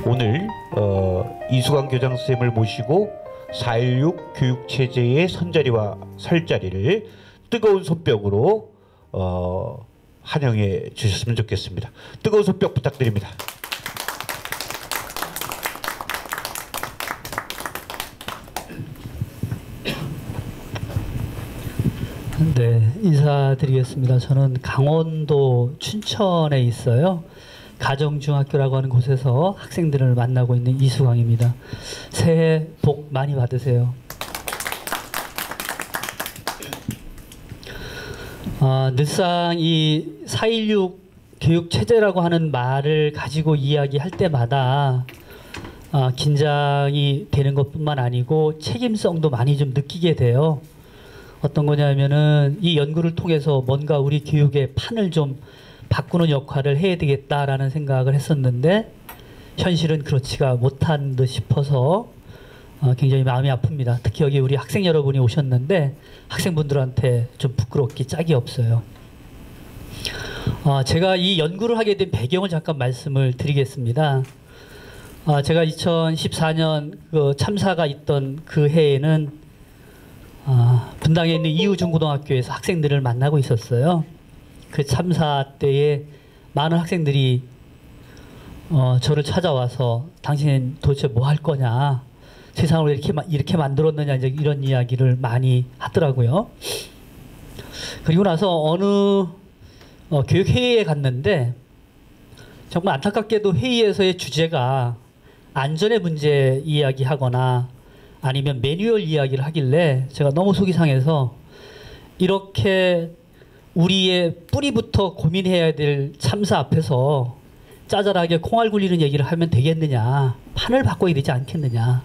오늘 이수강 교장 선생님을 모시고 4.16 교육체제의 선자리와 설자리를 뜨거운 손뼉으로 환영해 주셨으면 좋겠습니다. 뜨거운 손뼉 부탁드립니다. 네, 인사드리겠습니다. 저는 강원도 춘천에 있어요. 가정중학교라고 하는 곳에서 학생들을 만나고 있는 이수강입니다. 새해 복 많이 받으세요. 늘상 이 4.16 교육체제라고 하는 말을 가지고 이야기할 때마다 긴장이 되는 것뿐만 아니고 책임성도 많이 좀 느끼게 돼요. 어떤 거냐면은 이 연구를 통해서 뭔가 우리 교육의 판을 좀 바꾸는 역할을 해야 되겠다라는 생각을 했었는데 현실은 그렇지가 못한 듯 싶어서 굉장히 마음이 아픕니다. 특히 여기 우리 학생 여러분이 오셨는데 학생분들한테 좀 부끄럽기 짝이 없어요. 제가 이 연구를 하게 된 배경을 잠깐 말씀을 드리겠습니다. 제가 2014년 그 참사가 있던 그 해에는 분당에 있는 이후중고등학교에서 학생들을 만나고 있었어요. 그 참사 때에 많은 학생들이 저를 찾아와서 당신 도대체 뭐 할 거냐, 세상을 이렇게 만들었느냐, 이제 이런 이야기를 많이 하더라고요. 그리고 나서 어느 교육회의에 갔는데 정말 안타깝게도 회의에서의 주제가 안전의 문제 이야기하거나 아니면 매뉴얼 이야기를 하길래 제가 너무 속이 상해서 이렇게 우리의 뿌리부터 고민해야 될 참사 앞에서 짜잘하게 콩알 굴리는 얘기를 하면 되겠느냐, 판을 바꿔야 되지 않겠느냐.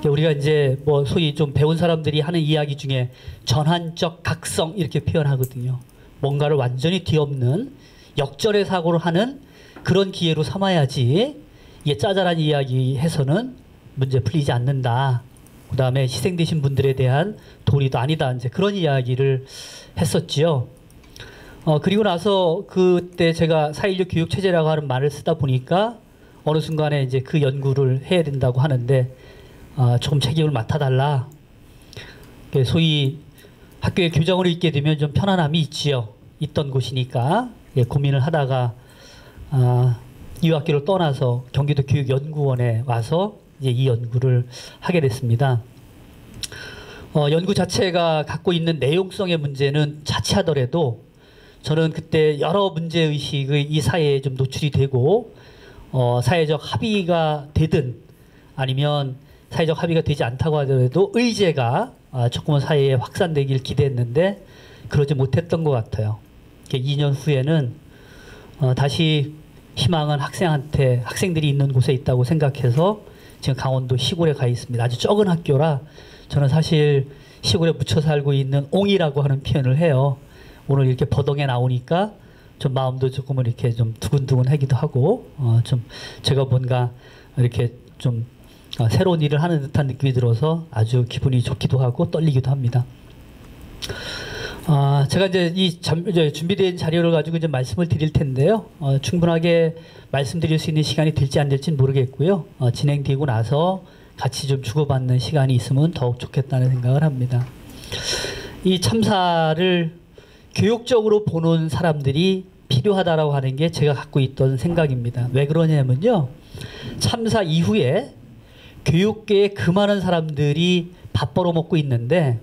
우리가 이제 뭐 소위 좀 배운 사람들이 하는 이야기 중에 전환적 각성 이렇게 표현하거든요. 뭔가를 완전히 뒤엎는 역전의 사고를 하는 그런 기회로 삼아야지 이게 짜잘한 이야기 해서는 문제 풀리지 않는다. 그 다음에 희생되신 분들에 대한 도리도 아니다. 이제 그런 이야기를 했었지요. 그리고 나서 그때 제가 4.16 교육체제라고 하는 말을 쓰다 보니까 어느 순간에 이제 그 연구를 해야 된다고 하는데 조금 책임을 맡아달라. 소위 학교에 교장으로 있게 되면 좀 편안함이 있지요. 있던 곳이니까. 고민을 하다가 이 학교를 떠나서 경기도 교육연구원에 와서 이제 이 연구를 하게 됐습니다. 연구 자체가 갖고 있는 내용성의 문제는 자취하더라도 저는 그때 여러 문제의식의 이 사회에 좀 노출이 되고 사회적 합의가 되든 아니면 사회적 합의가 되지 않다고 하더라도 의제가 조금은 사회에 확산되길 기대했는데 그러지 못했던 것 같아요. 2년 후에는 다시 희망은 학생들이 있는 곳에 있다고 생각해서 지금 강원도 시골에 가 있습니다. 아주 적은 학교라 저는 사실 시골에 묻혀 살고 있는 옹이라고 하는 표현을 해요. 오늘 이렇게 버덩에 나오니까 좀 마음도 조금은 이렇게 좀 두근두근하기도 하고 좀 제가 뭔가 이렇게 좀 새로운 일을 하는 듯한 느낌이 들어서 아주 기분이 좋기도 하고 떨리기도 합니다. 제가 이제 준비된 자료를 가지고 이제 말씀을 드릴 텐데요. 충분하게 말씀드릴 수 있는 시간이 될지 안 될지는 모르겠고요. 진행되고 나서 같이 좀 주고받는 시간이 있으면 더욱 좋겠다는 생각을 합니다. 이 참사를 교육적으로 보는 사람들이 필요하다라고 하는 게 제가 갖고 있던 생각입니다. 왜 그러냐면요. 참사 이후에 교육계에 그 많은 사람들이 밥 벌어먹고 있는데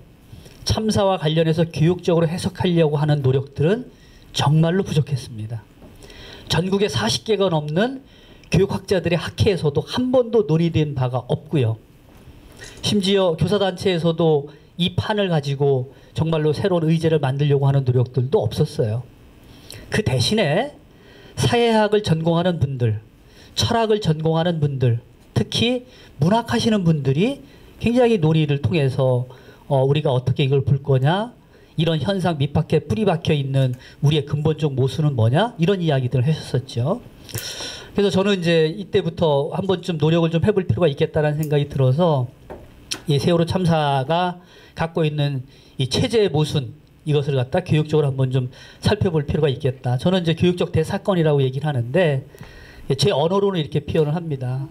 참사와 관련해서 교육적으로 해석하려고 하는 노력들은 정말로 부족했습니다. 전국에 40개가 넘는 교육학자들의 학회에서도 한 번도 논의된 바가 없고요. 심지어 교사단체에서도 이 판을 가지고 정말로 새로운 의제를 만들려고 하는 노력들도 없었어요. 그 대신에 사회학을 전공하는 분들, 철학을 전공하는 분들, 특히 문학하시는 분들이 굉장히 논의를 통해서 우리가 어떻게 이걸 볼 거냐, 이런 현상 밑밖에 뿌리 박혀 있는 우리의 근본적 모순은 뭐냐, 이런 이야기들을 하셨었죠. 그래서 저는 이제 이때부터 한 번쯤 노력을 좀 해볼 필요가 있겠다는 생각이 들어서 이 세월호 참사가 갖고 있는 이 체제의 모순, 이것을 갖다 교육적으로 한번 좀 살펴볼 필요가 있겠다. 저는 이제 교육적 대사건이라고 얘기를 하는데 제 언어로는 이렇게 표현을 합니다.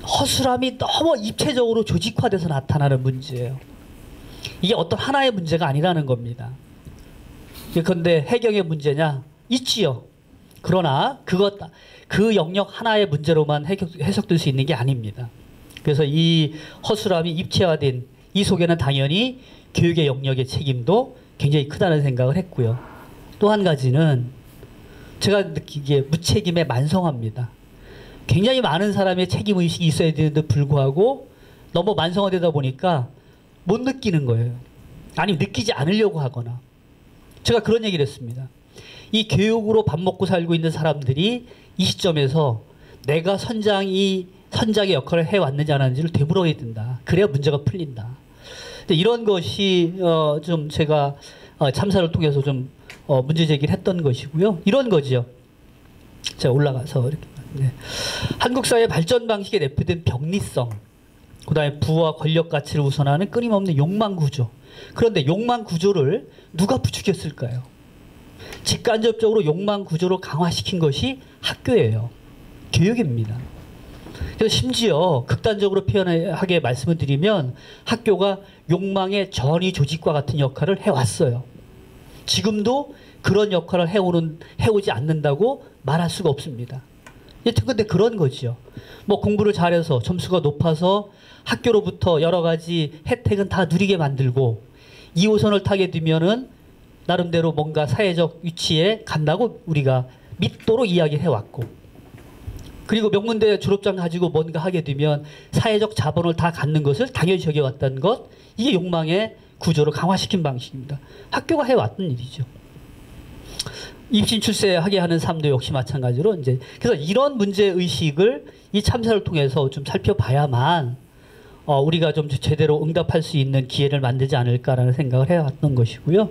허술함이 너무 입체적으로 조직화돼서 나타나는 문제예요. 이게 어떤 하나의 문제가 아니라는 겁니다. 그런데 해경의 문제냐? 있지요. 그러나 그 영역 하나의 문제로만 해석될 수 있는 게 아닙니다. 그래서 이 허술함이 입체화된 이 속에는 당연히 교육의 영역의 책임도 굉장히 크다는 생각을 했고요. 또 한 가지는 제가 느끼기에 무책임에 만성화입니다. 굉장히 많은 사람의 책임의식이 있어야 되는데 불구하고 너무 만성화되다 보니까 못 느끼는 거예요. 아니면 느끼지 않으려고 하거나. 제가 그런 얘기를 했습니다. 이 교육으로 밥 먹고 살고 있는 사람들이 이 시점에서 내가 선장의 역할을 해왔는지 안 하는지를 되물어야 된다. 그래야 문제가 풀린다. 근데 이런 것이 좀 제가 참사를 통해서 좀 문제 제기를 했던 것이고요. 이런 거죠. 제가 올라가서 이렇게. 네. 한국 사회 발전 방식에 내포된 병리성, 그다음에 부와 권력 가치를 우선하는 끊임없는 욕망 구조. 그런데 욕망 구조를 누가 부추겼을까요? 직간접적으로 욕망 구조를 강화시킨 것이 학교예요. 교육입니다. 그래서 심지어 극단적으로 표현하게 말씀을 드리면 학교가 욕망의 전위 조직과 같은 역할을 해왔어요. 지금도 그런 역할을 해오지 않는다고 말할 수가 없습니다. 근데 그런 거죠. 뭐 공부를 잘해서 점수가 높아서 학교로부터 여러 가지 혜택은 다 누리게 만들고 2호선을 타게 되면은 나름대로 뭔가 사회적 위치에 간다고 우리가 믿도록 이야기해 왔고, 그리고 명문대 졸업장 가지고 뭔가 하게 되면 사회적 자본을 다 갖는 것을 당연히 여겨왔다는 것, 이게 욕망의 구조를 강화시킨 방식입니다. 학교가 해왔던 일이죠. 입신 출세하게 하는 삶도 역시 마찬가지로 이제 그래서 이런 문제 의식을 이 참사를 통해서 좀 살펴봐야만 우리가 좀 제대로 응답할 수 있는 기회를 만들지 않을까라는 생각을 해왔던 것이고요.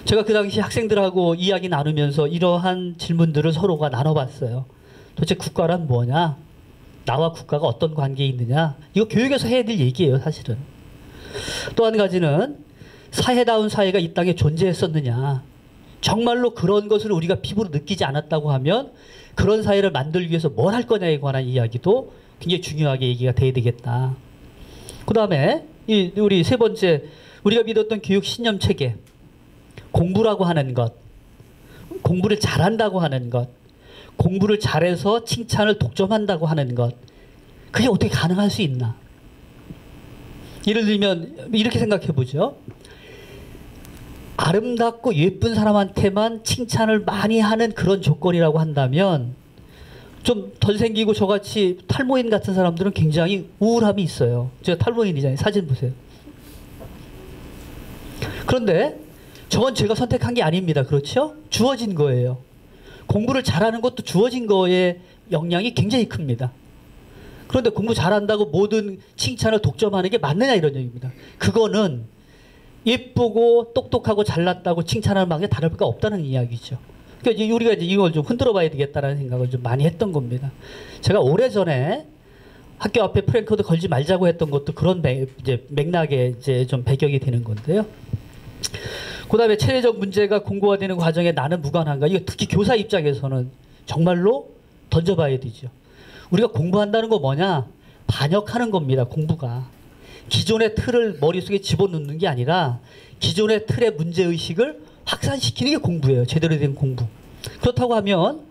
제가 그 당시 학생들하고 이야기 나누면서 이러한 질문들을 서로가 나눠봤어요. 도대체 국가란 뭐냐? 나와 국가가 어떤 관계에 있느냐? 이거 교육에서 해야 될 얘기예요, 사실은. 또 한 가지는 사회다운 사회가 이 땅에 존재했었느냐? 정말로 그런 것을 우리가 피부로 느끼지 않았다고 하면 그런 사회를 만들기 위해서 뭘 할 거냐에 관한 이야기도 굉장히 중요하게 얘기가 돼야 되겠다. 그 다음에 우리 세 번째, 우리가 믿었던 교육 신념 체계, 공부라고 하는 것, 공부를 잘한다고 하는 것, 공부를 잘해서 칭찬을 독점한다고 하는 것, 그게 어떻게 가능할 수 있나? 예를 들면 이렇게 생각해 보죠. 아름답고 예쁜 사람한테만 칭찬을 많이 하는 그런 조건이라고 한다면 좀 덜 생기고 저같이 탈모인 같은 사람들은 굉장히 우울함이 있어요. 제가 탈모인이잖아요. 사진 보세요. 그런데 저건 제가 선택한 게 아닙니다. 그렇죠? 주어진 거예요. 공부를 잘하는 것도 주어진 거에 영향이 굉장히 큽니다. 그런데 공부 잘한다고 모든 칭찬을 독점하는 게 맞느냐 이런 얘기입니다. 그거는 예쁘고 똑똑하고 잘났다고 칭찬하는 방에 다를 바가 없다는 이야기죠. 그러니까 우리가 이제 이걸 좀 흔들어 봐야 되겠다라는 생각을 좀 많이 했던 겁니다. 제가 오래전에 학교 앞에 프랭크도 걸지 말자고 했던 것도 그런 이제 맥락에 이제 좀 배경이 되는 건데요. 그 다음에 체제적 문제가 공고화되는 과정에 나는 무관한가? 이거 특히 교사 입장에서는 정말로 던져봐야 되죠. 우리가 공부한다는 거 뭐냐? 반역하는 겁니다. 공부가. 기존의 틀을 머릿속에 집어넣는 게 아니라 기존의 틀의 문제의식을 확산시키는 게 공부예요. 제대로 된 공부. 그렇다고 하면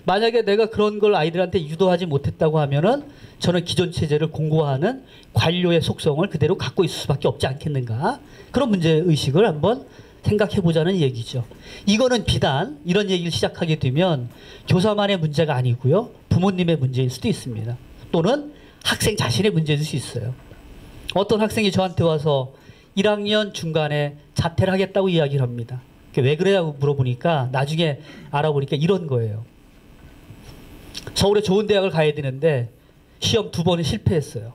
만약에 내가 그런 걸 아이들한테 유도하지 못했다고 하면은 저는 기존 체제를 공고화하는 관료의 속성을 그대로 갖고 있을 수밖에 없지 않겠는가. 그런 문제의식을 한번 생각해보자는 얘기죠. 이거는 비단 이런 얘기를 시작하게 되면 교사만의 문제가 아니고요. 부모님의 문제일 수도 있습니다. 또는 학생 자신의 문제일 수 있어요. 어떤 학생이 저한테 와서 1학년 중간에 자퇴를 하겠다고 이야기를 합니다. 왜 그래냐고 물어보니까 나중에 알아보니까 이런 거예요. 서울에 좋은 대학을 가야 되는데 시험 2번을 실패했어요.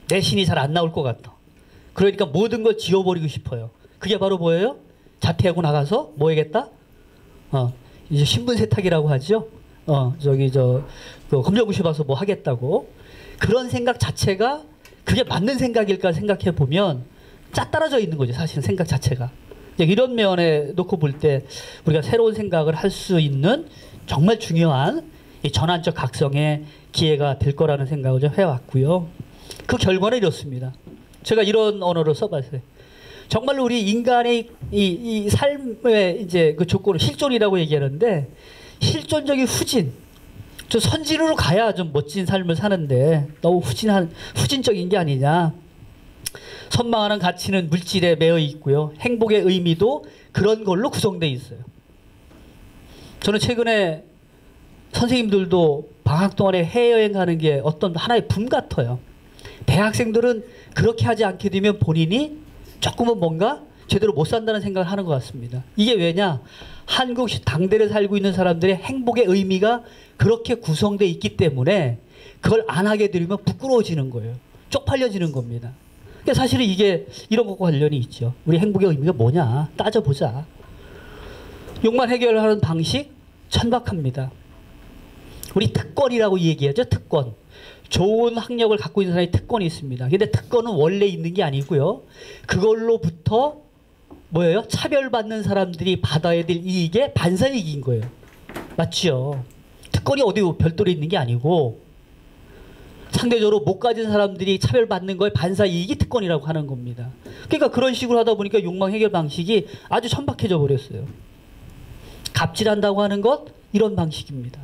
내신이 잘 안 나올 것 같아. 그러니까 모든 걸 지워버리고 싶어요. 그게 바로 뭐예요? 자퇴하고 나가서 뭐 하겠다? 이제 신분 세탁이라고 하죠. 그 검정고시 봐서 뭐 하겠다고. 그런 생각 자체가 그게 맞는 생각일까 생각해 보면 짜따라져 있는 거죠. 사실은 생각 자체가. 이런 면에 놓고 볼 때 우리가 새로운 생각을 할 수 있는 정말 중요한 이 전환적 각성의 기회가 될 거라는 생각을 좀 해왔고요. 그 결과는 이렇습니다. 제가 이런 언어를 써봤어요. 정말로 우리 인간의 이 삶의 이제 그 조건을 실존이라고 얘기하는데, 실존적인 후진, 좀 선진으로 가야 좀 멋진 삶을 사는데 너무 후진적인 게 아니냐. 선망하는 가치는 물질에 매여 있고요. 행복의 의미도 그런 걸로 구성되어 있어요. 저는 최근에 선생님들도 방학 동안에 해외여행 가는 게 어떤 하나의 붐 같아요. 대학생들은 그렇게 하지 않게 되면 본인이 조금은 뭔가 제대로 못 산다는 생각을 하는 것 같습니다. 이게 왜냐? 한국 당대를 살고 있는 사람들의 행복의 의미가 그렇게 구성되어 있기 때문에 그걸 안 하게 되면 부끄러워지는 거예요. 쪽팔려지는 겁니다. 그러니까 사실은 이게 이런 것과 관련이 있죠. 우리 행복의 의미가 뭐냐 따져보자. 욕만 해결하는 방식 천박합니다. 우리 특권이라고 얘기하죠. 특권. 좋은 학력을 갖고 있는 사람이 특권이 있습니다. 근데 특권은 원래 있는 게 아니고요. 그걸로부터 뭐예요? 차별받는 사람들이 받아야 될 이익의 반사이익인 거예요. 맞죠? 특권이 어디 별도로 있는 게 아니고 상대적으로 못 가진 사람들이 차별받는 거에 반사이익이 특권이라고 하는 겁니다. 그러니까 그런 식으로 하다 보니까 욕망 해결 방식이 아주 천박해져 버렸어요. 갑질한다고 하는 것 이런 방식입니다.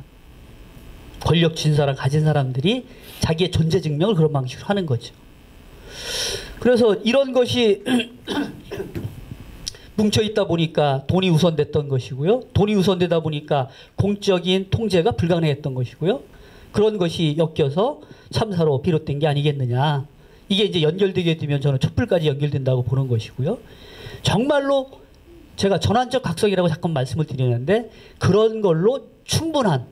권력 쥔 사람, 가진 사람들이 자기의 존재 증명을 그런 방식으로 하는 거죠. 그래서 이런 것이 뭉쳐있다 보니까 돈이 우선됐던 것이고요. 돈이 우선되다 보니까 공적인 통제가 불가능했던 것이고요. 그런 것이 엮여서 참사로 비롯된 게 아니겠느냐. 이게 이제 연결되게 되면 저는 촛불까지 연결된다고 보는 것이고요. 정말로 제가 전환적 각성이라고 잠깐 말씀을 드리는데 그런 걸로 충분한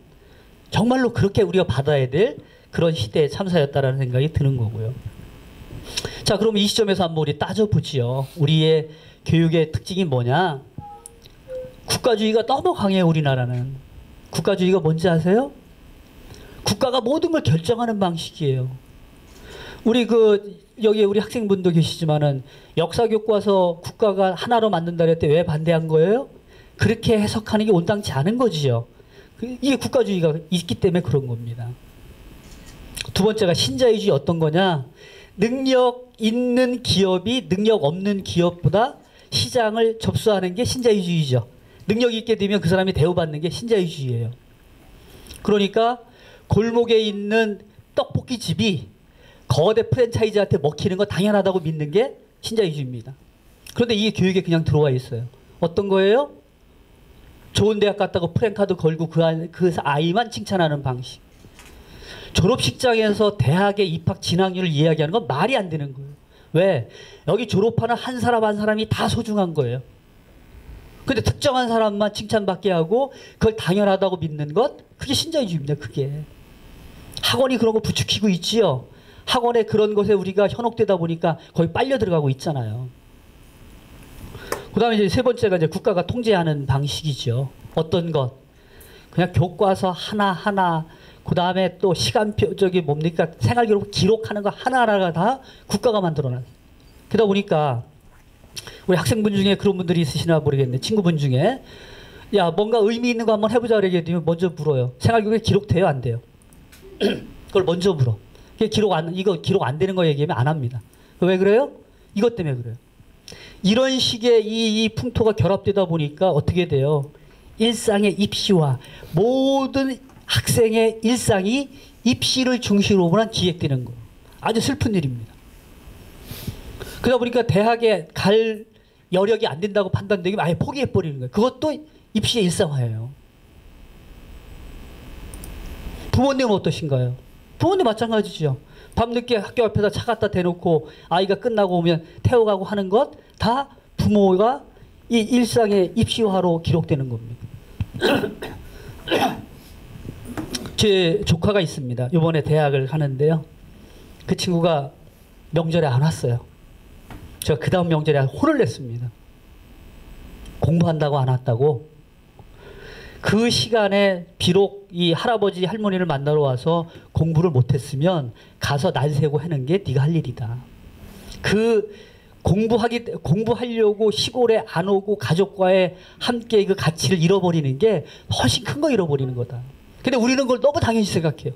정말로 그렇게 우리가 받아야 될 그런 시대의 참사였다라는 생각이 드는 거고요. 자, 그럼 이 시점에서 한번 우리 따져보지요. 우리의 교육의 특징이 뭐냐? 국가주의가 너무 강해요. 우리나라는. 국가주의가 뭔지 아세요? 국가가 모든 걸 결정하는 방식이에요. 우리 여기 우리 학생분도 계시지만은 역사 교과서 국가가 하나로 만든다 그럴 때 왜 반대한 거예요? 그렇게 해석하는 게 온당치 않은 거지요. 이게 국가주의가 있기 때문에 그런 겁니다. 두 번째가 신자유주의 어떤 거냐? 능력 있는 기업이 능력 없는 기업보다 시장을 접수하는 게 신자유주의죠. 능력이 있게 되면 그 사람이 대우받는 게 신자유주의예요. 그러니까 골목에 있는 떡볶이 집이 거대 프랜차이즈한테 먹히는 거 당연하다고 믿는 게 신자유주의입니다. 그런데 이게 교육에 그냥 들어와 있어요. 어떤 거예요? 좋은 대학 갔다고 프랜카드 걸고 그 아이만 칭찬하는 방식. 졸업식장에서 대학의 입학 진학률을 이야기하는 건 말이 안 되는 거예요. 왜? 여기 졸업하는 한 사람 한 사람이 다 소중한 거예요. 근데 특정한 사람만 칭찬받게 하고 그걸 당연하다고 믿는 것, 그게 신자유주의입니다. 그게. 학원이 그런 거 부추기고 있지요. 학원에 그런 것에 우리가 현혹되다 보니까 거의 빨려 들어가고 있잖아요. 그 다음에 이제 세 번째가 이제 국가가 통제하는 방식이죠. 어떤 것? 그냥 교과서 하나하나, 그 다음에 또 시간표, 뭡니까? 생활기록 기록하는 거 하나하나가 다 국가가 만들어놨어요. 그러다 보니까 우리 학생분 중에 그런 분들이 있으시나 모르겠는데, 친구분 중에, 야, 뭔가 의미 있는 거 한번 해보자 그러게 되면 먼저 물어요. 생활기록에 기록돼요? 안 돼요? 그걸 먼저 물어. 이거 기록 안 되는 거 얘기하면 안 합니다. 왜 그래요? 이것 때문에 그래요. 이런 식의 이 풍토가 결합되다 보니까 어떻게 돼요? 일상의 입시와 모든 학생의 일상이 입시를 중심으로 기획되는 거예요. 아주 슬픈 일입니다. 그러다 보니까 대학에 갈 여력이 안 된다고 판단되면 아예 포기해버리는 거예요. 그것도 입시의 일상화예요. 부모님은 어떠신가요? 부모님 마찬가지죠. 밤늦게 학교 앞에다 차 갖다 대놓고 아이가 끝나고 오면 태워가고 하는 것 다 부모가 이 일상의 입시화로 기록되는 겁니다. 제 조카가 있습니다. 이번에 대학을 하는데요. 그 친구가 명절에 안 왔어요. 제가 그 다음 명절에 혼을 냈습니다. 공부한다고 안 왔다고. 그 시간에 비록 이 할아버지 할머니를 만나러 와서 공부를 못했으면 가서 날 새고 하는 게 네가 할 일이다. 공부하려고 시골에 안 오고 가족과의 함께 그 가치를 잃어버리는 게 훨씬 큰 거 잃어버리는 거다. 근데 우리는 그걸 너무 당연시 생각해요.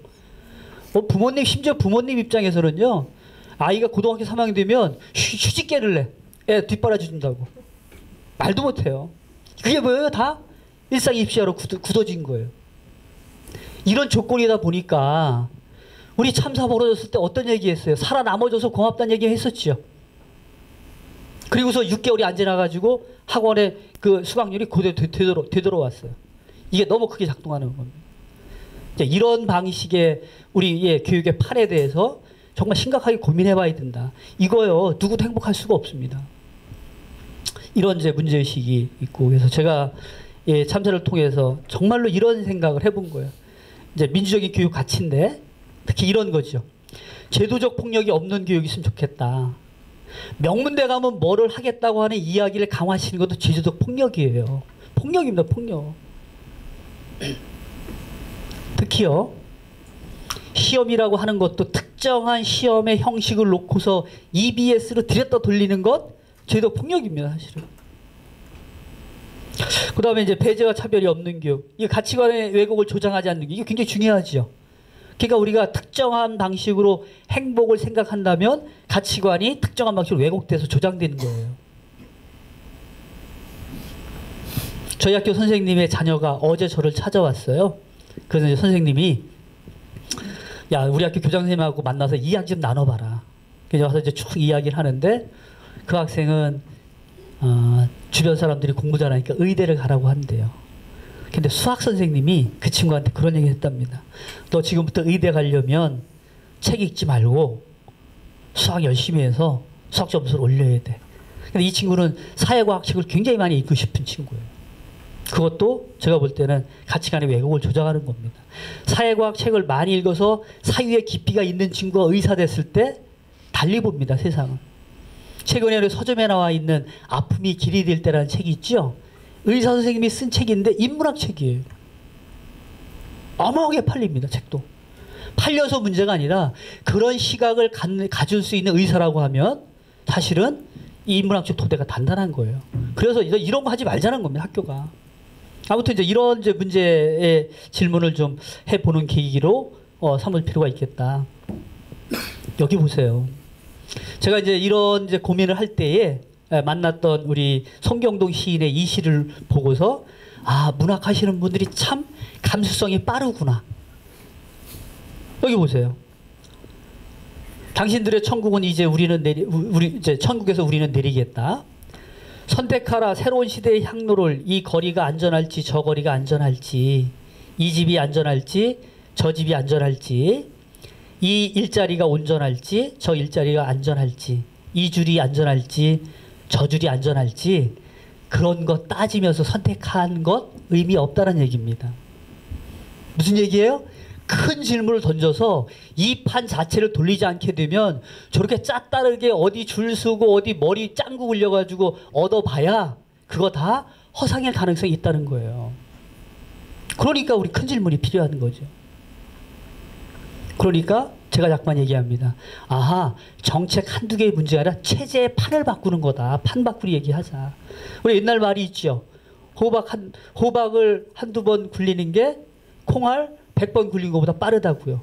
부모님, 심지어 부모님 입장에서는요, 아이가 고등학교 3학년 되면 휴직계를 내. 애 뒷바라지 준다고. 말도 못해요. 그게 뭐예요? 다 일상입시하러 굳어진 거예요. 이런 조건이다 보니까 우리 참사 벌어졌을 때 어떤 얘기했어요? 살아남아줘서 고맙다는 얘기 했었죠. 그리고서 6개월이 안 지나가지고 학원에 그 수강률이 그대로 되돌아왔어요. 이게 너무 크게 작동하는 겁니다. 이런 방식의 우리의 교육의 판에 대해서 정말 심각하게 고민해봐야 된다. 이거요, 누구도 행복할 수가 없습니다. 이런 이제 문제의식이 있고, 그래서 제가 참사를 통해서 정말로 이런 생각을 해본 거예요. 이제 민주적인 교육 가치인데, 특히 이런 거죠. 제도적 폭력이 없는 교육이 있으면 좋겠다. 명문대 가면 뭐를 하겠다고 하는 이야기를 강화하시는 것도 제도적 폭력이에요. 폭력입니다, 폭력. 특히요, 시험이라고 하는 것도 특정한 시험의 형식을 놓고서 EBS로 들였다 돌리는 것, 제도 폭력입니다, 사실은. 그 다음에 이제 배제와 차별이 없는 교육, 이 가치관의 왜곡을 조장하지 않는 게 이게 굉장히 중요하죠. 그러니까 우리가 특정한 방식으로 행복을 생각한다면 가치관이 특정한 방식으로 왜곡돼서 조장되는 거예요. 저희 학교 선생님의 자녀가 어제 저를 찾아왔어요. 그래서 이제 선생님이, 야, 우리 학교 교장선생님하고 만나서 이야기 좀 나눠봐라. 그래서 와서 이제 쭉 이야기를 하는데, 그 학생은 주변 사람들이 공부 잘하니까 의대를 가라고 한대요. 근데 수학 선생님이 그 친구한테 그런 얘기 했답니다. 너 지금부터 의대 가려면 책 읽지 말고 수학 열심히 해서 수학 점수를 올려야 돼. 근데 이 친구는 사회과학 책을 굉장히 많이 읽고 싶은 친구예요. 그것도 제가 볼 때는 가치관의 왜곡을 조장하는 겁니다. 사회과학 책을 많이 읽어서 사유의 깊이가 있는 친구가 의사 됐을 때 달리 봅니다, 세상은. 최근에 서점에 나와 있는 아픔이 길이 될 때라는 책이 있죠. 의사 선생님이 쓴 책인데 인문학 책이에요. 어마어마하게 팔립니다, 책도. 팔려서 문제가 아니라 그런 시각을 가질 수 있는 의사라고 하면 사실은 이 인문학적 토대가 단단한 거예요. 그래서 이런 거 하지 말자는 겁니다, 학교가. 아무튼 이제 이런 이제 문제의 질문을 좀 해보는 계기로 삼을 필요가 있겠다. 여기 보세요. 제가 이제 이런 이제 고민을 할 때에 만났던 우리 송경동 시인의 이 시를 보고서, 아, 문학하시는 분들이 참 감수성이 빠르구나. 여기 보세요. 당신들의 천국은 이제 이제 천국에서 우리는 내리겠다. 선택하라 새로운 시대의 향로를. 이 거리가 안전할지 저 거리가 안전할지, 이 집이 안전할지 저 집이 안전할지, 이 일자리가 온전할지 저 일자리가 안전할지, 이 줄이 안전할지 저 줄이 안전할지, 그런 것 따지면서 선택한 것 의미 없다는 얘기입니다. 무슨 얘기예요? 큰 질문을 던져서 이 판 자체를 돌리지 않게 되면 저렇게 짜따르게 어디 줄 서고 어디 머리 짱구 굴려가지고 얻어봐야 그거 다 허상일 가능성이 있다는 거예요. 그러니까 우리 큰 질문이 필요한 거죠. 그러니까 제가 자꾸만 얘기합니다. 아하, 정책 한두 개의 문제가 아니라 체제의 판을 바꾸는 거다. 판 바꾸기 얘기하자. 우리 옛날 말이 있죠. 호박을 한두 번 굴리는 게 콩알 100번 굴린 것보다 빠르다고요.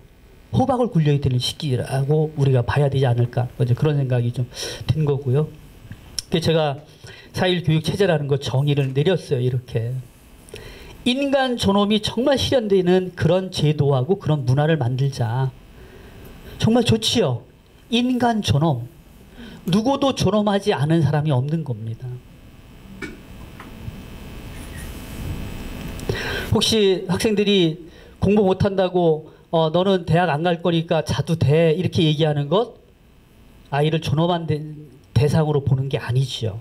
호박을 굴려야 되는 시기라고 우리가 봐야 되지 않을까. 먼저 그런 생각이 좀 든 거고요. 그래서 제가 4.1 교육체제라는 거 정의를 내렸어요. 이렇게. 인간 존엄이 정말 실현되는 그런 제도하고 그런 문화를 만들자. 정말 좋지요. 인간 존엄. 누구도 존엄하지 않은 사람이 없는 겁니다. 혹시 학생들이 공부 못한다고 너는 대학 안 갈 거니까 자도 돼 이렇게 얘기하는 것, 아이를 존엄한 대상으로 보는 게 아니죠.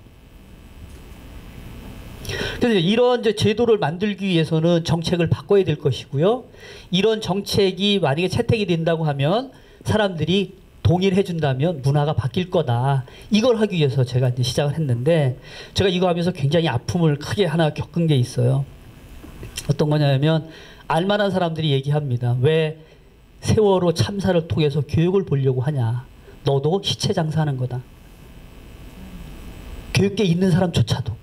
그래서 이런 이제 제도를 만들기 위해서는 정책을 바꿔야 될 것이고요. 이런 정책이 만약에 채택이 된다고 하면 사람들이 동의를 해준다면 문화가 바뀔 거다. 이걸 하기 위해서 제가 이제 시작을 했는데, 제가 이거 하면서 굉장히 아픔을 크게 하나 겪은 게 있어요. 어떤 거냐면, 알만한 사람들이 얘기합니다. 왜 세월호 참사를 통해서 교육을 보려고 하냐. 너도 시체 장사하는 거다. 교육계 있는 사람조차도.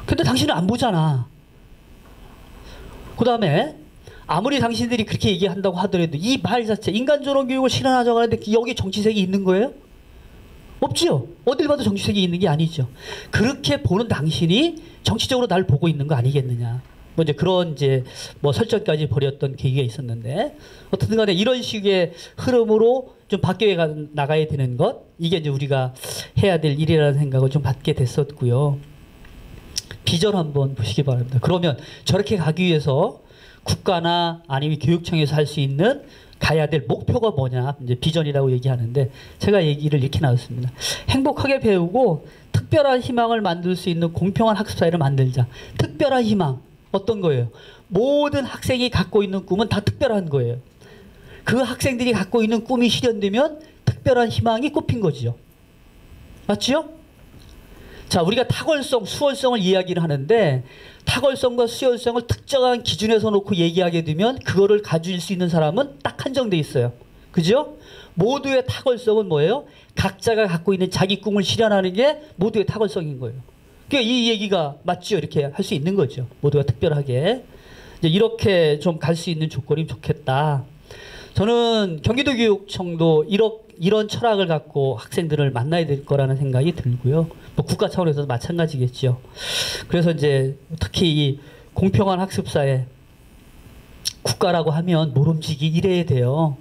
근데 당신은 안 보잖아. 그 다음에 아무리 당신들이 그렇게 얘기한다고 하더라도 이 말 자체 인간존엄 교육을 실현하자고 하는데 여기 정치색이 있는 거예요? 없지요. 어딜 봐도 정치색이 있는 게 아니죠. 그렇게 보는 당신이 정치적으로 날 보고 있는 거 아니겠느냐. 뭐 이제 그런 이제 뭐 설정까지 벌였던 계기가 있었는데 어떻든 간에 이런 식의 흐름으로 좀 바뀌어 나가야 되는 것, 이게 이제 우리가 해야 될 일이라는 생각을 좀 갖게 됐었고요. 비전 한번 보시기 바랍니다. 그러면 저렇게 가기 위해서 국가나 아니면 교육청에서 할 수 있는 가야 될 목표가 뭐냐, 이제 비전이라고 얘기하는데 제가 얘기를 이렇게 나눴습니다. 행복하게 배우고 특별한 희망을 만들 수 있는 공평한 학습 사회를 만들자. 특별한 희망 어떤 거예요? 모든 학생이 갖고 있는 꿈은 다 특별한 거예요. 그 학생들이 갖고 있는 꿈이 실현되면 특별한 희망이 꼽힌 거지요. 맞지요? 자, 우리가 탁월성, 수월성을 이야기를 하는데 탁월성과 수월성을 특정한 기준에서 놓고 얘기하게 되면 그거를 가질 수 있는 사람은 딱 한정돼 있어요. 그죠? 모두의 탁월성은 뭐예요? 각자가 갖고 있는 자기 꿈을 실현하는 게 모두의 탁월성인 거예요. 그러니까 이 얘기가 맞죠? 이렇게 할 수 있는 거죠. 모두가 특별하게. 이제 이렇게 좀 갈 수 있는 조건이 좋겠다. 저는 경기도교육청도 이런 철학을 갖고 학생들을 만나야 될 거라는 생각이 들고요. 뭐 국가 차원에서도 마찬가지겠죠. 그래서 이제 특히 이 공평한 학습사회, 국가라고 하면 모름지기 이래야 돼요.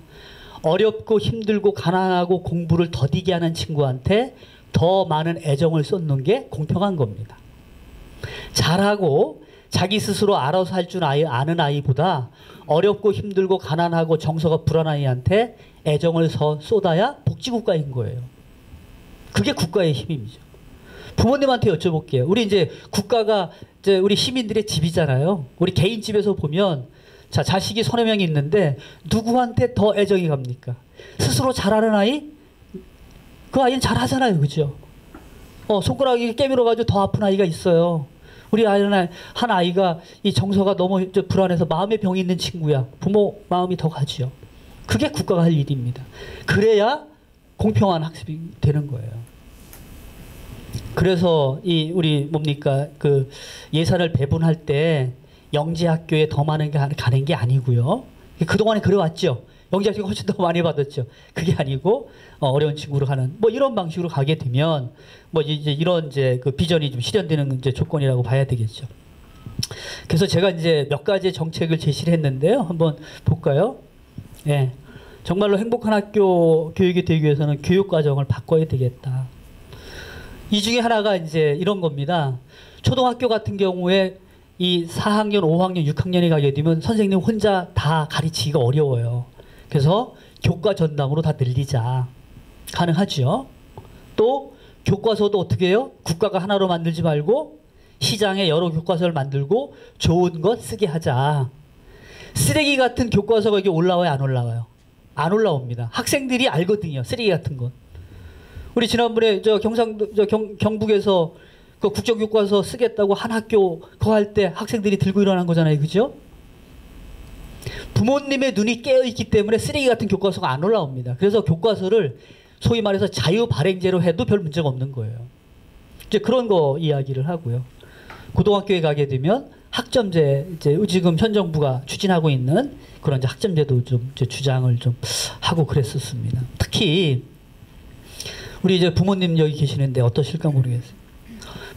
어렵고 힘들고 가난하고 공부를 더디게 하는 친구한테 더 많은 애정을 쏟는 게 공평한 겁니다. 잘하고 자기 스스로 알아서 할 줄 아는 아이보다 어렵고 힘들고 가난하고 정서가 불안한 아이한테 애정을 쏟아야 복지국가인 거예요. 그게 국가의 힘이죠. 부모님한테 여쭤볼게요. 우리 이제 국가가 이제 우리 시민들의 집이잖아요. 우리 개인 집에서 보면 자, 자식이 30명이 있는데 누구한테 더 애정이 갑니까? 스스로 잘하는 아이? 그 아이는 잘하잖아요. 그죠? 손가락이 깨물어가지고 더 아픈 아이가 있어요. 우리 아이는 한 아이가 이 정서가 너무 불안해서 마음의 병이 있는 친구야. 부모 마음이 더 가지요. 그게 국가가 할 일입니다. 그래야 공평한 학습이 되는 거예요. 그래서 이 우리 뭡니까 그 예산을 배분할 때 영재학교에 더 많은 게 가는 게 아니고요. 그동안에 그래왔죠. 영재학교가 훨씬 더 많이 받았죠. 그게 아니고 어려운 친구로 가는 뭐 이런 방식으로 가게 되면 뭐 이제 이런 이제 그 비전이 좀 실현되는 이제 조건이라고 봐야 되겠죠. 그래서 제가 이제 몇 가지 정책을 제시를 했는데요. 한번 볼까요? 예. 정말로 행복한 학교 교육이 되기 위해서는 교육 과정을 바꿔야 되겠다. 이 중에 하나가 이제 이런 겁니다. 초등학교 같은 경우에 이 4학년, 5학년, 6학년이 가게 되면 선생님 혼자 다 가르치기가 어려워요. 그래서 교과 전담으로 다 늘리자. 가능하죠. 또 교과서도 어떻게 해요? 국가가 하나로 만들지 말고 시장에 여러 교과서를 만들고 좋은 것 쓰게 하자. 쓰레기 같은 교과서가 여기 올라와요? 안 올라와요? 안 올라옵니다. 학생들이 알거든요. 쓰레기 같은 건. 우리 지난번에 경북에서 그 국정교과서 쓰겠다고 한 학교 그거 할 때 학생들이 들고 일어난 거잖아요. 그죠? 부모님의 눈이 깨어있기 때문에 쓰레기 같은 교과서가 안 올라옵니다. 그래서 교과서를 소위 말해서 자유 발행제로 해도 별 문제가 없는 거예요. 이제 그런 거 이야기를 하고요. 고등학교에 가게 되면 학점제, 이제 지금 현 정부가 추진하고 있는 그런 이제 학점제도 좀 이제 주장을 좀 하고 그랬었습니다. 특히 우리 이제 부모님 여기 계시는데 어떠실까 모르겠어요.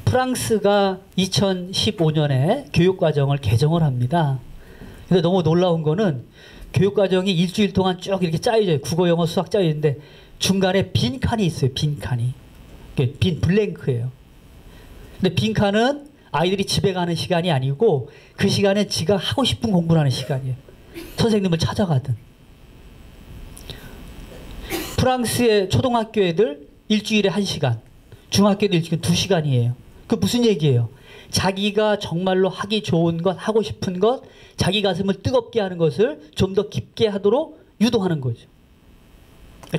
프랑스가 2015년에 교육과정을 개정을 합니다. 근데 너무 놀라운 거는 교육과정이 일주일 동안 쭉 이렇게 짜여져요. 국어, 영어, 수학 짜여있는데 중간에 빈칸이 있어요. 빈칸이. 빈 블랭크예요. 근데 빈칸은 아이들이 집에 가는 시간이 아니고 그 시간에 지가 하고 싶은 공부를 하는 시간이에요. 선생님을 찾아가든. 프랑스의 초등학교 애들 일주일에 1시간, 중학교 애들 일주일에 2시간이에요. 그 무슨 얘기예요? 자기가 정말로 하기 좋은 것, 하고 싶은 것, 자기 가슴을 뜨겁게 하는 것을 좀 더 깊게 하도록 유도하는 거죠.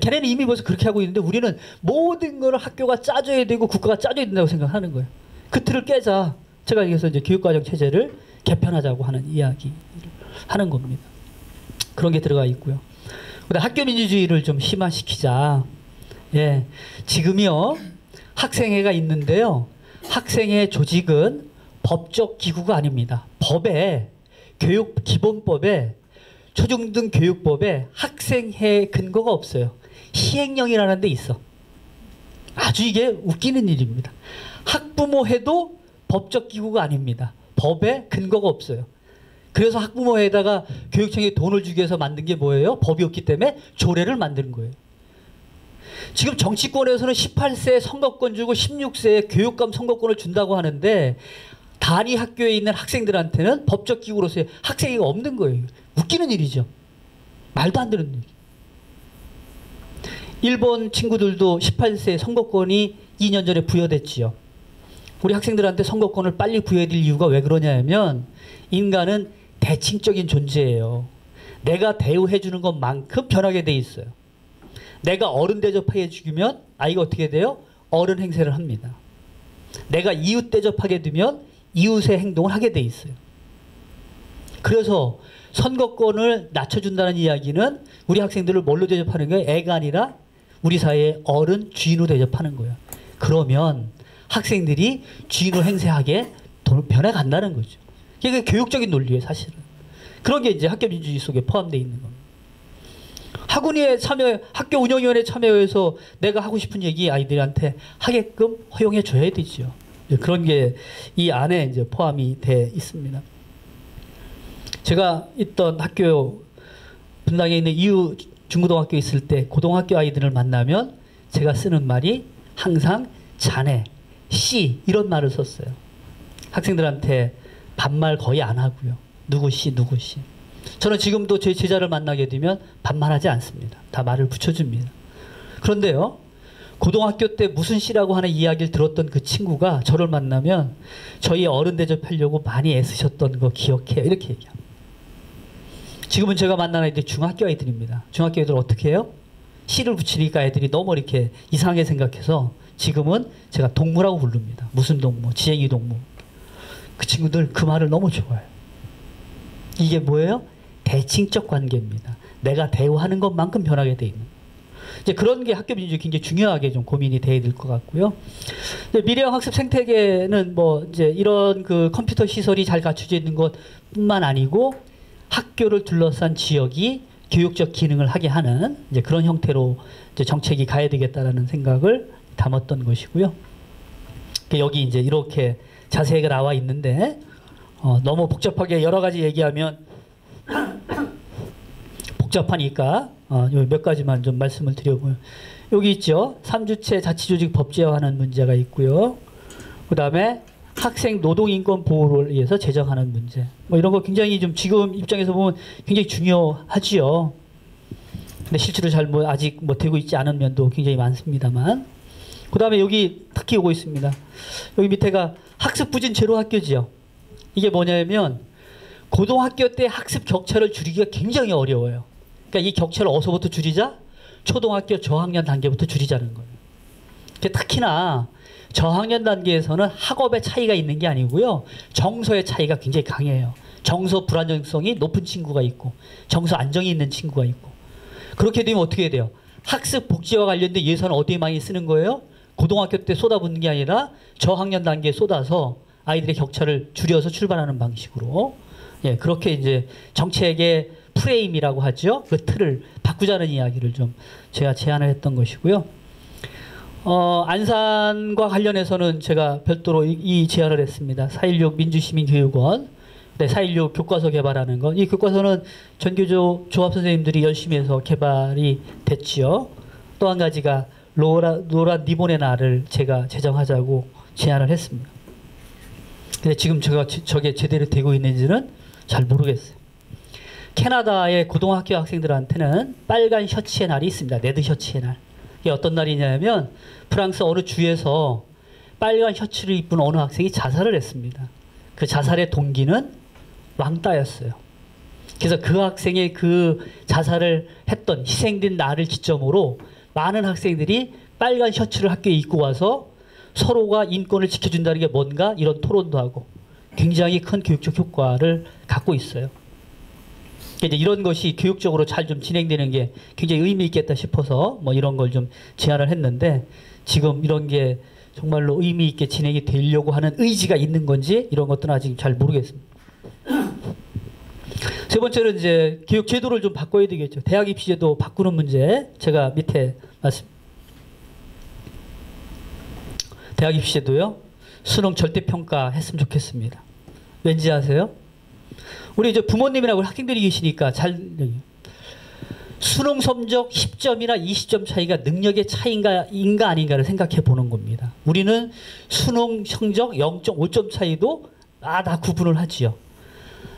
걔네는 이미 벌써 그렇게 하고 있는데 우리는 모든 걸 학교가 짜줘야 되고 국가가 짜줘야 된다고 생각하는 거예요. 그 틀을 깨자. 제가 여기서 이제 교육과정 체제를 개편하자고 하는 이야기를 하는 겁니다. 그런 게 들어가 있고요. 근데 학교 민주주의를 좀 심화시키자. 예, 지금요 학생회가 있는데요. 학생회 조직은 법적 기구가 아닙니다. 법에 교육기본법에 초중등교육법에 학생회 근거가 없어요. 시행령이라는 데 있어. 아주 이게 웃기는 일입니다. 학부모회도 법적 기구가 아닙니다. 법에 근거가 없어요. 그래서 학부모회에다가 교육청에 돈을 주기 위해서 만든 게 뭐예요? 법이 없기 때문에 조례를 만드는 거예요. 지금 정치권에서는 18세에 선거권 주고 16세에 교육감 선거권을 준다고 하는데 단위 학교에 있는 학생들한테는 법적 기구로서의 학생회가 없는 거예요. 웃기는 일이죠. 말도 안 되는 일. 일본 친구들도 18세 선거권이 2년 전에 부여됐지요. 우리 학생들한테 선거권을 빨리 부여해드릴 이유가 왜 그러냐면 인간은 대칭적인 존재예요. 내가 대우해주는 것만큼 변하게 돼 있어요. 내가 어른 대접해 주면 아이가 어떻게 돼요? 어른 행세를 합니다. 내가 이웃 대접하게 되면 이웃의 행동을 하게 돼 있어요. 그래서 선거권을 낮춰준다는 이야기는 우리 학생들을 뭘로 대접하는 거예요? 애가 아니라 우리 사회의 어른, 주인으로 대접하는 거예요. 그러면 학생들이 주인으로 행세하게 변해간다는 거죠. 이게 교육적인 논리예요, 사실은. 그런 게 이제 학교 민주주의 속에 포함되어 있는 겁니다. 학원에 참여, 학교 운영위원회 참여해서 내가 하고 싶은 얘기 아이들한테 하게끔 허용해 줘야 되죠. 그런 게 이 안에 이제 포함이 돼 있습니다. 제가 있던 학교 분당에 있는 이후 중고등학교 있을 때 고등학교 아이들을 만나면 제가 쓰는 말이 항상 자네, 씨 이런 말을 썼어요. 학생들한테 반말 거의 안 하고요. 누구 씨, 누구 씨. 저는 지금도 제 제자를 만나게 되면 반말하지 않습니다. 다 말을 붙여줍니다. 그런데요, 고등학교 때 무슨 씨라고 하는 이야기를 들었던 그 친구가 저를 만나면 저희 어른 대접하려고 많이 애쓰셨던 거 기억해요. 이렇게 얘기합니다. 지금은 제가 만나는 아이들이 중학교 아이들입니다. 중학교 애들 어떻게 해요? 씨를 붙이니까 애들이 너무 이렇게 이상하게 생각해서 지금은 제가 동무라고 부릅니다. 무슨 동무? 지행이 동무. 그 친구들 그 말을 너무 좋아해요. 이게 뭐예요? 대칭적 관계입니다. 내가 대우하는 것만큼 변하게 돼 있는. 이제 그런 게 학교 민주주의 굉장히 중요하게 좀 고민이 돼야 될 것 같고요. 미래형 학습 생태계는 뭐 이제 이런 그 컴퓨터 시설이 잘 갖춰져 있는 것뿐만 아니고 학교를 둘러싼 지역이 교육적 기능을 하게 하는 이제 그런 형태로 이제 정책이 가야 되겠다라는 생각을 담았던 것이고요. 여기 이제 이렇게 자세히가 나와 있는데 너무 복잡하게 여러 가지 얘기하면 복잡하니까 몇 가지만 좀 말씀을 드려보요. 여기 있죠. 3주체 자치조직 법제화하는 문제가 있고요. 그 다음에 학생 노동인권 보호를 위해서 제정하는 문제. 뭐 이런 거 굉장히 좀 지금 입장에서 보면 굉장히 중요하지요. 근데 실제로 잘 뭐 아직 뭐 되고 있지 않은 면도 굉장히 많습니다만. 그 다음에 여기 특히 오고 있습니다. 여기 밑에가 학습 부진 제로 학교지요. 이게 뭐냐면 고등학교 때 학습 격차를 줄이기가 굉장히 어려워요. 그러니까 이 격차를 어디서부터 줄이자? 초등학교 저학년 단계부터 줄이자는 거예요. 특히나 저학년 단계에서는 학업의 차이가 있는 게 아니고요. 정서의 차이가 굉장히 강해요. 정서 불안정성이 높은 친구가 있고 정서 안정이 있는 친구가 있고. 그렇게 되면 어떻게 돼요? 학습 복지와 관련된 예산을 어디에 많이 쓰는 거예요? 고등학교 때 쏟아붓는 게 아니라 저학년 단계에 쏟아서 아이들의 격차를 줄여서 출발하는 방식으로 그렇게 이제 정책의 프레임이라고 하죠. 그 틀을 바꾸자는 이야기를 좀 제가 제안을 했던 것이고요. 안산과 관련해서는 제가 별도로 이 제안을 했습니다. 4.16 민주시민교육원, 4.16 교과서 개발하는 것. 이 교과서는 전교조 조합 선생님들이 열심히 해서 개발이 됐지요. 또 한 가지가 노란 리본의 날을 제가 제정하자고 제안을 했습니다. 근데 지금 저게 제대로 되고 있는지는 잘 모르겠어요. 캐나다의 고등학교 학생들한테는 빨간 셔츠의 날이 있습니다. 레드 셔츠의 날. 이게 어떤 날이냐면 프랑스 어느 주에서 빨간 셔츠를 입은 어느 학생이 자살을 했습니다. 그 자살의 동기는 왕따였어요. 그래서 그 학생의 그 자살을 했던 희생된 날을 기점으로 많은 학생들이 빨간 셔츠를 학교에 입고 와서 서로가 인권을 지켜준다는 게 뭔가 이런 토론도 하고 굉장히 큰 교육적 효과를 갖고 있어요. 이제 이런 것이 교육적으로 잘 좀 진행되는 게 굉장히 의미 있겠다 싶어서 뭐 이런 걸 좀 제안을 했는데 지금 이런 게 정말로 의미 있게 진행이 되려고 하는 의지가 있는 건지 이런 것들은 아직 잘 모르겠습니다. 세 번째는 이제 교육 제도를 좀 바꿔야 되겠죠. 대학 입시 제도 바꾸는 문제 제가 밑에 말씀. 대학 입시 제도요. 수능 절대 평가 했으면 좋겠습니다. 왠지 아세요? 우리 이제 부모님이나 우리 학생들이 계시니까 잘 수능 성적 10점이나 20점 차이가 능력의 차이인가 아닌가를 생각해 보는 겁니다. 우리는 수능 성적 0.5점 차이도 다 구분을 하지요.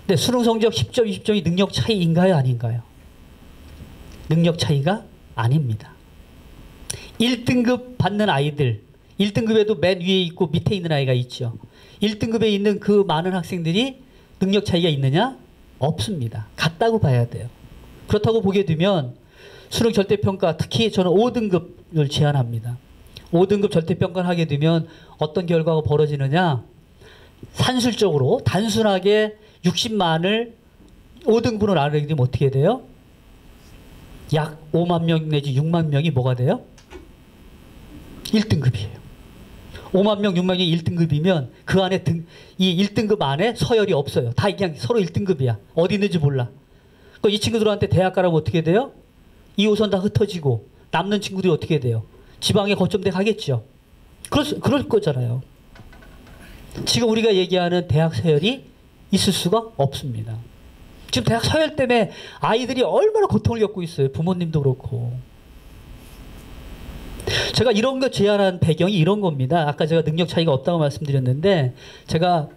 근데 수능 성적 10점, 20점이 능력 차이인가요, 아닌가요? 능력 차이가 아닙니다. 1등급 받는 아이들, 1등급에도 맨 위에 있고 밑에 있는 아이가 있죠. 1등급에 있는 그 많은 학생들이 능력 차이가 있느냐? 없습니다. 같다고 봐야 돼요. 그렇다고 보게 되면 수능 절대평가, 특히 저는 5등급을 제안합니다. 5등급 절대평가를 하게 되면 어떤 결과가 벌어지느냐? 산술적으로 단순하게 60만을 5등분을 나누게 되면 어떻게 돼요? 약 5만 명 내지 6만 명이 뭐가 돼요? 1등급이에요. 5만 명, 6만 명이 1등급이면 그 안에 이 1등급 안에 서열이 없어요. 다 그냥 서로 1등급이야. 어디 있는지 몰라. 이 친구들한테 대학 가라고 어떻게 돼요? 2호선 다 흩어지고 남는 친구들이 어떻게 돼요? 지방에 거점대 가겠죠. 그럴 거잖아요. 지금 우리가 얘기하는 대학 서열이 있을 수가 없습니다. 지금 대학 서열 때문에 아이들이 얼마나 고통을 겪고 있어요. 부모님도 그렇고. 제가 이런 거 제안한 배경이 이런 겁니다. 아까 제가 능력 차이가 없다고 말씀드렸는데 제가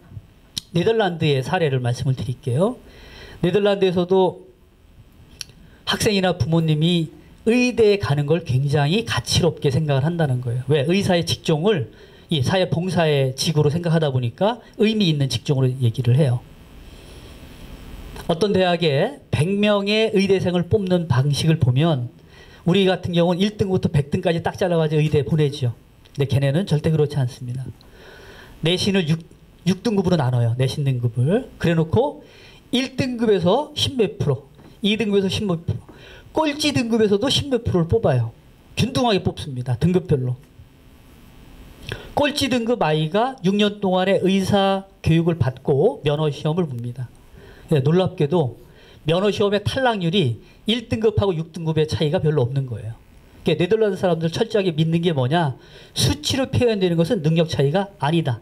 네덜란드의 사례를 말씀을 드릴게요. 네덜란드에서도 학생이나 부모님이 의대에 가는 걸 굉장히 가치롭게 생각을 한다는 거예요. 왜? 의사의 직종을 이 사회 봉사의 직으로 생각하다 보니까 의미 있는 직종으로 얘기를 해요. 어떤 대학에 100명의 의대생을 뽑는 방식을 보면 우리 같은 경우는 1등부터 100등까지 딱 잘라가지고 의대에 보내죠. 근데 걔네는 절대 그렇지 않습니다. 내신을 6등급으로 나눠요. 내신 등급을. 그래 놓고 1등급에서 10몇 프로, 2등급에서 10몇 프로, 꼴찌 등급에서도 10몇 프로를 뽑아요. 균등하게 뽑습니다. 등급별로. 꼴찌 등급 아이가 6년 동안의 의사 교육을 받고 면허 시험을 봅니다. 네, 놀랍게도 면허 시험의 탈락률이 1등급하고 6등급의 차이가 별로 없는 거예요. 그러니까 네덜란드 사람들 철저하게 믿는 게 뭐냐? 수치로 표현되는 것은 능력 차이가 아니다.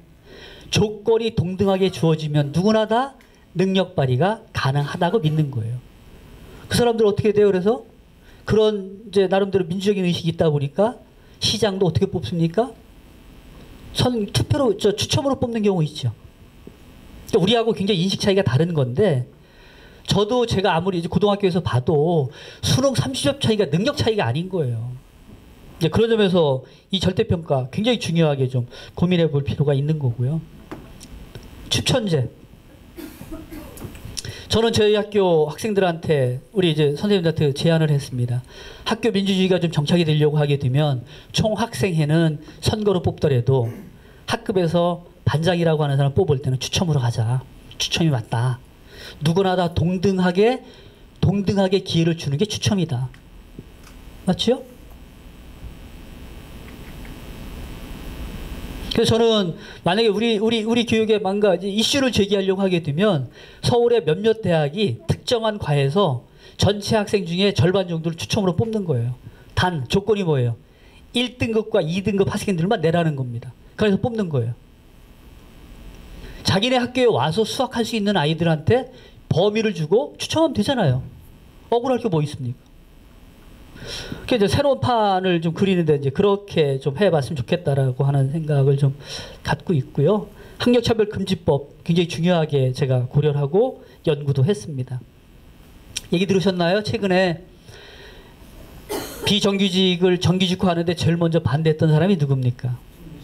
조건이 동등하게 주어지면 누구나 다 능력 발휘가 가능하다고 믿는 거예요. 그 사람들 어떻게 돼요? 그래서 그런 이제 나름대로 민주적인 의식이 있다 보니까 시장도 어떻게 뽑습니까? 투표로 추첨으로 뽑는 경우 있죠. 그러니까 우리하고 굉장히 인식 차이가 다른 건데 저도 제가 아무리 이제 고등학교에서 봐도 수능 30점 차이가 능력 차이가 아닌 거예요. 이제 그런 점에서 이 절대평가 굉장히 중요하게 좀 고민해 볼 필요가 있는 거고요. 추천제. 저는 저희 학교 학생들한테 우리 이제 선생님들한테 제안을 했습니다. 학교 민주주의가 좀 정착이 되려고 하게 되면 총 학생회는 선거로 뽑더라도 학급에서 반장이라고 하는 사람 뽑을 때는 추첨으로 가자. 추첨이 맞다. 누구나 다 동등하게 기회를 주는 게 추첨이다. 맞죠? 그래서 저는 만약에 우리 교육에 뭔가 이슈를 제기하려고 하게 되면 서울의 몇몇 대학이 특정한 과에서 전체 학생 중에 절반 정도를 추첨으로 뽑는 거예요. 단 조건이 뭐예요? 1등급과 2등급 학생들만 내라는 겁니다. 그래서 뽑는 거예요. 자기네 학교에 와서 수학할 수 있는 아이들한테 범위를 주고 추첨하면 되잖아요. 억울할 게 뭐 있습니까? 그래서 이제 새로운 판을 좀 그리는데 이제 그렇게 좀 해봤으면 좋겠다라고 하는 생각을 좀 갖고 있고요. 학력차별금지법 굉장히 중요하게 제가 고려를 하고 연구도 했습니다. 얘기 들으셨나요? 최근에 비정규직을 정규직화하는데 제일 먼저 반대했던 사람이 누굽니까?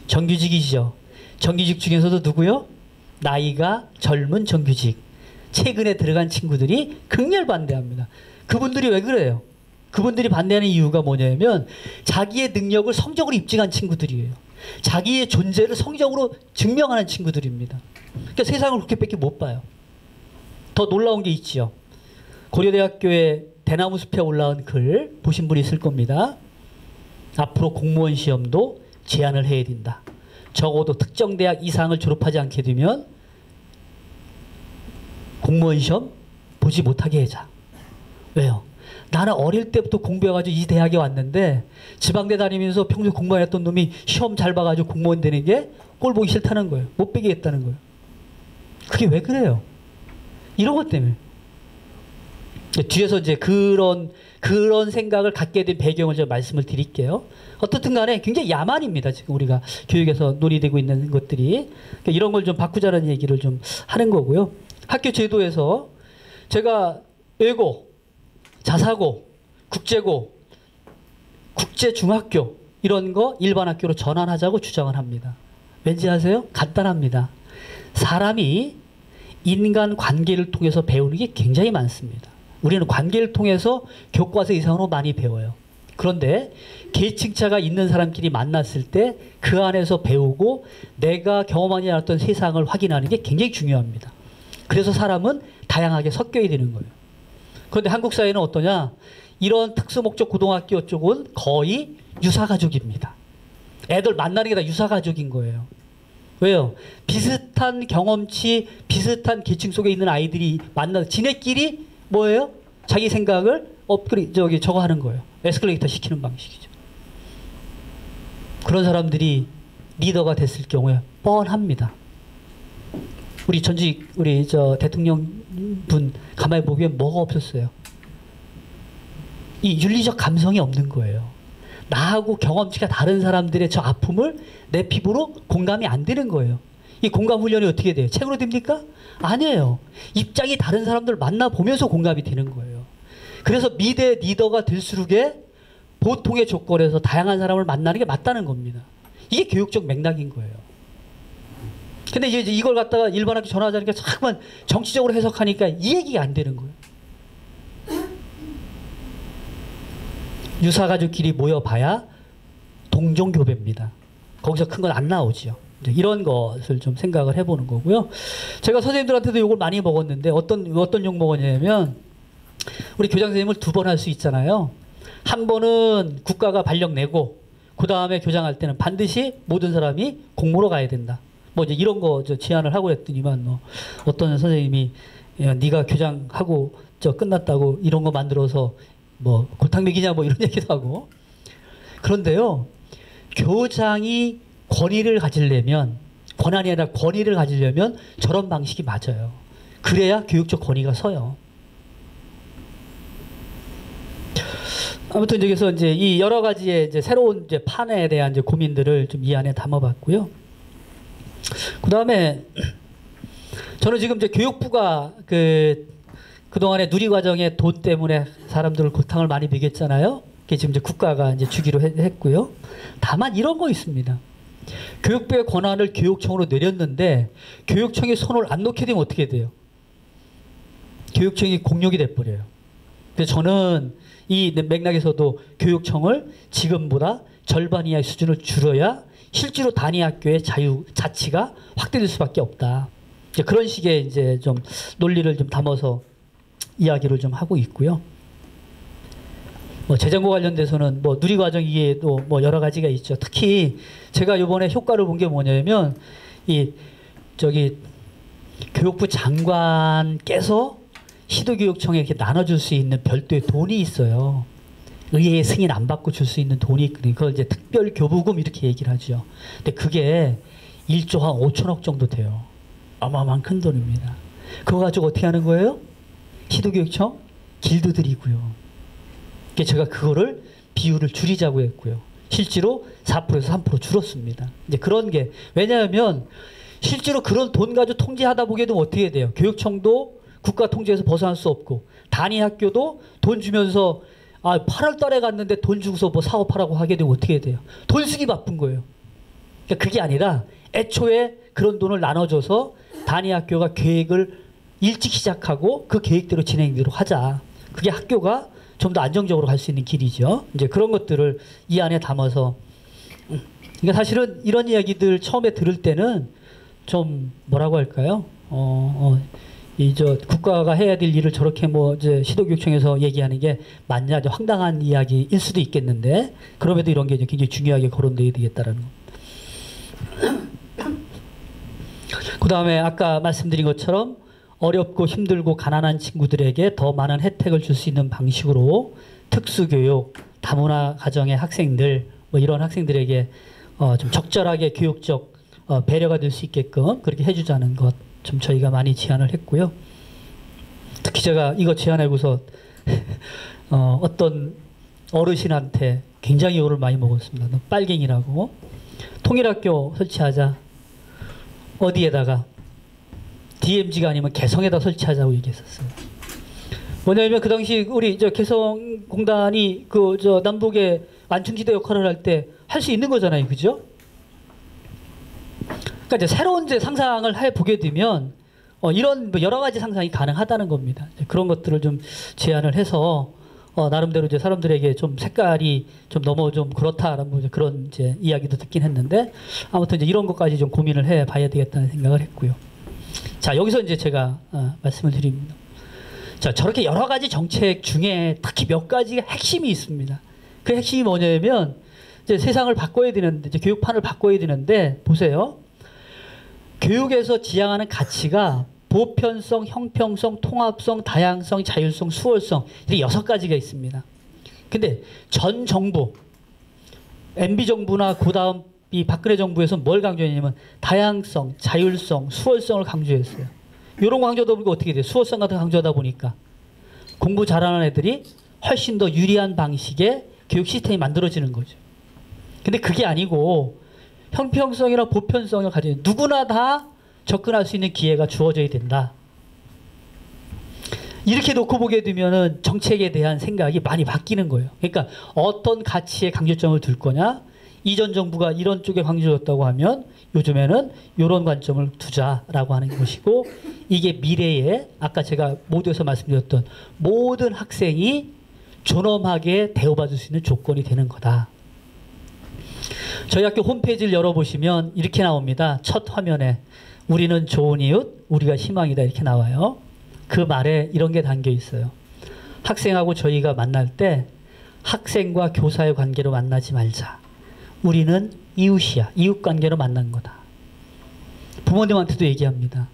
정규직이죠. 정규직 중에서도 누구요? 나이가 젊은 정규직. 최근에 들어간 친구들이 극렬 반대합니다. 그분들이 왜 그래요? 그분들이 반대하는 이유가 뭐냐면 자기의 능력을 성적으로 입증한 친구들이에요. 자기의 존재를 성적으로 증명하는 친구들입니다. 그러니까 세상을 그렇게밖에 못 봐요. 더 놀라운 게 있지요. 고려대학교의 대나무 숲에 올라온 글 보신 분이 있을 겁니다. 앞으로 공무원 시험도 제한을 해야 된다. 적어도 특정 대학 이상을 졸업하지 않게 되면 공무원 시험 보지 못하게 하자. 왜요? 나는 어릴 때부터 공부해가지고 이 대학에 왔는데 지방대 다니면서 평소에 공부 안 했던 놈이 시험 잘 봐가지고 공무원 되는 게 꼴 보기 싫다는 거예요. 못 배게 했다는 거예요. 그게 왜 그래요? 이런 것 때문에. 뒤에서 이제 그런 생각을 갖게 된 배경을 제가 말씀을 드릴게요. 어떻든 간에 굉장히 야만입니다. 지금 우리가 교육에서 논의되고 있는 것들이. 그러니까 이런 걸 좀 바꾸자는 얘기를 좀 하는 거고요. 학교 제도에서 제가 외고, 자사고, 국제고, 국제중학교 이런 거 일반 학교로 전환하자고 주장을 합니다. 왠지 아세요? 간단합니다. 사람이 인간 관계를 통해서 배우는 게 굉장히 많습니다. 우리는 관계를 통해서 교과서 이상으로 많이 배워요. 그런데 계층차가 있는 사람끼리 만났을 때 그 안에서 배우고 내가 경험하지 않았던 세상을 확인하는 게 굉장히 중요합니다. 그래서 사람은 다양하게 섞여야 되는 거예요. 그런데 한국 사회는 어떠냐? 이런 특수목적 고등학교 쪽은 거의 유사가족입니다. 애들 만나는 게 다 유사가족인 거예요. 왜요? 비슷한 경험치, 비슷한 계층 속에 있는 아이들이 만나서 지네끼리 뭐예요? 자기 생각을 저거 하는 거예요. 에스컬레이터 시키는 방식이죠. 그런 사람들이 리더가 됐을 경우에 뻔합니다. 우리 대통령 분 가만히 보면 뭐가 없었어요? 이 윤리적 감성이 없는 거예요. 나하고 경험치가 다른 사람들의 저 아픔을 내 피부로 공감이 안 되는 거예요. 이 공감 훈련이 어떻게 돼요? 책으로 됩니까? 아니에요. 입장이 다른 사람들 만나보면서 공감이 되는 거예요. 그래서 미래 리더가 될수록에 보통의 조건에서 다양한 사람을 만나는 게 맞다는 겁니다. 이게 교육적 맥락인 거예요. 근데 이제 이걸 갖다가 일반 학교 전화하자니까 자꾸만 정치적으로 해석하니까 이 얘기가 안 되는 거예요. 유사가족끼리 모여봐야 동종교배입니다. 거기서 큰 건 안 나오지요. 이런 것을 좀 생각을 해보는 거고요. 제가 선생님들한테도 욕을 많이 먹었는데 어떤 욕 먹었냐면 우리 교장 선생님을 2번 할 수 있잖아요. 한 번은 국가가 발령 내고 그 다음에 교장할 때는 반드시 모든 사람이 공모로 가야 된다. 뭐 이제 이런 거 제안을 하고 했더니만 어떤 선생님이 야, 네가 교장하고 끝났다고 이런 거 만들어서 뭐 골탕 먹이냐 뭐 이런 얘기도 하고. 그런데요, 교장이 권위를 가지려면, 권한이 아니라 권위를 가지려면 저런 방식이 맞아요. 그래야 교육적 권위가 서요. 아무튼 여기서 이제 이 여러 가지의 이제 새로운 이제 판에 대한 이제 고민들을 좀 이 안에 담아봤고요. 그 다음에 저는 지금 이제 교육부가 그동안에 누리과정의 돈 때문에 사람들을 골탕을 많이 먹였잖아요. 그게 지금 이제 국가가 이제 주기로 했고요. 다만 이런 거 있습니다. 교육부의 권한을 교육청으로 내렸는데 교육청이 손을 안 놓게 되면 어떻게 돼요? 교육청이 공룡이 돼버려요. 그래서 저는 이 맥락에서도 교육청을 지금보다 절반 이하의 수준을 줄여야 실제로 단위 학교의 자치가 확대될 수밖에 없다. 이제 그런 식의 이제 좀 논리를 좀 담아서 이야기를 좀 하고 있고요. 뭐 재정과 관련돼서는 뭐 누리과정 이외에도 뭐 여러 가지가 있죠. 특히 제가 이번에 효과를 본 게 뭐냐면 교육부 장관께서 시도교육청에 이렇게 나눠줄 수 있는 별도의 돈이 있어요. 의회의 승인 안 받고 줄 수 있는 돈이 있거든요. 그걸 이제 특별교부금 이렇게 얘기를 하죠. 근데 그게 1조 한 5천억 정도 돼요. 어마어마한 큰 돈입니다. 그거 가지고 어떻게 하는 거예요? 시도교육청 길드들이고요. 제가 그거를 비율을 줄이자고 했고요. 실제로 4%에서 3% 줄었습니다. 이제 그런 게 왜냐하면 실제로 그런 돈 가지고 통제하다 보게 되면 어떻게 돼요? 교육청도 국가 통제에서 벗어날 수 없고 단위 학교도 돈 주면서 8월 달에 갔는데 돈 주고서 뭐 사업하라고 하게 되면 어떻게 돼요? 돈 쓰기 바쁜 거예요. 그러니까 그게 아니라 애초에 그런 돈을 나눠줘서 단위 학교가 계획을 일찍 시작하고 그 계획대로 진행되도록 하자. 그게 학교가 좀 더 안정적으로 갈 수 있는 길이죠. 이제 그런 것들을 이 안에 담아서. 그러니까 사실은 이런 이야기들 처음에 들을 때는 좀 뭐라고 할까요? 국가가 해야 될 일을 저렇게 이제 시도교육청에서 얘기하는 게 맞냐, 황당한 이야기일 수도 있겠는데, 그럼에도 이런 게 굉장히 중요하게 거론되어야 되겠다라는 거. 그 다음에 아까 말씀드린 것처럼 어렵고 힘들고 가난한 친구들에게 더 많은 혜택을 줄 수 있는 방식으로 특수교육, 다문화 가정의 학생들 뭐 이런 학생들에게 좀 적절하게 교육적 배려가 될 수 있게끔 그렇게 해주자는 것 좀 저희가 많이 제안을 했고요. 특히 제가 이거 제안하고서 어떤 어르신한테 굉장히 욕을 많이 먹었습니다. 너 빨갱이라고. 통일학교 설치하자. 어디에다가? DMZ가 아니면 개성에다 설치하자고 얘기했었어요. 뭐냐면 그 당시 우리 저 개성공단이 그 저 남북의 완충지대 역할을 할 때 할 수 있는 거잖아요, 그죠? 그러니까 이제 새로운 이제 상상을 해 보게 되면 이런 뭐 여러 가지 상상이 가능하다는 겁니다. 그런 것들을 좀 제안을 해서 나름대로 이제 사람들에게 좀 색깔이 좀 너무 좀 그렇다라는 뭐 그런 이제 이야기도 듣긴 했는데 아무튼 이제 이런 것까지 좀 고민을 해 봐야 되겠다는 생각을 했고요. 자, 여기서 이제 제가 말씀을 드립니다. 자, 저렇게 여러 가지 정책 중에 특히 몇 가지가 핵심이 있습니다. 그 핵심이 뭐냐면 이제 세상을 바꿔야 되는데 이제 교육판을 바꿔야 되는데 보세요. 교육에서 지향하는 가치가 보편성, 형평성, 통합성, 다양성, 자율성, 수월성 이렇게 6가지가 있습니다. 근데 전 정부, MB 정부나 그다음 이 박근혜 정부에서 뭘 강조했냐면 다양성, 자율성, 수월성을 강조했어요. 이런 거 강조하다 보니까 어떻게 돼요? 수월성 같은 거 강조하다 보니까 공부 잘하는 애들이 훨씬 더 유리한 방식의 교육 시스템이 만들어지는 거죠. 근데 그게 아니고 형평성이나 보편성을 가지고 누구나 다 접근할 수 있는 기회가 주어져야 된다. 이렇게 놓고 보게 되면은 정책에 대한 생각이 많이 바뀌는 거예요. 그러니까 어떤 가치에 강조점을 둘 거냐? 이전 정부가 이런 쪽에 강조였다고 하면 요즘에는 이런 관점을 두자라고 하는 것이고 이게 미래에 아까 제가 모두에서 말씀드렸던 모든 학생이 존엄하게 대우받을 수 있는 조건이 되는 거다. 저희 학교 홈페이지를 열어보시면 이렇게 나옵니다. 첫 화면에 우리는 좋은 이웃, 우리가 희망이다 이렇게 나와요. 그 말에 이런 게 담겨 있어요. 학생하고 저희가 만날 때 학생과 교사의 관계로 만나지 말자. 우리는 이웃이야. 이웃 관계로 만난 거다. 부모님한테도 얘기합니다.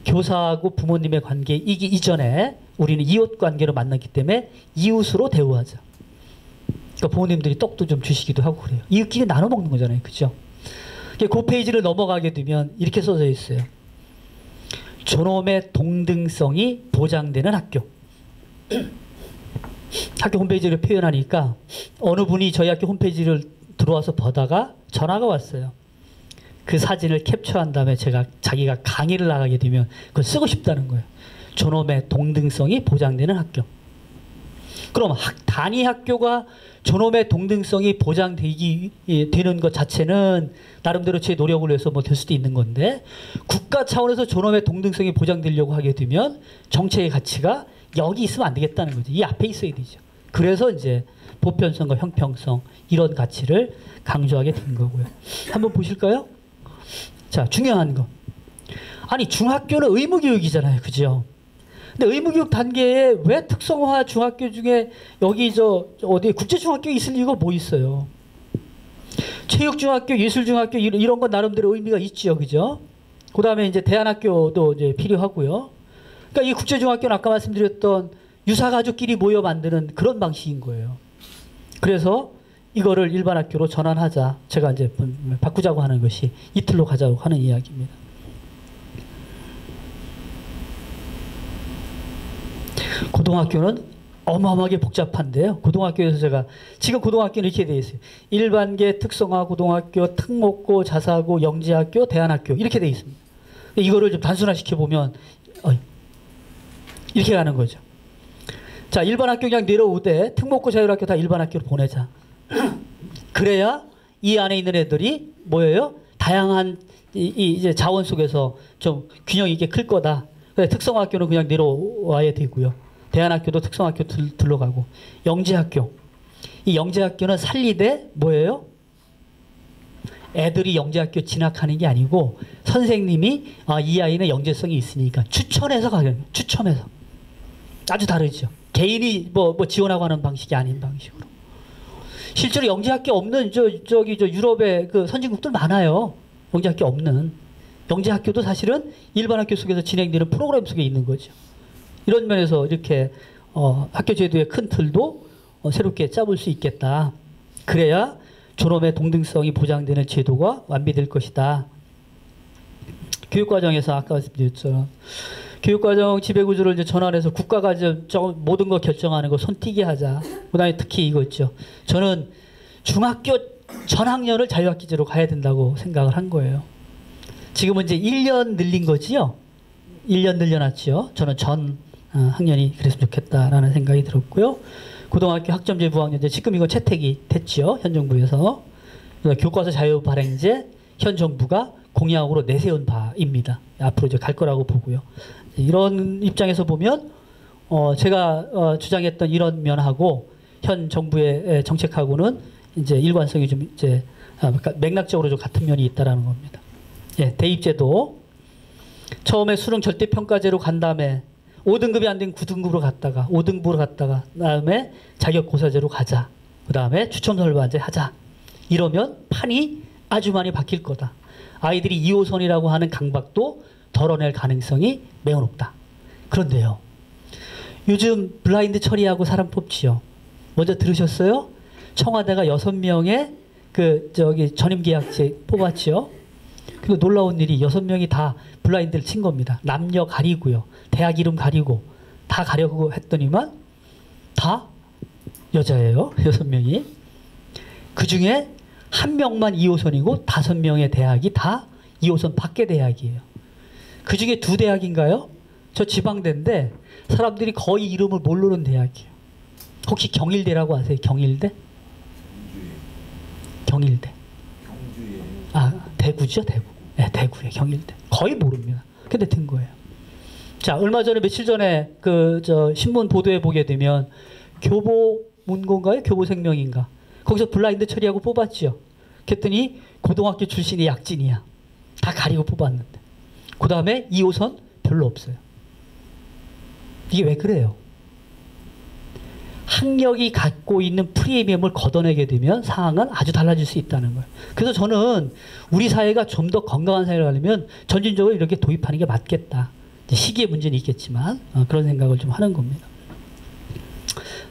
교사하고 부모님의 관계 이기 이전에 우리는 이웃 관계로 만났기 때문에 이웃으로 대우하자. 그러니까 부모님들이 떡도 좀 주시기도 하고 그래요. 이웃끼리 나눠 먹는 거잖아요. 그죠? 그 페이지를 넘어가게 되면 이렇게 써져 있어요. 존엄의 동등성이 보장되는 학교. 학교 홈페이지를 표현하니까 어느 분이 저희 학교 홈페이지를 들어와서 보다가 전화가 왔어요. 그 사진을 캡처한 다음에 자기가 강의를 나가게 되면 그걸 쓰고 싶다는 거예요. 존엄의 동등성이 보장되는 학교. 그럼 단위 학교가 존엄의 동등성이 보장되는 것 자체는 나름대로 제 노력을 해서 뭐 될 수도 있는 건데 국가 차원에서 존엄의 동등성이 보장되려고 하게 되면 정책의 가치가 여기 있으면 안 되겠다는 거죠. 이 앞에 있어야 되죠. 그래서 이제 보편성과 형평성 이런 가치를 강조하게 된 거고요. 한번 보실까요? 자, 중요한 거. 아니 중학교는 의무교육이잖아요. 그죠? 근데 의무교육 단계에 왜 특성화 중학교 중에 여기 어디 국제중학교 있을 이유가 뭐 있어요? 체육중학교, 예술중학교 이런 건 나름대로 의미가 있죠, 그죠? 그 다음에 이제 대안학교도 이제 필요하고요. 그러니까 이 국제중학교는 아까 말씀드렸던 유사가족끼리 모여 만드는 그런 방식인 거예요. 그래서 이거를 일반 학교로 전환하자. 제가 이제 바꾸자고 하는 것이 이틀로 가자고 하는 이야기입니다. 고등학교는 어마어마하게 복잡한데요. 고등학교에서 지금 고등학교는 이렇게 되어 있어요. 일반계, 특성화 고등학교, 특목고, 자사고, 영재학교, 대안학교 이렇게 되어 있습니다. 이거를 좀 단순화시켜 보면 이렇게 가는 거죠. 자, 일반 학교 그냥 내려오되 특목고, 자율학교 다 일반 학교로 보내자. 그래야 이 안에 있는 애들이 뭐예요? 다양한 이제 자원 속에서 좀 균형 있게 클 거다. 특성화학교는 그냥 내려와야 되고요. 대안학교도 특성학교 들러가고 영재학교. 이 영재학교는 살리되 뭐예요? 애들이 영재학교 진학하는 게 아니고 선생님이 이 아이는 영재성이 있으니까 추천해서 가요. 추첨해서. 아주 다르죠. 개인이 뭐 지원하고 하는 방식이 아닌 방식으로. 실제로 영재학교 없는 유럽의 그 선진국들 많아요. 영재학교 없는. 영재학교도 사실은 일반 학교 속에서 진행되는 프로그램 속에 있는 거죠. 이런 면에서 이렇게 학교 제도의 큰 틀도 새롭게 짜볼 수 있겠다. 그래야 졸업의 동등성이 보장되는 제도가 완비될 것이다. 교육과정에서 아까 말씀드렸죠. 교육과정 지배구조를 이제 전환해서 국가가 이제 모든 거 결정하는 거 손띄게 하자. 그다음에 특히 이거 있죠. 저는 중학교 전학년을 자유학기제로 가야 된다고 생각을 한 거예요. 지금은 이제 1년 늘린 거지요. 1년 늘려놨죠. 저는 전 학년이 그랬으면 좋겠다라는 생각이 들었고요. 고등학교 학점제 부학년제 지금 이거 채택이 됐죠. 현 정부에서. 교과서 자유 발행제 현 정부가 공약으로 내세운 바입니다. 앞으로 이제 갈 거라고 보고요. 이런 입장에서 보면 제가 주장했던 이런 면하고 현 정부의 정책하고는 이제 일관성이 좀 이제 맥락적으로 좀 같은 면이 있다라는 겁니다. 예, 대입제도 처음에 수능 절대평가제로 간 다음에 5등급이 안 된 9등급으로 갔다가 5등급으로 갔다가 그다음에 자격고사제로 가자. 그다음에 추첨설반제 하자. 이러면 판이 아주 많이 바뀔 거다. 아이들이 2호선이라고 하는 강박도 덜어낼 가능성이 매우 높다. 그런데요. 요즘 블라인드 처리하고 사람 뽑지요. 먼저 들으셨어요? 청와대가 6명의 전임 계약제 뽑았지요. 근데 놀라운 일이 6명이 다 블라인드를 친 겁니다. 남녀 가리고요. 대학 이름 가리고 다 가려고 했더니만 다 여자예요. 6명이. 그중에 1명만 2호선이고 5명의 대학이 다 2호선 밖의 대학이에요. 그중에 2대학인가요? 저 지방대인데 사람들이 거의 이름을 모르는 대학이에요. 혹시 경일대라고 아세요? 경일대? 경일대. 아, 대구죠, 대구. 네, 대구에 경일대. 거의 모릅니다. 근데 든 거예요. 자, 얼마 전에 며칠 전에 신문 보도에 보게 되면 교보문고인가요? 교보생명인가? 거기서 블라인드 처리하고 뽑았죠. 그랬더니 고등학교 출신이 약진이야. 다 가리고 뽑았는데. 그 다음에 2호선 별로 없어요. 이게 왜 그래요? 학력이 갖고 있는 프리미엄을 걷어내게 되면 상황은 아주 달라질 수 있다는 거예요. 그래서 저는 우리 사회가 좀 더 건강한 사회를 하려면 점진적으로 이렇게 도입하는 게 맞겠다. 시기의 문제는 있겠지만 그런 생각을 좀 하는 겁니다.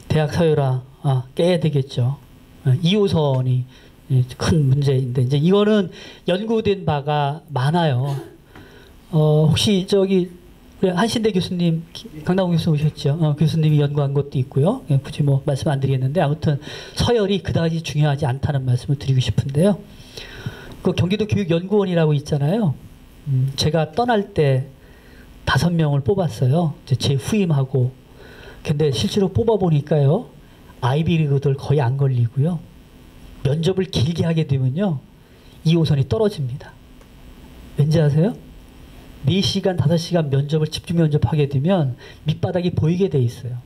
대학 사회라 깨야 되겠죠. 2호선이 큰 문제인데 이제 이거는 연구된 바가 많아요. 혹시 우리 한신대 교수님, 강남훈 교수 오셨죠? 교수님이 연구한 것도 있고요. 굳이 뭐 말씀 안 드리겠는데 아무튼 서열이 그다지 중요하지 않다는 말씀을 드리고 싶은데요. 그 경기도 교육연구원이라고 있잖아요. 제가 떠날 때 5명을 뽑았어요. 제 후임하고. 근데 실제로 뽑아보니까요. 아이비리그들 거의 안 걸리고요. 면접을 길게 하게 되면요. 2호선이 떨어집니다. 왠지 아세요? 4시간, 5시간 면접을 집중 면접하게 되면 밑바닥이 보이게 돼 있어요.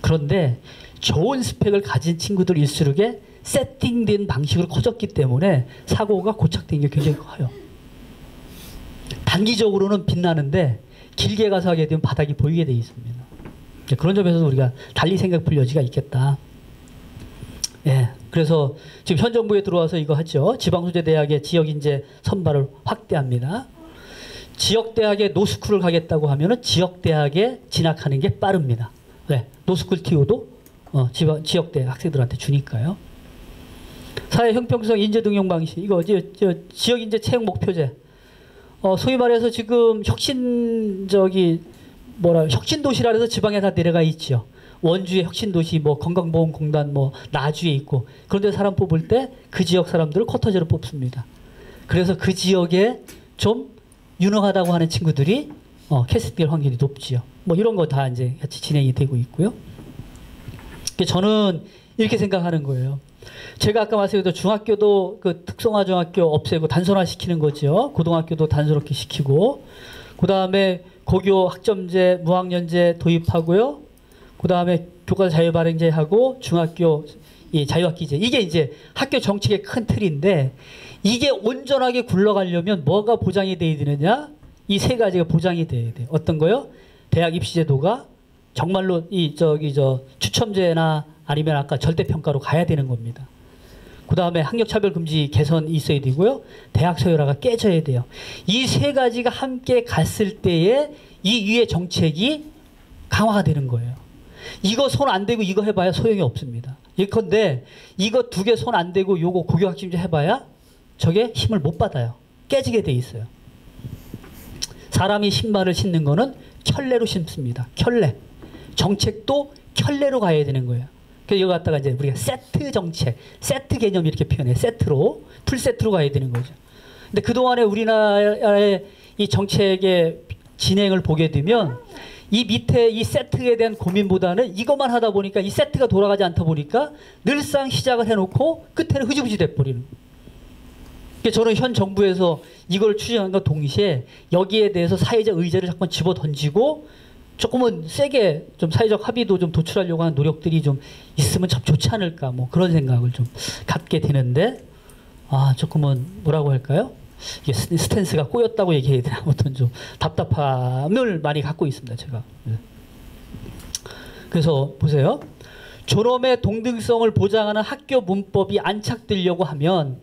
그런데 좋은 스펙을 가진 친구들일수록에 세팅된 방식으로 커졌기 때문에 사고가 고착된 게 굉장히 커요. 단기적으로는 빛나는데 길게 가서 하게 되면 바닥이 보이게 돼 있습니다. 그런 점에서 우리가 달리 생각할 여지가 있겠다. 예, 그래서 지금 현 정부에 들어와서 이거 하죠. 지방소재대학의 지역인재 선발을 확대합니다. 지역대학에 노스쿨을 가겠다고 하면은 지역대학에 진학하는 게 빠릅니다. 네, 노스쿨 TO도 지역대 학생들한테 주니까요. 사회 형평성 인재 등용 방식 이거 지역인재 채용 목표제. 소위 말해서 지금 혁신도시라 해서 지방에 다 내려가 있죠. 원주에 혁신도시, 건강보험공단, 나주에 있고 그런데 사람 뽑을 때 그 지역 사람들을 쿼터제로 뽑습니다. 그래서 그 지역에 좀 유능하다고 하는 친구들이 캐스팅될 확률이 높지요. 이런 거 다 이제 같이 진행이 되고 있고요. 저는 이렇게 생각하는 거예요. 제가 아까 말씀드린 중학교도 그 특성화 중학교 없애고 단순화 시키는 거죠. 고등학교도 단순하게 시키고 그 다음에 고교 학점제, 무학년제 도입하고요. 그 다음에 교과서 자유발행제 하고 중학교 자유학기제. 이게 이제 학교 정책의 큰 틀인데 이게 온전하게 굴러가려면 뭐가 보장이 돼야 되느냐? 이 3가지가 보장이 돼야 돼요. 어떤 거요? 대학 입시제도가 정말로 추첨제나 아니면 아까 절대평가로 가야 되는 겁니다. 그다음에 학력차별금지 개선이 있어야 되고요. 대학 서열화가 깨져야 돼요. 이 세 가지가 함께 갔을 때에 이 위의 정책이 강화가 되는 거예요. 이거 손 안 대고 이거 해봐야 소용이 없습니다. 예컨대 이거 두 개 손 안 대고 요거 고교학점제 해봐야 저게 힘을 못 받아요. 깨지게 돼 있어요. 사람이 신발을 신는 거는 켤레로 신습니다. 켤레. 정책도 켤레로 가야 되는 거예요. 그래서 이거 갖다가 이제 우리가 세트 정책, 세트 개념 이렇게 표현해요. 세트로, 풀 세트로 가야 되는 거죠. 근데 그동안에 우리나라의 이 정책의 진행을 보게 되면 이 밑에 이 세트에 대한 고민보다는 이것만 하다 보니까 이 세트가 돌아가지 않다 보니까 늘상 시작을 해놓고 끝에는 흐지부지 돼버리는 거예요. 저는 현 정부에서 이걸 추진한과 동시에 여기에 대해서 사회적 의제를 자꾸 집어 던지고 조금은 세게 좀 사회적 합의도 좀 도출하려고 하는 노력들이 좀 있으면 참 좋지 않을까 뭐 그런 생각을 좀 갖게 되는데 조금은 뭐라고 할까요? 이게 스탠스가 꼬였다고 얘기해야 되나 아무튼 좀 답답함을 많이 갖고 있습니다 제가. 그래서 보세요. 존엄의 동등성을 보장하는 학교 문법이 안착되려고 하면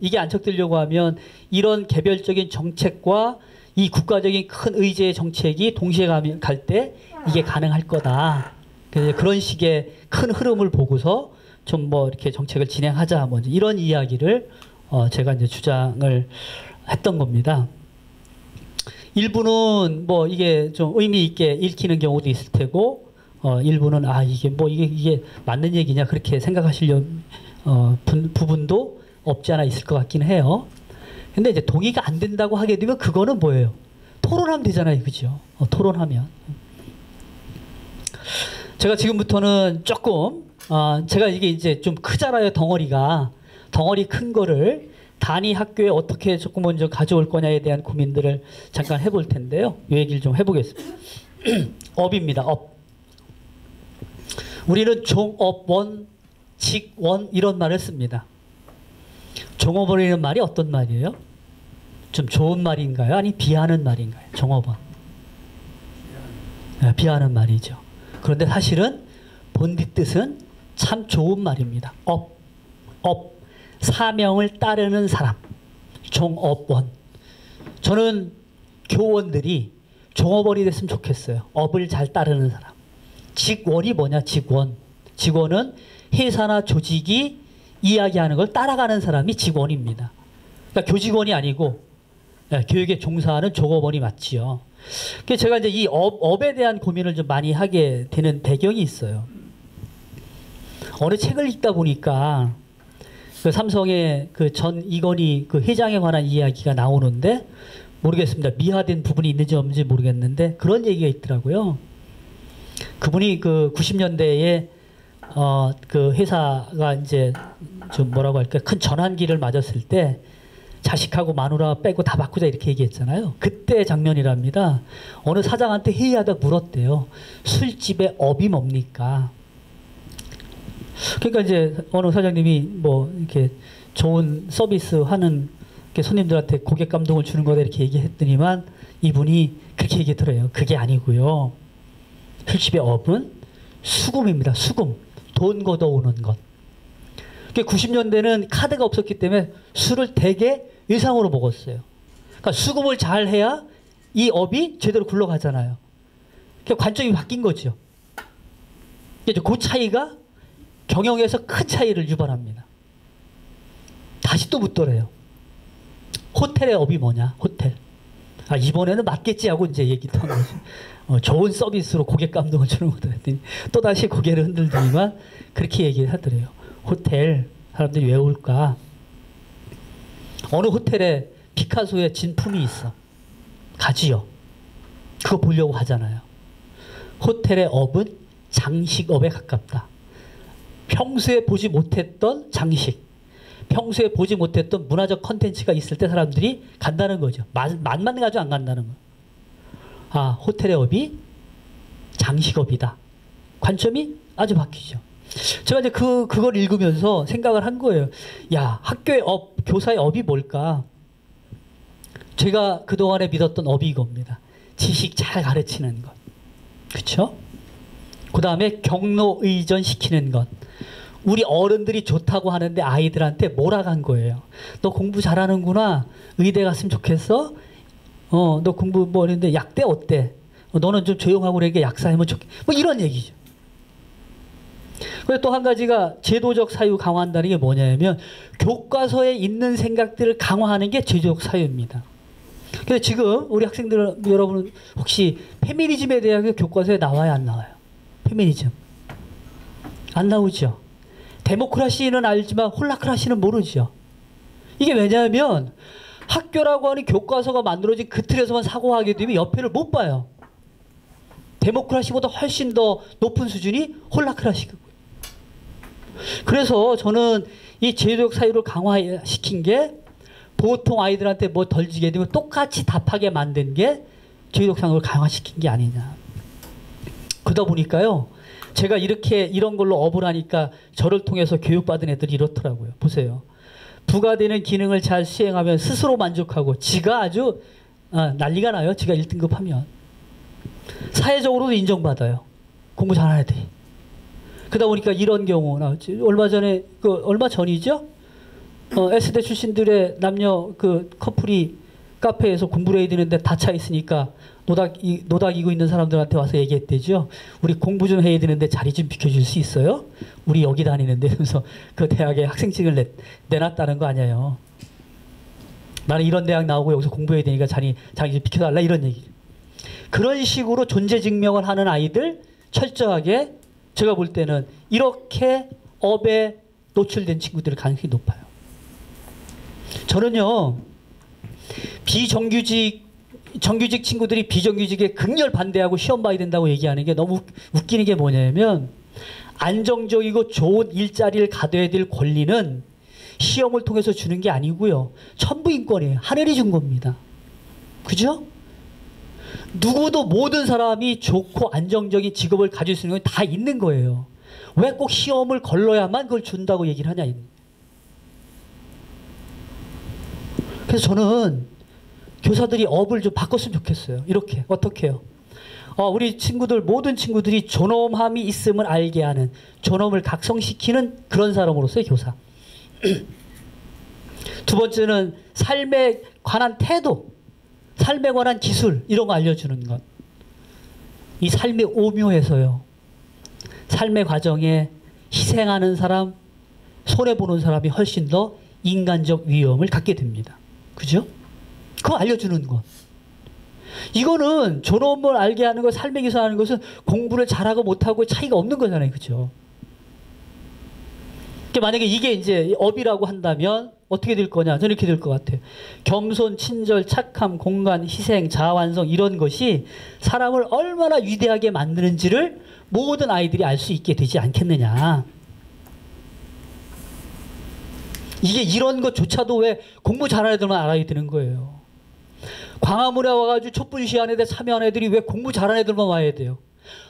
이런 개별적인 정책과 이 국가적인 큰 의제의 정책이 동시에 갈 때 이게 가능할 거다. 그래서 그런 식의 큰 흐름을 보고서 좀 뭐 이렇게 정책을 진행하자 뭐 이런 이야기를 제가 이제 주장을 했던 겁니다. 일부는 뭐 이게 좀 의미 있게 읽히는 경우도 있을 테고 일부는 이게 맞는 얘기냐 그렇게 생각하시려 부분도 없지 않아 있을 것 같긴 해요. 근데 이제 동의가 안 된다고 하게 되면 그거는 뭐예요? 토론하면 되잖아요, 그죠? 토론하면. 제가 지금부터는 조금 제가 이게 이제 좀 크잖아요, 덩어리 큰 거를 단위 학교에 어떻게 조금 먼저 가져올 거냐에 대한 고민들을 잠깐 해볼 텐데요. 이 얘기를 좀 해보겠습니다. 업입니다. 업. 우리는 종업원, 직원 이런 말을 씁니다. 종업원이라는 말이 어떤 말이에요? 좀 좋은 말인가요? 아니 비하는 말인가요? 종업원. 비하는 말이죠. 그런데 사실은 본디 뜻은 참 좋은 말입니다. 업. 사명을 따르는 사람. 종업원. 저는 교원들이 종업원이 됐으면 좋겠어요. 업을 잘 따르는 사람. 직원이 뭐냐? 직원은 회사나 조직이 이야기하는 걸 따라가는 사람이 직원입니다. 그러니까 교직원이 아니고 교육에 종사하는 종업원이 맞지요. 그래서 제가 이제 이 업에 대한 고민을 좀 많이 하게 되는 배경이 있어요. 어느 책을 읽다 보니까 그 삼성의 그 전 이건희 그 회장에 관한 이야기가 나오는데 모르겠습니다. 미화된 부분이 있는지 없는지 모르겠는데 그런 얘기가 있더라고요. 그분이 그 90년대에 그 회사가 이제 좀 뭐라고 할까 큰 전환기를 맞았을 때 자식하고 마누라 빼고 다 바꾸자 이렇게 얘기했잖아요. 그때 장면이랍니다. 어느 사장한테 회의하다 물었대요. 술집의 업이 뭡니까? 그러니까 이제 어느 사장님이 뭐 이렇게 좋은 서비스 하는 손님들한테 고객 감동을 주는 거다 이렇게 얘기했더니만 이분이 그렇게 얘기했더래요. 그게 아니고요. 술집의 업은 수금입니다. 수금. 돈 걷어오는 것. 90년대는 카드가 없었기 때문에 술을 대개 외상으로 먹었어요. 그러니까 수금을 잘 해야 이 업이 제대로 굴러가잖아요. 그러니까 관점이 바뀐 거죠. 그 차이가 경영에서 큰 차이를 유발합니다. 다시 또 묻더래요. 호텔의 업이 뭐냐? 호텔. 이번에는 맞겠지 하고 이제 얘기를 한 거죠. 좋은 서비스로 고객 감동을 주는 거다 했더니 또 다시 고개를 흔들더니만 그렇게 얘기를 하더래요. 호텔 사람들이 왜 올까? 어느 호텔에 피카소의 진품이 있어. 가지요. 그거 보려고 하잖아요. 호텔의 업은 장식업에 가깝다. 평소에 보지 못했던 장식, 평소에 보지 못했던 문화적 컨텐츠가 있을 때 사람들이 간다는 거죠. 맛만 가지고 안 간다는 거예요. 호텔의 업이 장식업이다. 관점이 아주 바뀌죠. 제가 이제 그걸 읽으면서 생각을 한 거예요. 야, 학교의 업, 교사의 업이 뭘까? 제가 그동안에 믿었던 업이 이겁니다. 지식 잘 가르치는 것. 그쵸? 그 다음에 경로의존 시키는 것. 우리 어른들이 좋다고 하는데 아이들한테 몰아간 거예요. 너 공부 잘하는구나. 의대 갔으면 좋겠어. 너 공부 뭐 했는데 약대 어때? 너는 좀 조용하고 그러니까 약사하면 좋겠. 뭐 이런 얘기죠. 그리고 또 한 가지가 제도적 사유 강화한다는 게 뭐냐면 교과서에 있는 생각들을 강화하는 게 제도적 사유입니다. 그래서 지금 우리 학생들 여러분 혹시 페미니즘에 대한 교과서에 나와요, 안 나와요? 페미니즘 안 나오죠. 데모크라시는 알지만 홀라크라시는 모르죠. 이게 왜냐하면 학교라고 하는 교과서가 만들어진 그 틀에서만 사고하게 되면 옆에를 못 봐요. 데모크라시보다 훨씬 더 높은 수준이 홀라크라시고요. 그래서 저는 이 제도적 사유를 강화시킨 게 보통 아이들한테 뭐 덜지게 되면 똑같이 답하게 만든 게 제도적 사유를 강화시킨 게 아니냐. 그러다 보니까요. 제가 이런 걸로 업을 하니까 저를 통해서 교육받은 애들이 이렇더라고요. 보세요. 부과되는 기능을 잘 수행하면 스스로 만족하고 지가 아주 난리가 나요. 지가 1등급 하면. 사회적으로도 인정받아요. 공부 잘하는 애들이. 그러다 보니까 이런 경우 나왔지. 얼마 전이죠? S대 출신들의 남녀 그 커플이 카페에서 공부를 해야 되는데 다차 있으니까 노닥이고 있는 사람들한테 와서 얘기했대죠. 우리 공부 좀 해야 되는데 자리 좀 비켜줄 수 있어요? 우리 여기 다니는데. 그래서 그 대학에 학생증을 내놨다는 거 아니에요. 나는 이런 대학 나오고 여기서 공부해야 되니까 자리 좀 비켜달라 이런 얘기. 그런 식으로 존재 증명을 하는 아이들 철저하게 제가 볼 때는 이렇게 업에 노출된 친구들의 가능성이 높아요. 저는요. 정규직 친구들이 비정규직에 극렬 반대하고 시험 봐야 된다고 얘기하는 게 너무 웃기는 게 뭐냐면 안정적이고 좋은 일자리를 가져야 될 권리는 시험을 통해서 주는 게 아니고요. 천부인권이에요. 하늘이 준 겁니다. 그죠? 누구도 모든 사람이 좋고 안정적인 직업을 가질 수 있는 건 다 있는 거예요. 왜 꼭 시험을 걸러야만 그걸 준다고 얘기를 하냐. 그래서 저는 교사들이 업을 좀 바꿨으면 좋겠어요. 이렇게. 어떻게 해요? 우리 친구들, 모든 친구들이 존엄함이 있음을 알게 하는, 존엄을 각성시키는 그런 사람으로서의 교사. 두 번째는 삶에 관한 태도, 삶에 관한 기술, 이런 거 알려주는 것. 이 삶이 오묘해서요. 삶의 과정에 희생하는 사람, 손해보는 사람이 훨씬 더 인간적 위험을 갖게 됩니다. 그죠? 그거 알려주는 것. 이거는 존엄을 알게 하는 것, 삶의 기술하는 것은 공부를 잘하고 못하고 차이가 없는 거잖아요. 그죠? 만약에 이게 이제 업이라고 한다면 어떻게 될 거냐? 저는 이렇게 될 것 같아요. 겸손, 친절, 착함, 공간, 희생, 자아완성 이런 것이 사람을 얼마나 위대하게 만드는지를 모든 아이들이 알 수 있게 되지 않겠느냐. 이게 이런 것조차도 왜 공부 잘하는 애들만 알아야 되는 거예요. 광화문에 와가지고 촛불시위하는 데 참여한 애들이 왜 공부 잘하는 애들만 와야 돼요.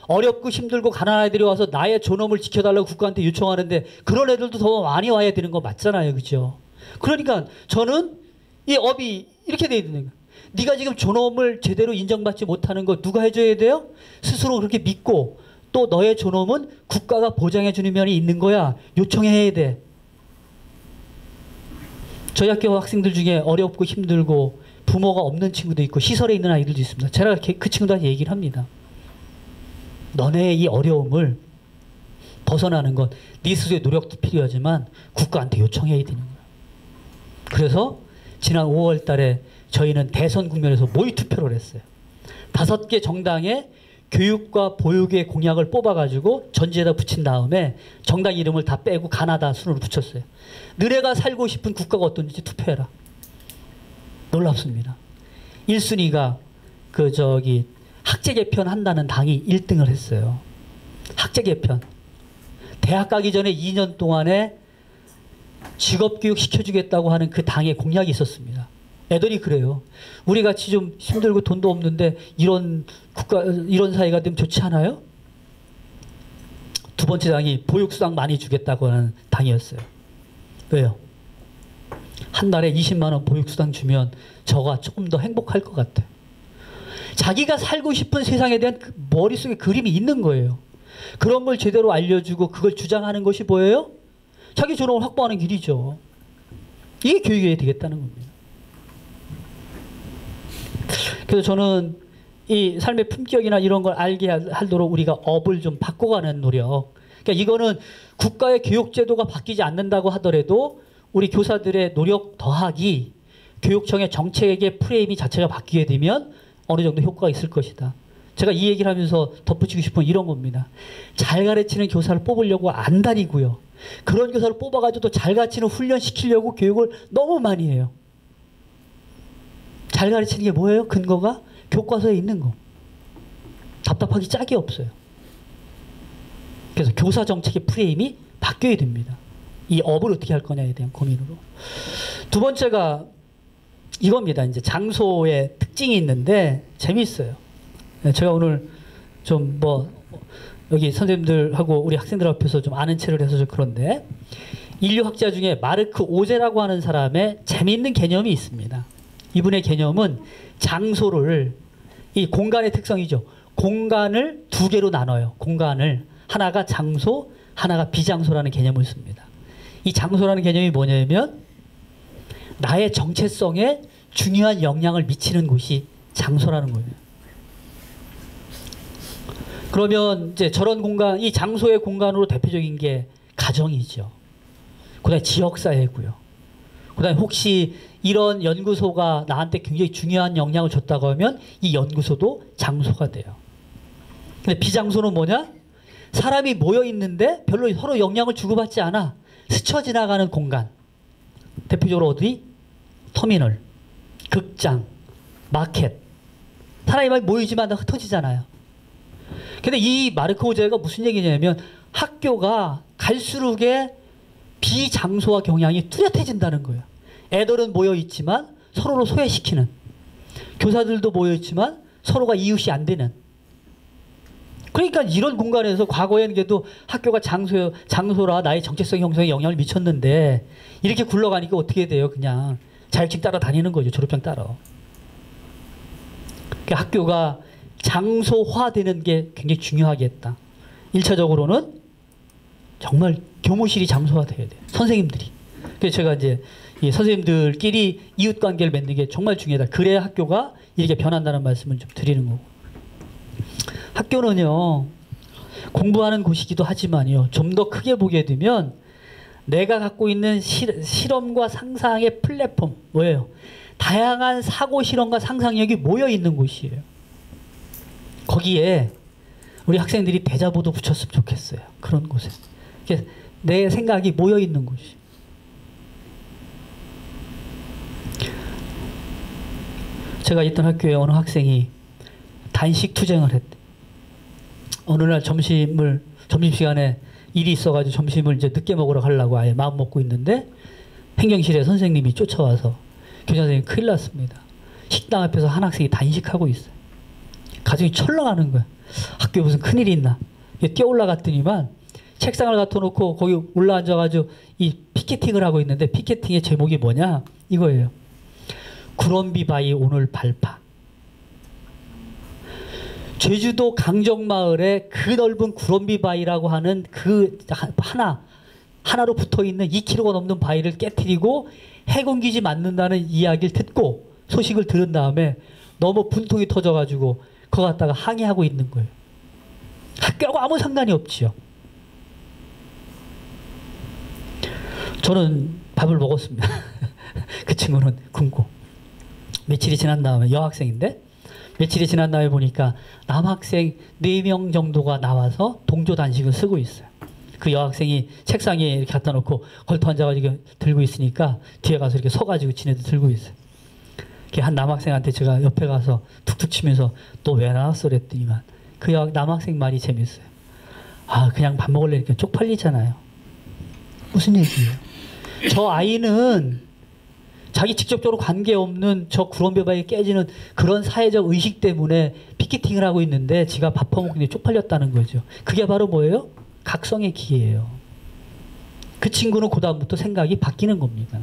어렵고 힘들고 가난한 애들이 와서 나의 존엄을 지켜달라고 국가한테 요청하는데 그런 애들도 더 많이 와야 되는 거 맞잖아요. 그죠? 그러니까 저는 이 업이 이렇게 돼야 되는 거예요. 네가 지금 존엄을 제대로 인정받지 못하는 거 누가 해줘야 돼요? 스스로 그렇게 믿고 또 너의 존엄은 국가가 보장해주는 면이 있는 거야. 요청해야 돼. 저희 학교 학생들 중에 어렵고 힘들고 부모가 없는 친구도 있고 시설에 있는 아이들도 있습니다. 제가 그 친구들한테 얘기를 합니다. 너네 이 어려움을 벗어나는 건 네 스스로의 노력도 필요하지만 국가한테 요청해야 되는 거야. 그래서 지난 5월 달에 저희는 대선 국면에서 모의 투표를 했어요. 5개 정당의 교육과 보육의 공약을 뽑아가지고 전지에다 붙인 다음에 정당 이름을 다 빼고 가나다 순으로 붙였어요. 너네가 살고 싶은 국가가 어떤지 투표해라. 놀랍습니다. 1순위가 학제 개편 한다는 당이 1등을 했어요. 학제 개편. 대학 가기 전에 2년 동안에 직업교육 시켜주겠다고 하는 그 당의 공약이 있었습니다. 애들이 그래요. 우리 같이 좀 힘들고 돈도 없는데 이런 사회가 되면 좋지 않아요? 두 번째 당이 보육수당 많이 주겠다고 하는 당이었어요. 왜요? 한 달에 20만 원 보육수당 주면 저가 조금 더 행복할 것 같아요. 자기가 살고 싶은 세상에 대한 머릿속에 그림이 있는 거예요. 그런 걸 제대로 알려주고 그걸 주장하는 것이 뭐예요? 자기 존엄을 확보하는 길이죠. 이게 교육이어야 되겠다는 겁니다. 그래서 저는 이 삶의 품격이나 이런 걸 알게 하도록 우리가 업을 좀 바꿔가는 노력. 그러니까 이거는 국가의 교육제도가 바뀌지 않는다고 하더라도 우리 교사들의 노력 더하기, 교육청의 정책의 프레임이 자체가 바뀌게 되면 어느 정도 효과가 있을 것이다. 제가 이 얘기를 하면서 덧붙이고 싶은 이런 겁니다. 잘 가르치는 교사를 뽑으려고 안 다니고요. 그런 교사를 뽑아가지고 또 잘 가르치는 훈련시키려고 교육을 너무 많이 해요. 잘 가르치는 게 뭐예요? 근거가 교과서에 있는 거. 답답하기 짝이 없어요. 그래서 교사 정책의 프레임이 바뀌어야 됩니다. 이 업을 어떻게 할 거냐에 대한 고민으로. 두 번째가 이겁니다. 이제 장소의 특징이 있는데 재미있어요. 제가 오늘 좀 여기 선생님들하고 우리 학생들 앞에서 좀 아는 체를 해서 좀 그런데 인류학자 중에 마르크 오제라고 하는 사람의 재미있는 개념이 있습니다. 이분의 개념은 장소를, 이 공간의 특성이죠. 공간을 두 개로 나눠요. 공간을 하나가 장소, 하나가 비장소라는 개념을 씁니다. 이 장소라는 개념이 뭐냐면 나의 정체성에 중요한 영향을 미치는 곳이 장소라는 거예요. 그러면 이제 저런 공간, 이 장소의 공간으로 대표적인 게 가정이죠. 그다음에 지역사회고요. 그다음에 혹시 이런 연구소가 나한테 굉장히 중요한 영향을 줬다고 하면 이 연구소도 장소가 돼요. 근데 비장소는 뭐냐? 사람이 모여 있는데 별로 서로 영향을 주고받지 않아. 스쳐 지나가는 공간. 대표적으로 어디? 터미널, 극장, 마켓. 사람이 많이 모이지만 다 흩어지잖아요. 근데 이 마르크 오제가 무슨 얘기냐면 학교가 갈수록에 비장소화 경향이 뚜렷해진다는 거예요. 애들은 모여 있지만 서로를 소외시키는, 교사들도 모여 있지만 서로가 이웃이 안 되는. 그러니까 이런 공간에서 과거에는 그래도 학교가 장소라 나의 정체성 형성에 영향을 미쳤는데 이렇게 굴러가니까 어떻게 돼요? 그냥 자격증 따라 다니는 거죠. 졸업장 따라. 그러니까 학교가 장소화되는 게 굉장히 중요하겠다. 1차적으로는 정말 교무실이 장소화돼야 돼요. 선생님들이. 그래서 제가 이제 이 선생님들끼리 이웃관계를 맺는 게 정말 중요하다. 그래야 학교가 이렇게 변한다는 말씀을 좀 드리는 거고. 학교는요, 공부하는 곳이기도 하지만요, 좀 더 크게 보게 되면 내가 갖고 있는 실험과 상상의 플랫폼, 뭐예요? 다양한 사고 실험과 상상력이 모여 있는 곳이에요. 거기에 우리 학생들이 대자보도 붙였으면 좋겠어요. 그런 곳에. 내 생각이 모여 있는 곳이. 제가 있던 학교에 어느 학생이 단식 투쟁을 했대. 어느 날 점심시간에 일이 있어가지고 점심을 이제 늦게 먹으러 가려고 아예 마음 먹고 있는데 행정실에 선생님이 쫓아와서 교장선생님 큰일 났습니다. 식당 앞에서 한 학생이 단식하고 있어요. 가정이 철렁하는 거야. 학교에 무슨 큰일이 있나. 뛰어 올라갔더니만 책상을 갖다 놓고 거기 올라앉아가지고 이 피켓팅을 하고 있는데 피켓팅의 제목이 뭐냐? 이거예요. 구럼비바위 오늘 발파. 제주도 강정마을에 그 넓은 구럼비바위라고 하는 그 하나로 붙어있는 2kg가 넘는 바위를 깨트리고 해군기지 만든다는 이야기를 듣고 소식을 들은 다음에 너무 분통이 터져가지고 그거 갖다가 항의하고 있는 거예요. 학교하고 아무 상관이 없지요. 저는 밥을 먹었습니다. 그 친구는 굶고. 며칠이 지난 다음에 여학생인데 며칠이 지난 다음에 보니까 남학생 4명 정도가 나와서 동조 단식을 쓰고 있어요. 그 여학생이 책상에 이렇게 갖다 놓고 걸터 앉아가지고 들고 있으니까 뒤에 가서 이렇게 서가지고 지네도 들고 있어요. 한 남학생한테 제가 옆에 가서 툭툭 치면서 너 왜 나왔어? 그랬더니만 그 남학생 말이 재밌어요. 아, 그냥 밥 먹으려니까 쪽팔리잖아요. 무슨 얘기예요? 저 아이는 자기 직접적으로 관계없는 저 구럼비바위에 깨지는 그런 사회적 의식 때문에 피켓팅을 하고 있는데 지가 밥 퍼먹는데 쪽팔렸다는 거죠. 그게 바로 뭐예요? 각성의 기회예요. 그 친구는 그다음부터 생각이 바뀌는 겁니다.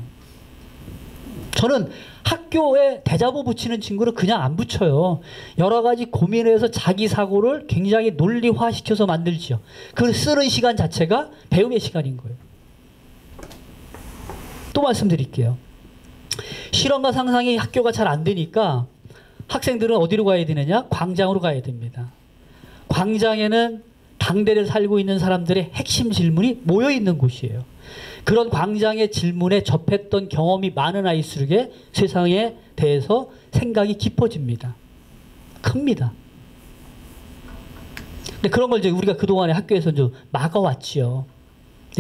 저는 학교에 대자보 붙이는 친구를 그냥 안 붙여요. 여러 가지 고민을 해서 자기 사고를 굉장히 논리화시켜서 만들지요. 그 쓰는 시간 자체가 배움의 시간인 거예요. 또 말씀드릴게요. 실험과 상상이 학교가 잘 안 되니까 학생들은 어디로 가야 되느냐? 광장으로 가야 됩니다. 광장에는 당대를 살고 있는 사람들의 핵심 질문이 모여 있는 곳이에요. 그런 광장의 질문에 접했던 경험이 많은 아이일수록 세상에 대해서 생각이 깊어집니다. 큽니다. 근데 그런 걸 이제 우리가 그동안에 학교에서 좀 막아왔지요.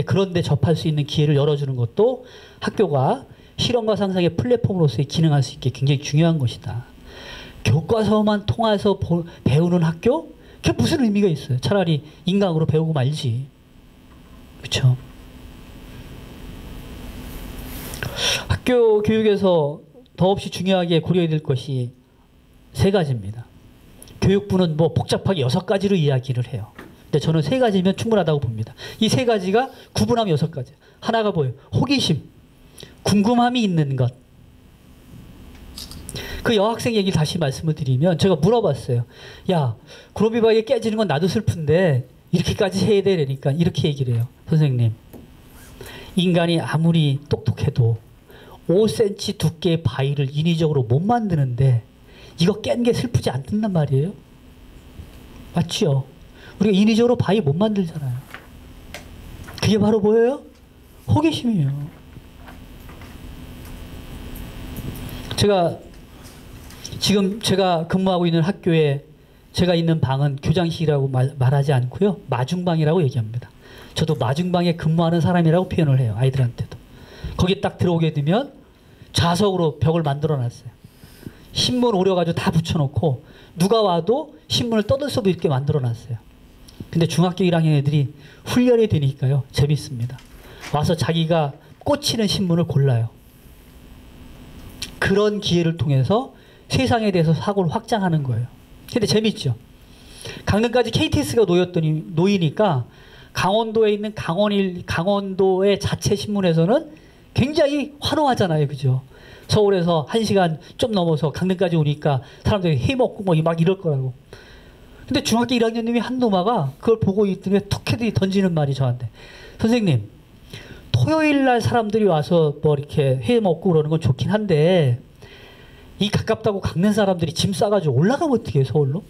그런데 접할 수 있는 기회를 열어주는 것도 학교가 실험과 상상의 플랫폼으로서 기능할 수 있게 굉장히 중요한 것이다. 교과서만 통해서 배우는 학교? 그게 무슨 의미가 있어요? 차라리 인강으로 배우고 말지. 그렇죠? 학교 교육에서 더없이 중요하게 고려해야 될 것이 3가지입니다. 교육부는 뭐 복잡하게 6가지로 이야기를 해요. 근데 저는 3가지면 충분하다고 봅니다. 이 3가지가 구분하면 6가지. 하나가 뭐예요? 호기심, 궁금함이 있는 것. 그 여학생 얘기 다시 말씀을 드리면 제가 물어봤어요. 야, 구로비바에 깨지는 건 나도 슬픈데 이렇게까지 해야 되니까 이렇게 얘기를 해요. 선생님, 인간이 아무리 똑똑해도 5cm 두께의 바위를 인위적으로 못 만드는데 이거 깬 게 슬프지 않단 말이에요? 맞죠? 우리가 인위적으로 바위 못 만들잖아요. 그게 바로 뭐예요? 호기심이에요. 지금 제가 근무하고 있는 학교에 제가 있는 방은 교장실이라고 말하지 않고요. 마중방이라고 얘기합니다. 저도 마중방에 근무하는 사람이라고 표현을 해요. 아이들한테도. 거기 딱 들어오게 되면 자석으로 벽을 만들어 놨어요. 신문 오려가지고 다 붙여놓고 누가 와도 신문을 떠들 수도 있게 만들어 놨어요. 근데 중학교 1학년 애들이 훈련이 되니까요. 재밌습니다. 와서 자기가 꽂히는 신문을 골라요. 그런 기회를 통해서 세상에 대해서 사고를 확장하는 거예요. 근데 재밌죠? 강릉까지 KTX가 놓이니까 강원도에 있는 강원도의 자체 신문에서는 굉장히 환호하잖아요. 그죠? 서울에서 1시간 좀 넘어서 강릉까지 오니까 사람들이 해먹고 뭐 막 이럴 거라고. 근데 중학교 1학년님이 한 놈아가 그걸 보고 있더니 툭해도 던지는 말이 저한테. 선생님, 토요일 날 사람들이 와서 뭐 이렇게 해먹고 그러는 건 좋긴 한데 이 가깝다고 강릉 사람들이 짐 싸가지고 올라가면 어떻게 해요, 서울로?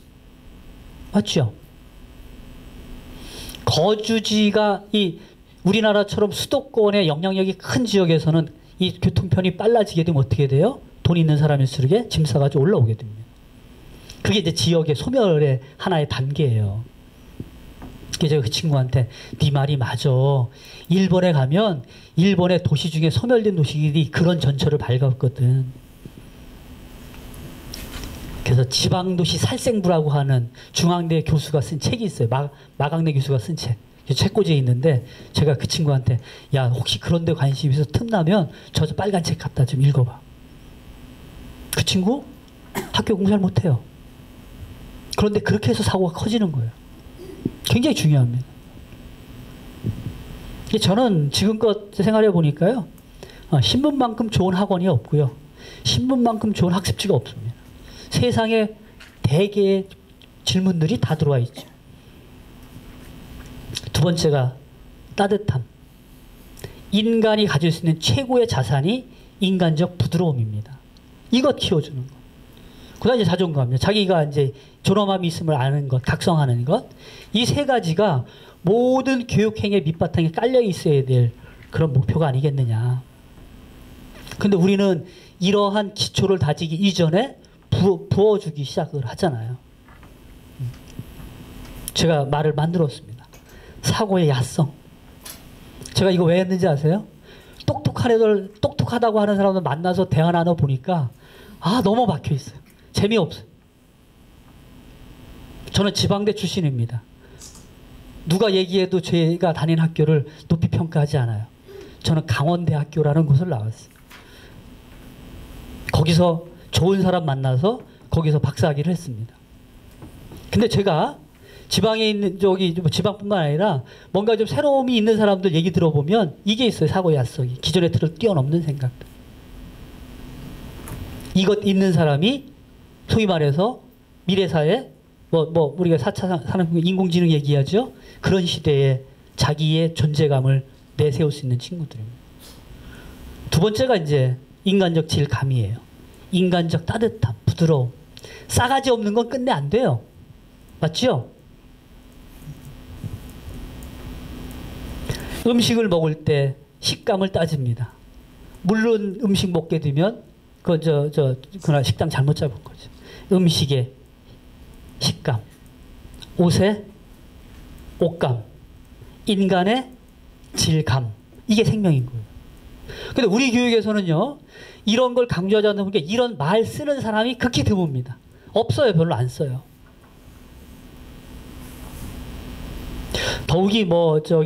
맞죠? 거주지가 이 우리나라처럼 수도권의 영향력이 큰 지역에서는 이 교통편이 빨라지게 되면 어떻게 돼요? 돈 있는 사람일수록 짐 싸가지고 올라오게 됩니다. 그게 이제 지역의 소멸의 하나의 단계예요. 그래서 제가 그 친구한테 네 말이 맞아. 일본에 가면 일본의 도시 중에 소멸된 도시들이 그런 전철을 밟았거든. 그래서 지방도시 살생부라고 하는 중앙대 교수가 쓴 책이 있어요. 마강래 교수가 쓴 책. 책꽂이에 있는데 제가 그 친구한테 야, 혹시 그런 데 관심이 있어서 틈나면 저 빨간 책 갖다 좀 읽어봐. 그 친구 학교 공부 잘 못해요. 그런데 그렇게 해서 사고가 커지는 거예요. 굉장히 중요합니다. 저는 지금껏 생활해 보니까요. 신문만큼 좋은 학원이 없고요. 신문만큼 좋은 학습지가 없습니다. 세상에 대개의 질문들이 다 들어와 있죠. 두 번째가 따뜻함. 인간이 가질 수 있는 최고의 자산이 인간적 부드러움입니다. 이것 키워주는 것. 그다음에 이제 자존감이요. 자기가 이제 존엄함이 있음을 아는 것, 각성하는 것. 이 3가지가 모든 교육행의 밑바탕에 깔려 있어야 될 그런 목표가 아니겠느냐. 근데 우리는 이러한 기초를 다지기 이전에 부어주기 시작을 하잖아요. 제가 말을 만들었습니다. 사고의 야성. 제가 이거 왜 했는지 아세요? 똑똑하다고 하는 사람들 만나서 대화 나눠보니까 너무 막혀있어요. 재미없어요. 저는 지방대 출신입니다. 누가 얘기해도 제가 다닌 학교를 높이 평가하지 않아요. 저는 강원대학교라는 곳을 나왔어요. 거기서 좋은 사람 만나서 거기서 박사학위를 했습니다. 근데 제가 지방에 있는 지방뿐만 아니라 뭔가 좀 새로움이 있는 사람들 얘기 들어보면 이게 있어요. 사고의 야성이. 기존의 틀을 뛰어넘는 생각들. 이것 있는 사람이 소위 말해서 미래사회 우리가 4차 산업 인공지능 얘기하죠. 그런 시대에 자기의 존재감을 내세울 수 있는 친구들입니다. 두 번째가 이제 인간적 질감이에요. 인간적 따뜻함, 부드러움. 싸가지 없는 건 끝내 안 돼요. 맞죠? 음식을 먹을 때 식감을 따집니다. 물론 음식 먹게 되면 그나 식당 잘못 잡은 거죠. 음식의 식감, 옷의 옷감, 인간의 질감. 이게 생명인 거예요. 근데 우리 교육에서는요, 이런 걸 강조하지 않는 게 이런 말 쓰는 사람이 극히 드뭅니다. 없어요. 별로 안 써요. 더욱이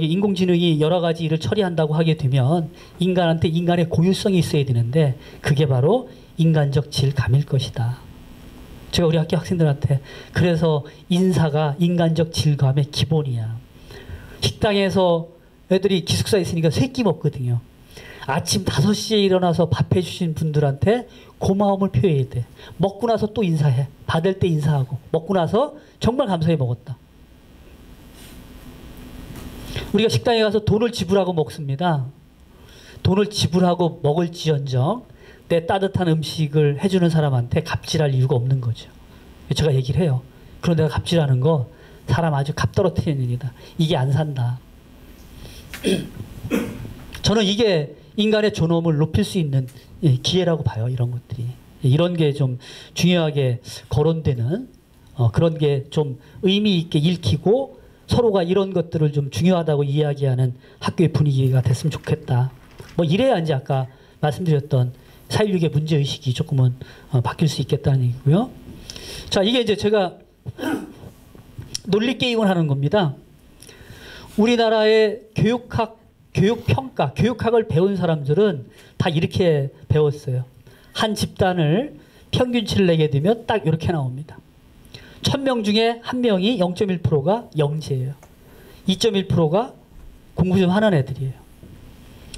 인공지능이 여러 가지 일을 처리한다고 하게 되면 인간한테 인간의 고유성이 있어야 되는데 그게 바로 인간적 질감일 것이다. 제가 우리 학교 학생들한테 그래서 인사가 인간적 질감의 기본이야. 식당에서 애들이 기숙사에 있으니까 세 끼 먹거든요. 아침 5시에 일어나서 밥 해주신 분들한테 고마움을 표해야 돼. 먹고 나서 또 인사해. 받을 때 인사하고 먹고 나서 정말 감사히 먹었다. 우리가 식당에 가서 돈을 지불하고 먹습니다. 돈을 지불하고 먹을지언정 내 따뜻한 음식을 해주는 사람한테 갑질할 이유가 없는 거죠. 제가 얘기를 해요. 그런데 내가 갑질하는 거 사람 아주 갑떨어뜨리는 일이다. 이게 안 산다. 저는 이게 인간의 존엄을 높일 수 있는 기회라고 봐요. 이런 것들이. 이런 게 좀 중요하게 거론되는 그런 게 좀 의미 있게 읽히고 서로가 이런 것들을 좀 중요하다고 이야기하는 학교의 분위기가 됐으면 좋겠다. 뭐 이래야 이제 아까 말씀드렸던 4.16의 문제의식이 조금은 바뀔 수 있겠다는 얘기고요. 자, 이게 이제 제가 논리게임을 하는 겁니다. 우리나라의 교육평가, 교육학을 배운 사람들은 다 이렇게 배웠어요. 한 집단을 평균치를 내게 되면 딱 이렇게 나옵니다. 1000명 중에 1명이 0.1%가 영재예요. 2.1%가 공부 좀 하는 애들이에요.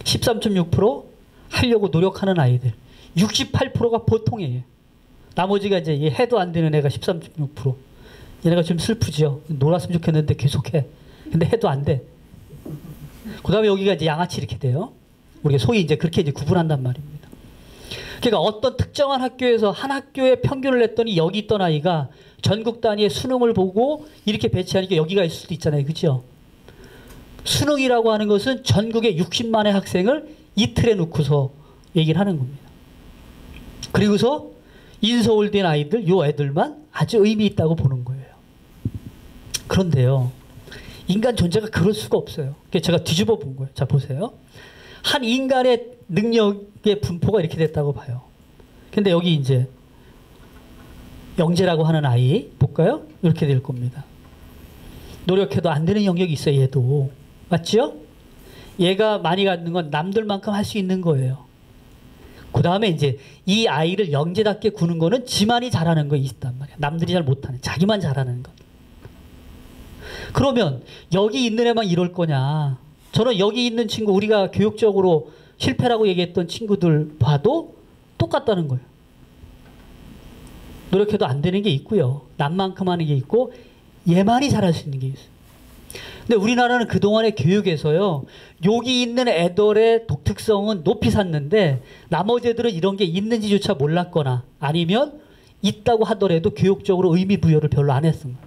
13.6% 하려고 노력하는 아이들. 68%가 보통이에요. 나머지가 이제 해도 안 되는 애가 13.6%. 얘네가 좀 슬프죠. 놀았으면 좋겠는데 계속해. 근데 해도 안 돼. 그 다음에 여기가 이제 양아치 이렇게 돼요. 우리가 소위 이제 그렇게 이제 구분한단 말입니다. 그러니까 어떤 특정한 학교에서 한 학교에 평균을 냈더니 여기 있던 아이가 전국 단위의 수능을 보고 이렇게 배치하니까 여기가 있을 수도 있잖아요. 그죠? 수능이라고 하는 것은 전국의 60만의 학생을 이틀에 놓고서 얘기를 하는 겁니다. 그리고서 인서울된 아이들, 요 애들만 아주 의미 있다고 보는 거예요. 그런데요, 인간 존재가 그럴 수가 없어요. 제가 뒤집어 본 거예요. 자, 보세요. 한 인간의 능력의 분포가 이렇게 됐다고 봐요. 근데 여기 이제 영재라고 하는 아이 볼까요? 이렇게 될 겁니다. 노력해도 안 되는 영역이 있어요. 얘도. 맞죠? 얘가 많이 갖는 건 남들만큼 할 수 있는 거예요. 그 다음에 이제 이 아이를 영재답게 구는 거는 지만이 잘하는 거 있단 말이야. 남들이 잘 못하는, 자기만 잘하는 것. 그러면 여기 있는 애만 이럴 거냐? 저는 여기 있는 친구, 우리가 교육적으로 실패라고 얘기했던 친구들 봐도 똑같다는 거예요. 노력해도 안 되는 게 있고요. 남만큼 하는 게 있고 얘만이 잘할 수 있는 게 있어요. 근데 우리나라는 그동안의 교육에서요, 여기 있는 애들의 독특성은 높이 샀는데 나머지 애들은 이런 게 있는지조차 몰랐거나 아니면 있다고 하더라도 교육적으로 의미 부여를 별로 안 했습니다.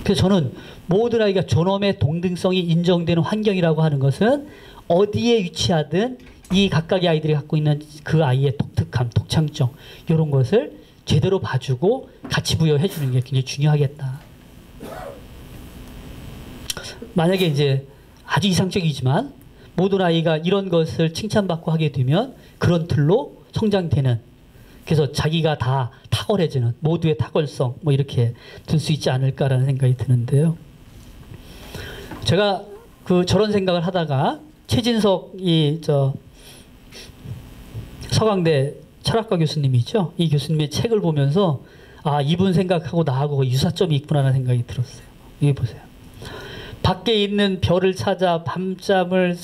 그래서 저는 모든 아이가 존엄의 동등성이 인정되는 환경이라고 하는 것은 어디에 위치하든 이 각각의 아이들이 갖고 있는 그 아이의 독특함, 독창점 이런 것을 제대로 봐주고 가치 부여해 주는 게 굉장히 중요하겠다. 만약에 이제 아주 이상적이지만 모든 아이가 이런 것을 칭찬받고 하게 되면 그런 틀로 성장되는, 그래서 자기가 다 탁월해지는 모두의 탁월성 뭐 이렇게 들 수 있지 않을까라는 생각이 드는데요. 제가 저런 생각을 하다가 최진석 서강대 철학과 교수님이죠. 이 교수님의 책을 보면서 아, 이분 생각하고 나하고 유사점이 있구나라는 생각이 들었어요. 여기 보세요. 밖에 있는 별을 찾아 밤잠을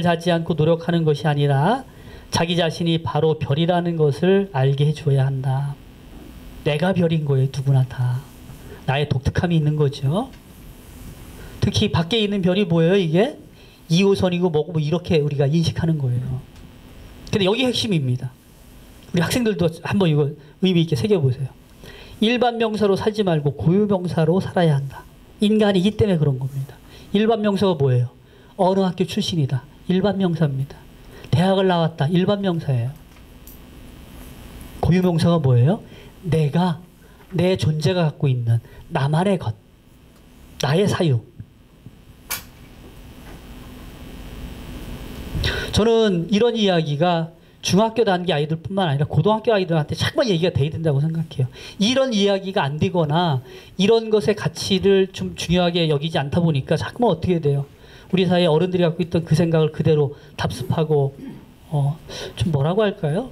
자지 않고 노력하는 것이 아니라 자기 자신이 바로 별이라는 것을 알게 해줘야 한다. 내가 별인 거예요. 누구나 다. 나의 독특함이 있는 거죠. 특히 밖에 있는 별이 뭐예요? 이게 2호선이고 뭐고 뭐 이렇게 우리가 인식하는 거예요. 근데 여기 핵심입니다. 우리 학생들도 한번 이거 의미 있게 새겨보세요. 일반 명사로 살지 말고 고유 명사로 살아야 한다. 인간이기 때문에 그런 겁니다. 일반 명사가 뭐예요? 어느 학교 출신이다. 일반 명사입니다. 대학을 나왔다. 일반 명사예요. 고유 명사가 뭐예요? 내가, 내 존재가 갖고 있는 나만의 것, 나의 사유. 저는 이런 이야기가 중학교 단계 아이들뿐만 아니라 고등학교 아이들한테 자꾸만 얘기가 돼야 된다고 생각해요. 이런 이야기가 안 되거나 이런 것의 가치를 좀 중요하게 여기지 않다 보니까 자꾸만 어떻게 돼요? 우리 사회 어른들이 갖고 있던 그 생각을 그대로 답습하고 좀 뭐라고 할까요?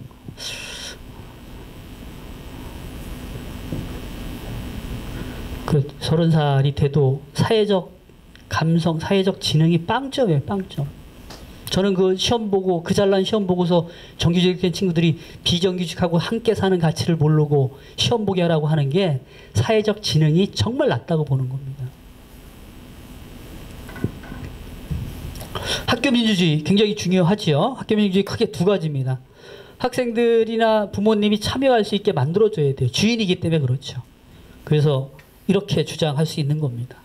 그 30살이 돼도 사회적 감성, 사회적 지능이 빵점이에요. 빵점. 저는 그 시험 보고 그 잘난 시험 보고서 정규직된 친구들이 비정규직하고 함께 사는 가치를 모르고 시험 보게 하라고 하는 게 사회적 지능이 정말 낮다고 보는 겁니다. 학교 민주주의 굉장히 중요하지요. 학교 민주주의 크게 두 가지입니다. 학생들이나 부모님이 참여할 수 있게 만들어줘야 돼요. 주인이기 때문에 그렇죠. 그래서 이렇게 주장할 수 있는 겁니다.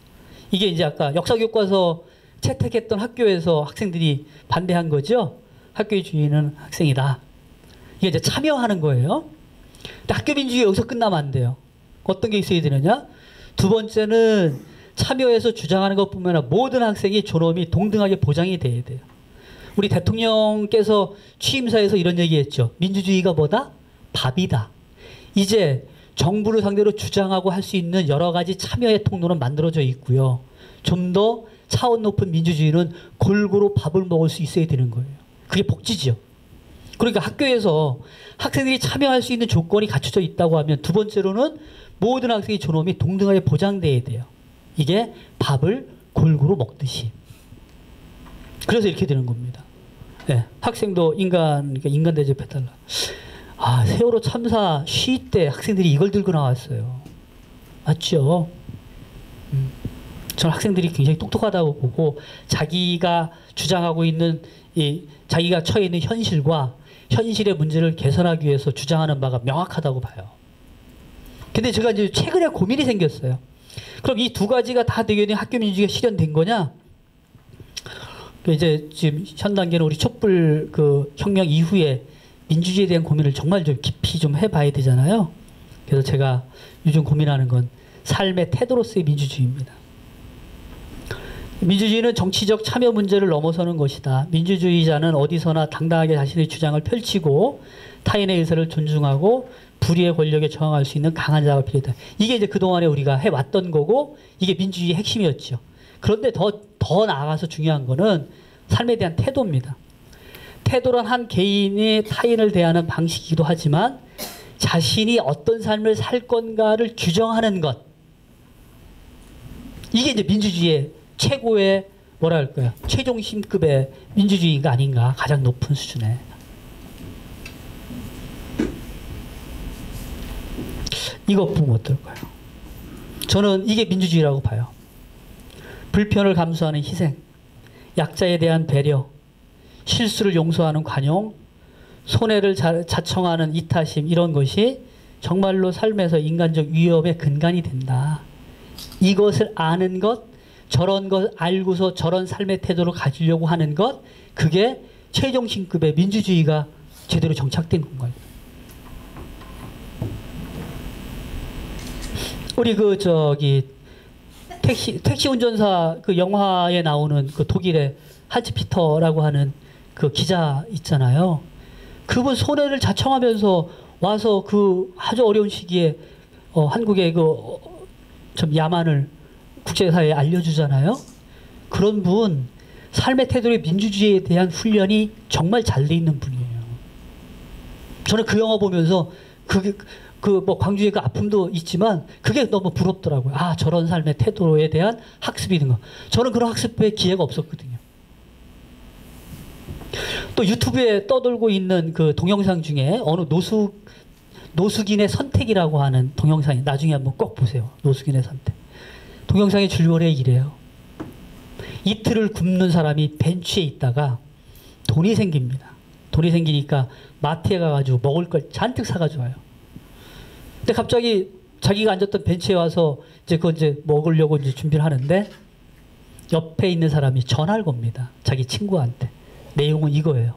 이게 이제 아까 역사교과서 채택했던 학교에서 학생들이 반대한 거죠. 학교의 주인은 학생이다. 이게 이제 참여하는 거예요. 근데 학교 민주주의 여기서 끝나면 안 돼요. 어떤 게 있어야 되느냐? 두 번째는 참여해서 주장하는 것뿐만 아니라 모든 학생이 존엄이 동등하게 보장이 돼야 돼요. 우리 대통령께서 취임사에서 이런 얘기했죠. 민주주의가 뭐다? 밥이다. 이제 정부를 상대로 주장하고 할 수 있는 여러 가지 참여의 통로는 만들어져 있고요. 좀 더 차원 높은 민주주의는 골고루 밥을 먹을 수 있어야 되는 거예요. 그게 복지죠. 그러니까 학교에서 학생들이 참여할 수 있는 조건이 갖춰져 있다고 하면 두 번째로는 모든 학생의 존엄이 동등하게 보장돼야 돼요. 이게 밥을 골고루 먹듯이. 그래서 이렇게 되는 겁니다. 네, 학생도 인간 대접해달라. 아, 세월호 참사 시위 때 학생들이 이걸 들고 나왔어요. 맞죠? 저는 학생들이 굉장히 똑똑하다고 보고 자기가 주장하고 있는 자기가 처해 있는 현실과 현실의 문제를 개선하기 위해서 주장하는 바가 명확하다고 봐요. 근데 제가 이제 최근에 고민이 생겼어요. 그럼 이 두 가지가 다 되게 학교 민주주의가 실현된 거냐? 이제 지금 현 단계는 우리 촛불 그 혁명 이후에 민주주의에 대한 고민을 정말 좀 깊이 좀 해봐야 되잖아요. 그래서 제가 요즘 고민하는 건 삶의 태도로서의 민주주의입니다. 민주주의는 정치적 참여 문제를 넘어서는 것이다. 민주주의자는 어디서나 당당하게 자신의 주장을 펼치고 타인의 의사를 존중하고 불의의 권력에 저항할 수 있는 강한 자가 필요하다. 이게 이제 그동안에 우리가 해왔던 거고 이게 민주주의의 핵심이었죠. 그런데 더 나아가서 중요한 거는 삶에 대한 태도입니다. 태도란 한 개인이 타인을 대하는 방식이기도 하지만 자신이 어떤 삶을 살 건가를 규정하는 것. 이게 이제 민주주의의 최고의 뭐라 할까요? 최종심급의 민주주의가 아닌가. 가장 높은 수준의. 이것 보면 어떨까요? 저는 이게 민주주의라고 봐요. 불편을 감수하는 희생, 약자에 대한 배려, 실수를 용서하는 관용, 손해를 자청하는 이타심, 이런 것이 정말로 삶에서 인간적 위협의 근간이 된다. 이것을 아는 것, 저런 것 알고서 저런 삶의 태도를 가지려고 하는 것, 그게 최종신급의 민주주의가 제대로 정착된 건가요? 우리 택시 운전사 그 영화에 나오는 그 독일의 한츠 피터라고 하는 그 기자 있잖아요. 그분 손해를 자청하면서 와서 그 아주 어려운 시기에 한국의 그 좀 야만을 국제사회에 알려주잖아요. 그런 분 삶의 태도의 민주주의에 대한 훈련이 정말 잘 돼 있는 분이에요. 저는 그 영화 보면서 뭐 광주의 그 아픔도 있지만 그게 너무 부럽더라고요. 아, 저런 삶의 태도에 대한 학습이 있는 거. 저는 그런 학습의 기회가 없었거든요. 또 유튜브에 떠돌고 있는 그 동영상 중에 어느 노숙인의 선택이라고 하는 동영상이 나중에 한번 꼭 보세요. 노숙인의 선택. 동영상의 줄거리에 이래요. 이틀을 굶는 사람이 벤치에 있다가 돈이 생깁니다. 돈이 생기니까 마트에 가가지고 먹을 걸 잔뜩 사가지고 와요. 근데 갑자기 자기가 앉았던 벤치에 와서 이제 그거 이제 먹으려고 이제 준비를 하는데 옆에 있는 사람이 전화를 겁니다. 자기 친구한테. 내용은 이거예요.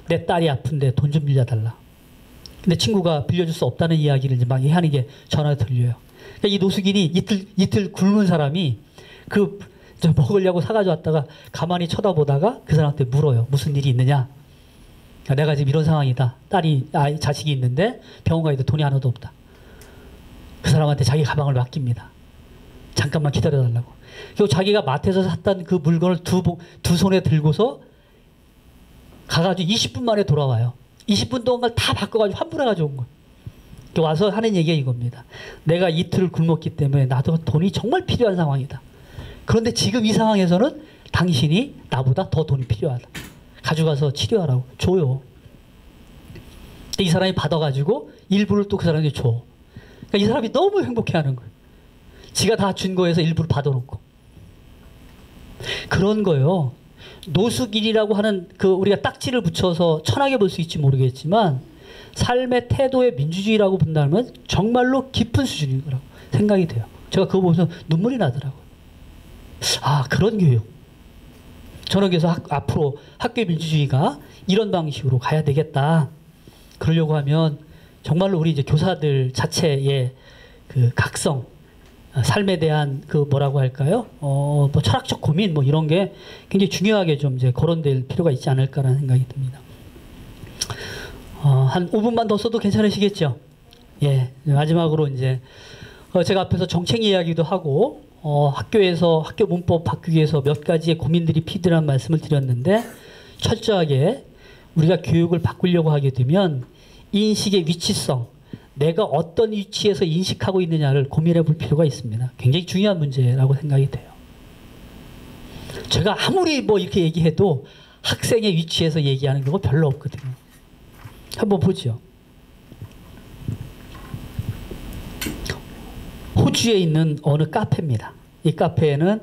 내 딸이 아픈데 돈 좀 빌려달라. 근데 친구가 빌려줄 수 없다는 이야기를 이제 막 하는 게 전화가 들려요. 그러니까 이 노숙인이 이틀 굶은 사람이 그 먹으려고 사가지고 왔다가 가만히 쳐다보다가 그 사람한테 물어요. 무슨 일이 있느냐? 내가 지금 이런 상황이다. 자식이 있는데 병원 가기도 돈이 하나도 없다. 그 사람한테 자기 가방을 맡깁니다. 잠깐만 기다려달라고. 그리고 자기가 마트에서 샀던 그 물건을 두 손에 들고서 가가지고 20분 만에 돌아와요. 20분 동안 다 바꿔가지고 환불해 가지고 온 거예요. 와서 하는 얘기가 이겁니다. 내가 이틀을 굶었기 때문에 나도 돈이 정말 필요한 상황이다. 그런데 지금 이 상황에서는 당신이 나보다 더 돈이 필요하다. 가져가서 치료하라고 줘요. 이 사람이 받아가지고 일부를 또 그 사람에게 줘. 그러니까 이 사람이 너무 행복해하는 거예요. 지가 다 준 거에서 일부를 받아놓고. 그런 거예요. 노숙인이라고 하는 그 우리가 딱지를 붙여서 천하게 볼 수 있지 모르겠지만 삶의 태도의 민주주의라고 본다면 정말로 깊은 수준인 거라고 생각이 돼요. 제가 그거 보면서 눈물이 나더라고요. 아, 그런 교육. 저는 그래서 앞으로 학교의 민주주의가 이런 방식으로 가야 되겠다. 그러려고 하면 정말로 우리 이제 교사들 자체의 그 각성, 삶에 대한 그 뭐라고 할까요? 뭐 철학적 고민 뭐 이런 게 굉장히 중요하게 좀 이제 거론될 필요가 있지 않을까라는 생각이 듭니다. 한 5분만 더 써도 괜찮으시겠죠? 예, 마지막으로 이제 제가 앞에서 정책 이야기도 하고 학교에서 학교 문법 바꾸기 위해서 몇 가지의 고민들이 필요한 말씀을 드렸는데 철저하게 우리가 교육을 바꾸려고 하게 되면 인식의 위치성, 내가 어떤 위치에서 인식하고 있느냐를 고민해 볼 필요가 있습니다. 굉장히 중요한 문제라고 생각이 돼요. 제가 아무리 뭐 이렇게 얘기해도 학생의 위치에서 얘기하는 경우가 별로 없거든요. 한번 보죠. 호주에 있는 어느 카페입니다. 이 카페에는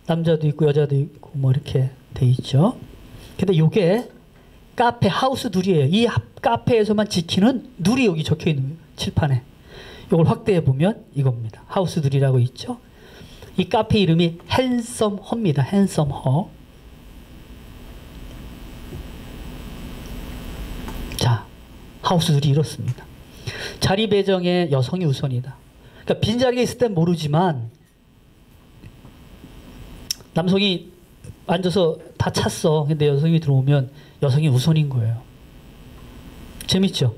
남자도 있고 여자도 있고 뭐 이렇게 돼 있죠. 근데 이게 카페 하우스 누리예요. 이 카페에서만 지키는 누리 여기 적혀 있는 거예요. 칠판에. 이걸 확대해 보면 이겁니다. 하우스 누리라고 있죠. 이 카페 이름이 핸섬 허입니다. 핸섬 허. 자, 하우스 누리 이렇습니다. 자리 배정에 여성이 우선이다. 그러니까 빈자리가 있을 땐 모르지만 남성이 앉아서 다 찼어. 근데 여성이 들어오면 여성이 우선인 거예요. 재밌죠?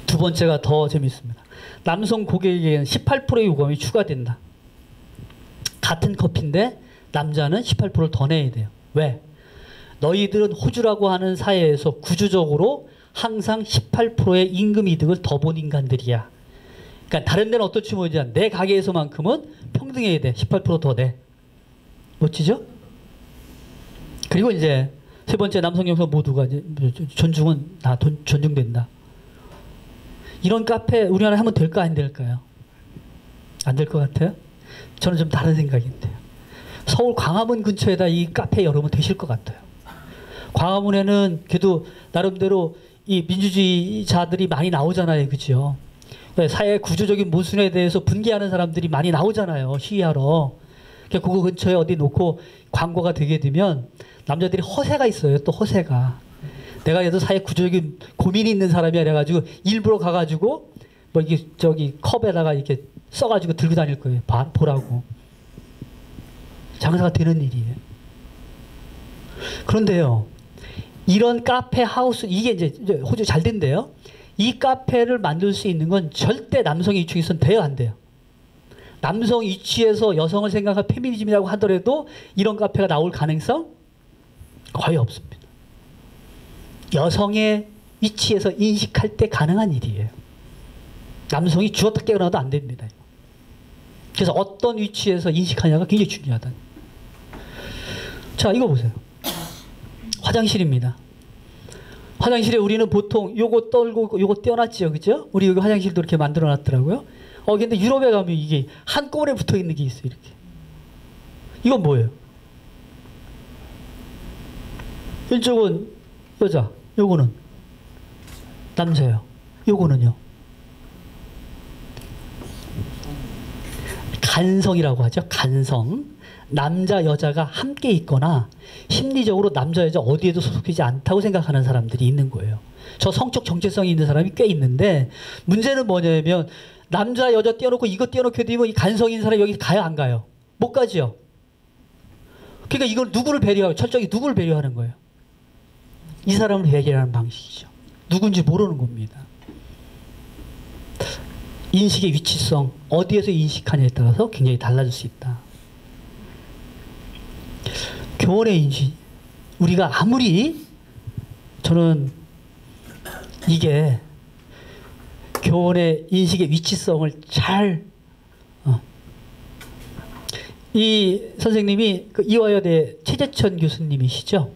두 번째가 더 재밌습니다. 남성 고객에게는 18%의 요금이 추가된다. 같은 커피인데 남자는 18%를 더 내야 돼요. 왜? 너희들은 호주라고 하는 사회에서 구조적으로 항상 18%의 임금 이득을 더 본 인간들이야. 그러니까 다른 데는 어떨지 모르지만 내 가게에서만큼은 평등해야 돼. 18% 더 내. 멋지죠? 그리고 이제 세 번째 남성 여성 모두가 이제 존중은 다 존중된다. 이런 카페 우리나라에 하면 될까 안 될까요? 안 될 것 같아요? 저는 좀 다른 생각인데요. 서울 광화문 근처에다 이 카페 열으면 되실 것 같아요. 광화문에는 그래도 나름대로 이 민주주의자들이 많이 나오잖아요. 그죠? 사회 구조적인 모순에 대해서 분개하는 사람들이 많이 나오잖아요. 시위하러. 그거 근처에 어디 놓고 광고가 되게 되면 남자들이 허세가 있어요. 또 허세가. 내가 얘도 사회 구조적인 고민이 있는 사람이야. 그래가지고 일부러 가가지고 뭐 이게 저기 컵에다가 이렇게 써가지고 들고 다닐 거예요. 보라고. 장사가 되는 일이에요. 그런데요. 이런 카페 하우스 이게 이제 호주 잘 된대요. 이 카페를 만들 수 있는 건 절대 남성의 위치에서는 돼야 안 돼요. 남성 위치에서 여성을 생각한 페미니즘이라고 하더라도 이런 카페가 나올 가능성 거의 없습니다. 여성의 위치에서 인식할 때 가능한 일이에요. 남성이 쥐었다 깨어나도 안 됩니다. 그래서 어떤 위치에서 인식하냐가 굉장히 중요하다. 자, 이거 보세요. 화장실입니다. 화장실에 우리는 보통 요거 떨고 요거 떼어놨지요. 그죠? 우리 여기 화장실도 이렇게 만들어 놨더라고요. 근데 유럽에 가면 이게 한꺼번에 붙어 있는 게 있어요. 이렇게. 이건 뭐예요? 이쪽은 여자, 요거는 남자예요. 요거는요. 간성이라고 하죠. 간성. 남자 여자가 함께 있거나 심리적으로 남자 여자 어디에도 소속되지 않다고 생각하는 사람들이 있는 거예요. 저 성적 정체성이 있는 사람이 꽤 있는데 문제는 뭐냐면 남자 여자 띄워놓고 이거 띄워놓게 되면 이 간성인 사람이 여기 가요 안 가요? 못 가지요. 그러니까 이걸 누구를 배려하고 철저히 누구를 배려하는 거예요? 이 사람을 배려하는 방식이죠. 누군지 모르는 겁니다. 인식의 위치성, 어디에서 인식하냐에 따라서 굉장히 달라질 수 있다. 교원의 인식, 우리가 아무리 저는 이게 교원의 인식의 위치성을 잘 이 선생님이 그 이화여대 최재천 교수님이시죠.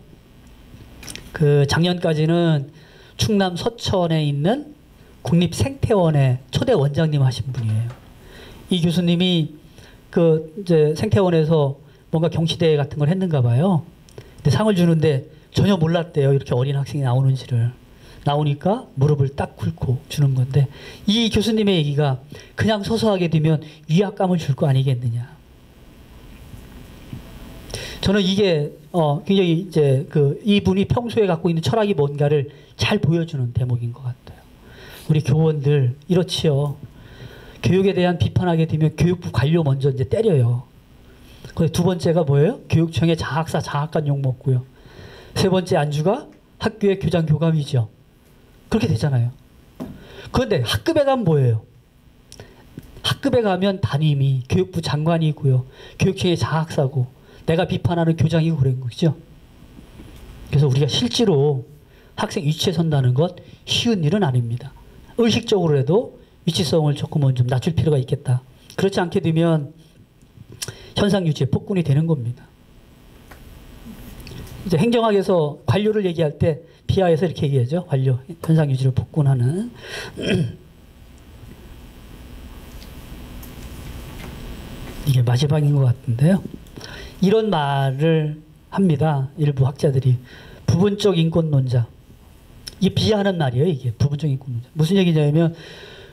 그 작년까지는 충남 서천에 있는 국립생태원의 초대 원장님 하신 분이에요. 이 교수님이 그 이제 생태원에서 뭔가 경시대회 같은 걸 했는가 봐요. 근데 상을 주는데 전혀 몰랐대요. 이렇게 어린 학생이 나오는지를. 나오니까 무릎을 딱 꿇고 주는 건데 이 교수님의 얘기가 그냥 서서 하게 되면 위압감을 줄 거 아니겠느냐. 저는 이게 굉장히 이제 그 이분이 평소에 갖고 있는 철학이 뭔가를 잘 보여주는 대목인 것 같아요. 우리 교원들 이렇지요. 교육에 대한 비판하게 되면 교육부 관료 먼저 이제 때려요. 그리고 두 번째가 뭐예요? 교육청의 장학사 장학관 욕 먹고요. 세 번째 안주가 학교의 교장 교감이죠. 그렇게 되잖아요. 그런데 학급에 가면 뭐예요? 학급에 가면 담임이 교육부 장관이고요. 교육청의 장학사고 내가 비판하는 교장이고 그런 거죠. 그래서 우리가 실제로 학생 위치에 선다는 것 쉬운 일은 아닙니다. 의식적으로라도 위치성을 조금은 좀 낮출 필요가 있겠다. 그렇지 않게 되면 현상 유지에 폭군이 되는 겁니다. 이제 행정학에서 관료를 얘기할 때 비하에서 이렇게 얘기하죠. 관료, 현상 유지를 폭군하는. 이게 마지막인 것 같은데요. 이런 말을 합니다. 일부 학자들이. 부분적 인권론자. 이게 비하하는 말이에요. 이게 부분적 인권론자. 무슨 얘기냐면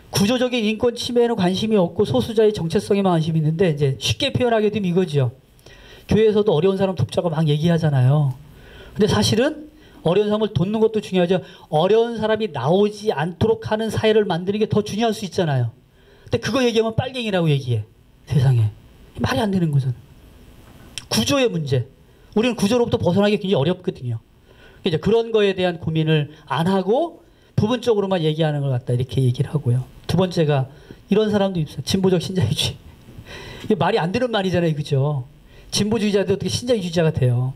구조적인 인권 침해에는 관심이 없고 소수자의 정체성에만 관심이 있는데 이제 쉽게 표현하게 되면 이거죠. 교회에서도 어려운 사람 돕자고 막 얘기하잖아요. 근데 사실은 어려운 사람을 돕는 것도 중요하죠. 어려운 사람이 나오지 않도록 하는 사회를 만드는 게 더 중요할 수 있잖아요. 근데 그거 얘기하면 빨갱이라고 얘기해. 세상에. 말이 안 되는 거잖아요. 구조의 문제. 우리는 구조로부터 벗어나기 굉장히 어렵거든요. 이제 그런 거에 대한 고민을 안 하고 부분적으로만 얘기하는 것 같다. 이렇게 얘기를 하고요. 두 번째가 이런 사람도 있어요. 진보적 신자유주의. 이게 말이 안 되는 말이잖아요. 그죠? 진보주의자도 어떻게 신자유주의자가 돼요.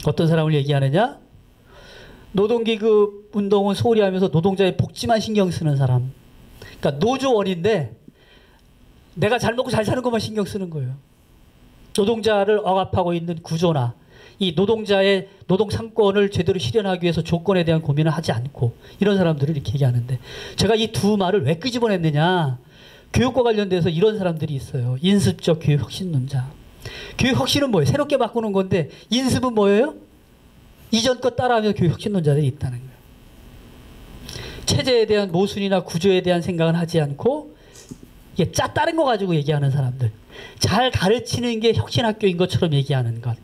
어떤 사람을 얘기하느냐? 노동기급 운동은 소홀히 하면서 노동자의 복지만 신경 쓰는 사람. 그러니까 노조원인데 내가 잘 먹고 잘 사는 것만 신경 쓰는 거예요. 노동자를 억압하고 있는 구조나 이 노동자의 노동 상권을 제대로 실현하기 위해서 조건에 대한 고민을 하지 않고 이런 사람들을 이렇게 얘기하는데 제가 이 두 말을 왜 끄집어냈느냐. 교육과 관련돼서 이런 사람들이 있어요. 인습적 교육 혁신론자. 교육 혁신은 뭐예요? 새롭게 바꾸는 건데 인습은 뭐예요? 이전 것 따라하면서 교육 혁신론자들이 있다는 거예요. 체제에 대한 모순이나 구조에 대한 생각은 하지 않고 이게 다른 거 가지고 얘기하는 사람들. 잘 가르치는 게 혁신학교인 것처럼 얘기하는 것.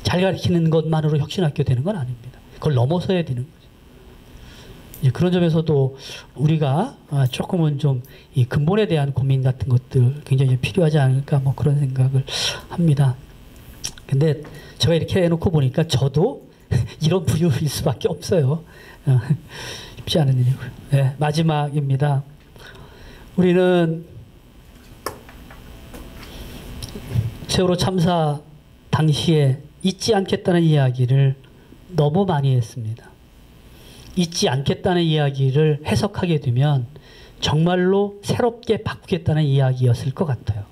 잘 가르치는 것만으로 혁신학교 되는 건 아닙니다. 그걸 넘어서야 되는 거죠. 그런 점에서도 우리가 조금은 좀 이 근본에 대한 고민 같은 것들 굉장히 필요하지 않을까 뭐 그런 생각을 합니다. 근데 제가 이렇게 해놓고 보니까 저도 이런 부류일 수밖에 없어요. 쉽지 않은 일이고요. 네, 마지막입니다. 우리는 세월호 참사 당시에 잊지 않겠다는 이야기를 너무 많이 했습니다. 잊지 않겠다는 이야기를 해석하게 되면 정말로 새롭게 바꾸겠다는 이야기였을 것 같아요.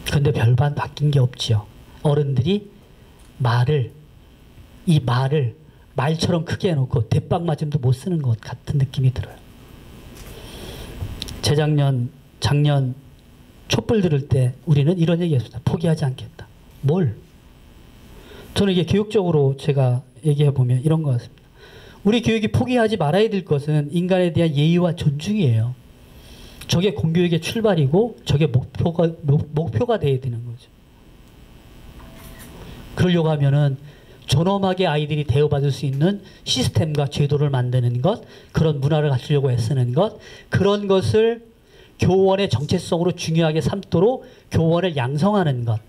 그런데 별반 바뀐 게 없지요. 어른들이 이 말을 말처럼 크게 해놓고 대빵 맞음도 못 쓰는 것 같은 느낌이 들어요. 작년 촛불 들을 때 우리는 이런 얘기했습니다. 포기하지 않겠다. 뭘? 저는 이게 교육적으로 제가 얘기해 보면 이런 것 같습니다. 우리 교육이 포기하지 말아야 될 것은 인간에 대한 예의와 존중이에요. 저게 공교육의 출발이고 저게 목표가 돼야 되는 거죠. 그러려고 하면은 존엄하게 아이들이 대우받을 수 있는 시스템과 제도를 만드는 것, 그런 문화를 갖추려고 애쓰는 것, 그런 것을 교원의 정체성으로 중요하게 삼도록 교원을 양성하는 것,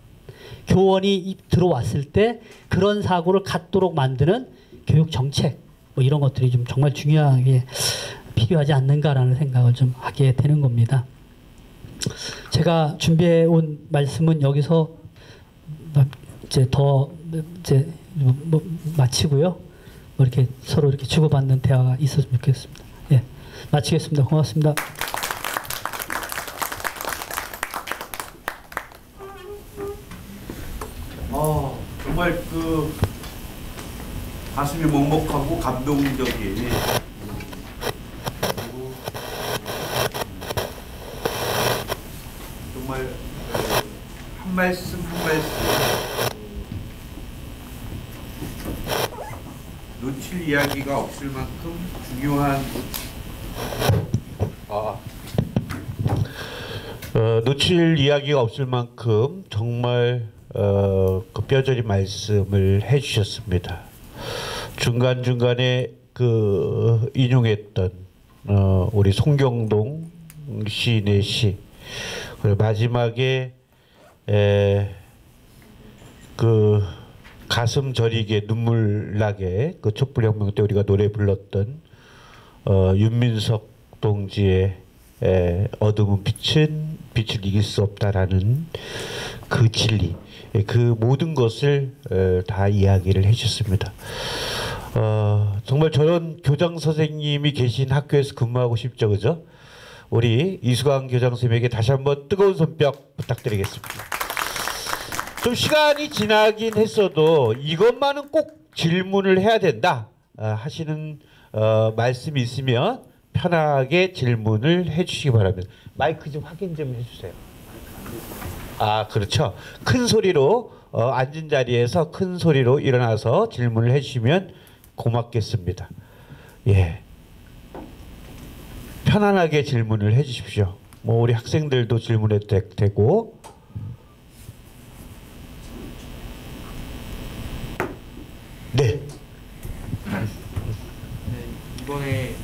교원이 들어왔을 때 그런 사고를 갖도록 만드는 교육 정책, 뭐 이런 것들이 좀 정말 중요하게 필요하지 않는가라는 생각을 좀 하게 되는 겁니다. 제가 준비해 온 말씀은 여기서 이제 마치고요. 뭐 이렇게 서로 이렇게 주고받는 대화가 있었으면 좋겠습니다. 예, 마치겠습니다. 고맙습니다. 정말 그 가슴이 먹먹하고 감동적인 정말 한 말씀 한 말씀 놓칠 이야기가 없을 만큼 중요한 놓칠 이야기가 없을 만큼 정말 그 뼈저리 말씀을 해주셨습니다. 중간중간에 그 인용했던 우리 송경동 시인의 시, 그리고 마지막에 그 가슴 저리게 눈물 나게 그 촛불혁명 때 우리가 노래 불렀던 윤민석 동지의 어둠은 빛을 이길 수 없다라는 그 진리, 그 모든 것을 다 이야기를 해주셨습니다. 정말 저런 교장 선생님이 계신 학교에서 근무하고 싶죠, 그죠? 우리 이수강 교장 선생님에게 다시 한번 뜨거운 손뼉 부탁드리겠습니다. 좀 시간이 지나긴 했어도 이것만은 꼭 질문을 해야 된다 하시는 말씀이 있으면 편하게 질문을 해주시기 바랍니다. 마이크 좀 확인 좀 해주세요. 아, 그렇죠. 큰 소리로 앉은 자리에서 큰 소리로 일어나서 질문을 해주시면 고맙겠습니다. 예, 편안하게 질문을 해주십시오. 뭐 우리 학생들도 질문해도 되고. 네. 이번에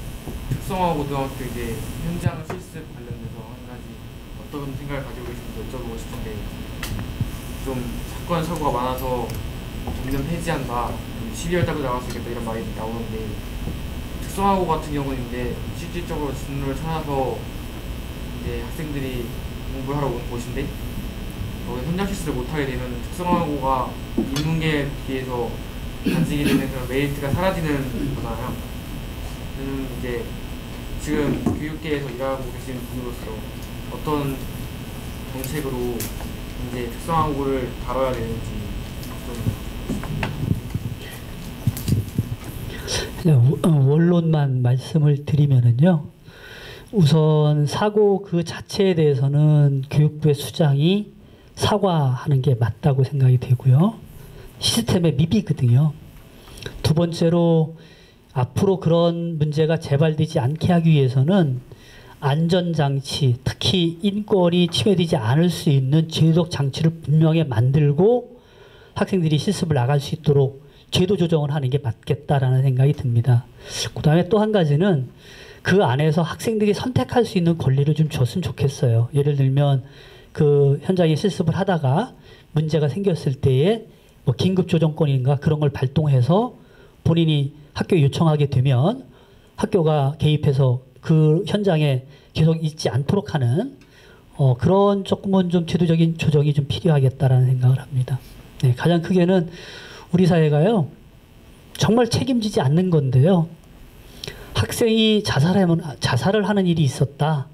특성화 고등학교 이제 현장 실습 관련돼서 한 가지 어떤 생각을 가지고 계신지 여쭤보고 싶은데, 좀 사건 사고가 많아서 점점 폐지한다, 12월 달로 나갈 수 있겠다 이런 말이 나오는데, 특성화고 같은 경우는 이제 실질적으로 진로를 찾아서 이제 학생들이 공부를 하러 온 곳인데 현장 실습을 못하게 되면 특성화고가 인문계에 비해서 가지게 되는 그런 메리트가 사라지는 거잖아요. 이제 지금 교육계에서 일하고 계신 분으로서 어떤 정책으로 이제 특성화고를 다뤄야 되는지 좀 원론만 말씀을 드리면은요. 우선 사고 그 자체에 대해서는 교육부의 수장이 사과하는 게 맞다고 생각이 되고요. 시스템의 미비거든요. 두 번째로 앞으로 그런 문제가 재발되지 않게 하기 위해서는 안전장치, 특히 인권이 침해되지 않을 수 있는 제도적 장치를 분명히 만들고 학생들이 실습을 나갈 수 있도록 제도 조정을 하는 게 맞겠다라는 생각이 듭니다. 그 다음에 또 한 가지는 그 안에서 학생들이 선택할 수 있는 권리를 좀 줬으면 좋겠어요. 예를 들면 그 현장에 실습을 하다가 문제가 생겼을 때에 뭐 긴급조정권인가 그런 걸 발동해서 본인이 학교에 요청하게 되면 학교가 개입해서 그 현장에 계속 있지 않도록 하는 그런 조금은 좀 제도적인 조정이 좀 필요하겠다라는 생각을 합니다. 네, 가장 크게는 우리 사회가요 정말 책임지지 않는 건데요. 학생이 자살을 하는 일이 있었다.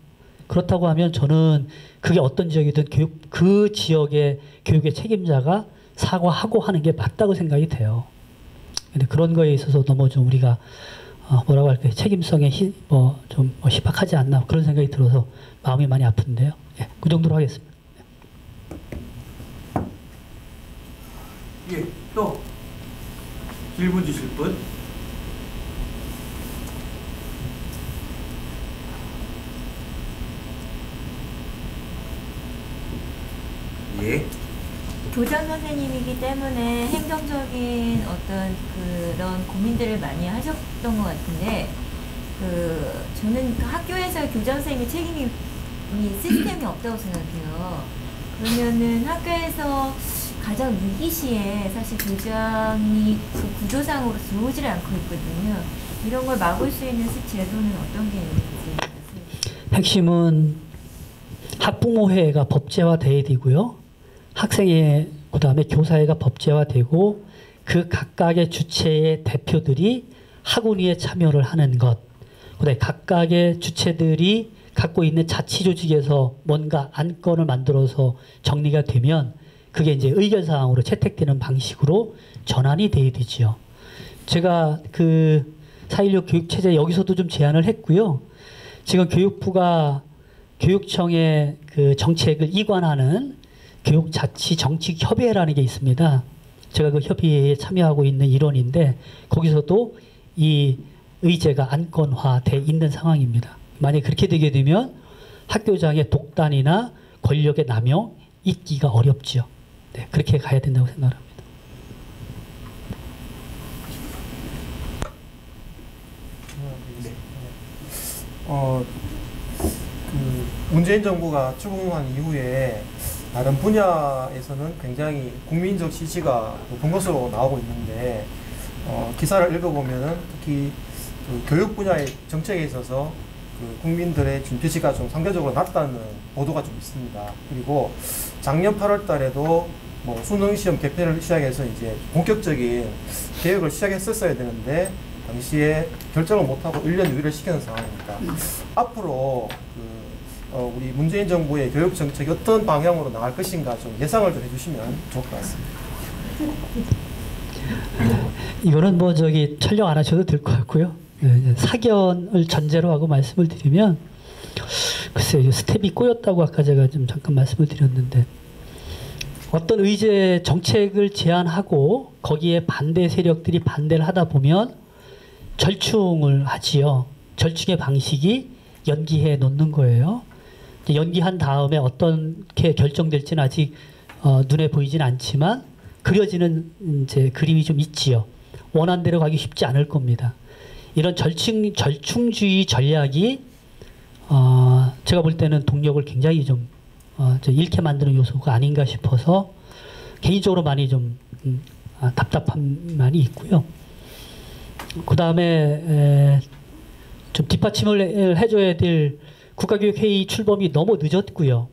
그렇다고 하면 저는 그게 어떤 지역이든 그 지역의 교육의 책임자가 사과하고 하는 게 맞다고 생각이 돼요. 근데 그런 거에 있어서 너무 좀 우리가 뭐라고 할까요? 책임성에 좀 희박하지 않나 그런 생각이 들어서 마음이 많이 아픈데요. 예, 그 정도로 하겠습니다. 예, 또 질문 주실 분? 예. 교장 선생님이기 때문에 행정적인 어떤 그런 고민들을 많이 하셨던 것 같은데, 저는 그 학교에서 교장 선생님의 책임이 시스템이 없다고 생각해요. 그러면은 학교에서 가장 위기 시에 사실 교장이 그 구조상으로 들어오질 않고 있거든요. 이런 걸 막을 수 있는 제도는 어떤 게 있는지. 핵심은 학부모회가 법제화돼야 되고요. 학생회, 그 다음에 교사회가 법제화되고 그 각각의 주체의 대표들이 학원위에 참여를 하는 것. 그다음에 각각의 주체들이 갖고 있는 자치조직에서 뭔가 안건을 만들어서 정리가 되면 그게 이제 의견사항으로 채택되는 방식으로 전환이 돼야 되지요. 제가 그 4.16 교육체제 여기서도 좀 제안을 했고요. 지금 교육부가 교육청의 그 정책을 이관하는 교육자치정책협의회라는 게 있습니다. 제가 그 협의회에 참여하고 있는 일원인데 거기서도 이 의제가 안건화돼 있는 상황입니다. 만약 그렇게 되게 되면 학교장의 독단이나 권력의 남용 있기가 어렵지요. 네, 그렇게 가야 된다고 생각합니다. 문재인 정부가 출범한 이후에 다른 분야에서는 굉장히 국민적 지지가 높은 것으로 나오고 있는데 기사를 읽어보면은 특히 그 교육 분야의 정책에 있어서 그 국민들의 지지가 좀 상대적으로 낮다는 보도가 좀 있습니다. 그리고 작년 8월 달에도 뭐 수능 시험 개편을 시작해서 이제 본격적인 개혁을 시작했었어야 되는데 당시에 결정을 못하고 1년 유예를 시키는 상황입니다. 앞으로 우리 문재인 정부의 교육 정책이 어떤 방향으로 나갈 것인가 좀 예상을 좀 해주시면 좋을 것 같습니다. 이거는 뭐 저기 촬영 안 하셔도 될 것 같고요. 사견을 전제로 하고 말씀을 드리면 글쎄요, 스텝이 꼬였다고 아까 제가 좀 잠깐 말씀을 드렸는데 어떤 의제 정책을 제안하고 거기에 반대 세력들이 반대를 하다 보면 절충을 하지요. 절충의 방식이 연기해 놓는 거예요. 연기한 다음에 어떻게 결정될지는 아직 눈에 보이지는 않지만 그려지는 이제 그림이 좀 있지요. 원한대로 가기 쉽지 않을 겁니다. 이런 절충주의 전략이 제가 볼 때는 동력을 굉장히 좀 잃게 만드는 요소가 아닌가 싶어서 개인적으로 많이 좀 답답함이 있고요. 그 다음에 좀 뒷받침을 해줘야 될 국가교육회의 출범이 너무 늦었고요.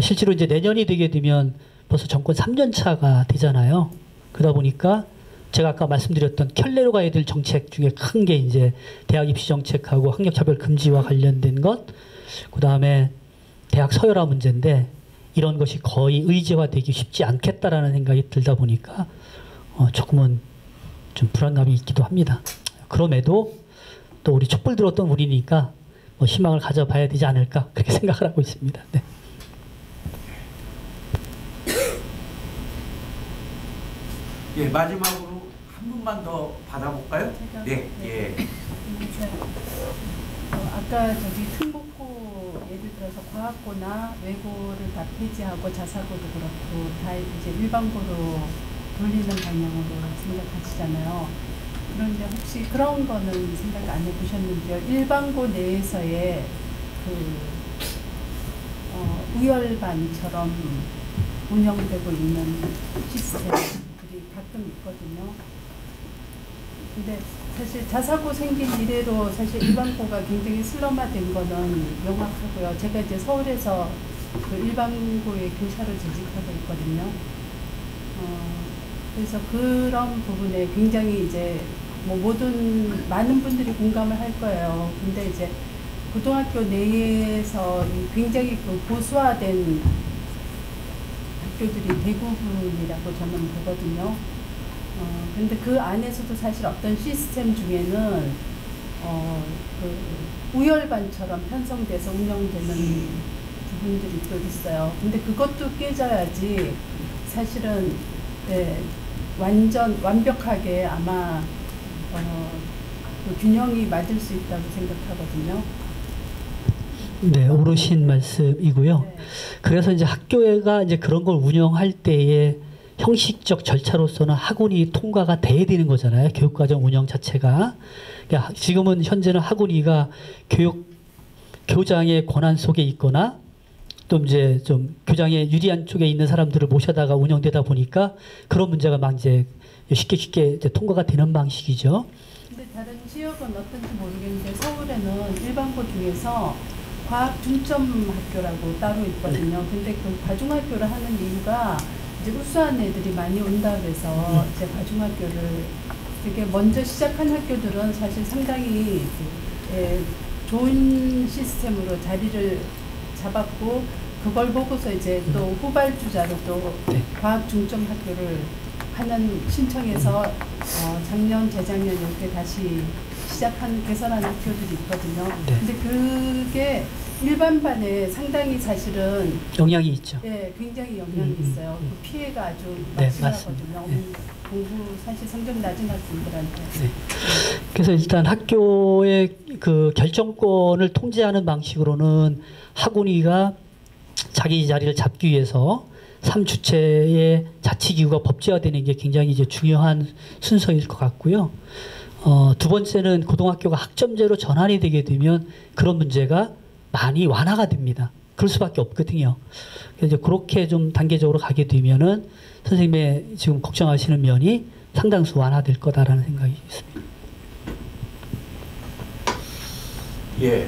실제로 이제 내년이 되게 되면 벌써 정권 3년 차가 되잖아요. 그러다 보니까 제가 아까 말씀드렸던 켤레로 가야 될 정책 중에 큰 게 이제 대학 입시 정책하고 학력차별 금지와 관련된 것, 그 다음에 대학 서열화 문제인데 이런 것이 거의 의제화되기 쉽지 않겠다라는 생각이 들다 보니까 조금은 좀 불안감이 있기도 합니다. 그럼에도 또 우리 촛불 들었던 우리니까 뭐 희망을 가져봐야 되지 않을까 그렇게 생각을 하고 있습니다. 네. 예, 마지막으로 한 분만 더 받아볼까요? 네, 예. 아까 저기 특목고 예를 들어서 과학고나 외고를 다 폐지하고 자사고도 그렇고 다 이제 일반고로 돌리는 방향으로 생각하시잖아요. 그런데 혹시 그런 거는 생각 안 해보셨는지요? 일반고 내에서의 우열반처럼 운영되고 있는 시스템들이 가끔 있거든요. 근데 사실 자사고 생긴 이래로 사실 일반고가 굉장히 슬럼화된 거는 명확하고요. 제가 이제 서울에서 그 일반고의 교사를 재직하고 있거든요. 그래서 그런 부분에 굉장히 이제 뭐 많은 분들이 공감을 할 거예요. 근데 이제 고등학교 내에서 굉장히 그 보수화된 학교들이 대부분이라고 저는 보거든요. 근데 그 안에서도 사실 어떤 시스템 중에는 그 우열반처럼 편성돼서 운영되는 부분들이 또 있어요. 근데 그것도 깨져야지 사실은 완벽하게 아마 그 균형이 맞을 수 있다고 생각하거든요. 네, 오르신 말씀이고요. 네. 그래서 이제 학교가 이제 그런 걸 운영할 때에 형식적 절차로서는 학원이 통과가 돼야 되는 거잖아요. 교육과정 운영 자체가. 그러니까 지금은 현재는 학원위가 교장의 권한 속에 있거나 또 이제 좀 교장의 유리한 쪽에 있는 사람들을 모셔다가 운영되다 보니까 그런 문제가 막 이제 쉽게 이제 통과가 되는 방식이죠. 근데 다른 지역은 어떤지 모르겠는데 서울에는 일반고 중에서 과학 중점 학교라고 따로 있거든요. 근데 그 과중학교를 하는 이유가 이제 우수한 애들이 많이 온다 그래서 이제 과중학교를 되게 먼저 시작한 학교들은 사실 상당히 좋은 시스템으로 자리를 잡았고 그걸 보고서 이제 또 후발주자로 또 네. 과학 중점 학교를 하는 신청해서 작년 재작년 이렇게 다시 시작한 개설한 학교들이 있거든요. 네. 근데 그게 일반반에 상당히 사실은 영향이 있죠. 예, 굉장히 영향이 있어요. 그 피해가 아주 네, 막심하거든요. 맞습니다. 네. 공부 사실 성적 낮은 학생들한테. 네. 그래서 일단 학교의 그 결정권을 통제하는 방식으로는 학원위가 자기 자리를 잡기 위해서 3주체의 자치기구가 법제화되는 게 굉장히 이제 중요한 순서일 것 같고요. 두 번째는 고등학교가 학점제로 전환이 되게 되면 그런 문제가 많이 완화가 됩니다. 그럴 수밖에 없거든요. 그래서 이제 그렇게 좀 단계적으로 가게 되면은 선생님의 지금 걱정하시는 면이 상당수 완화될 거다라는 생각이 있습니다. 예,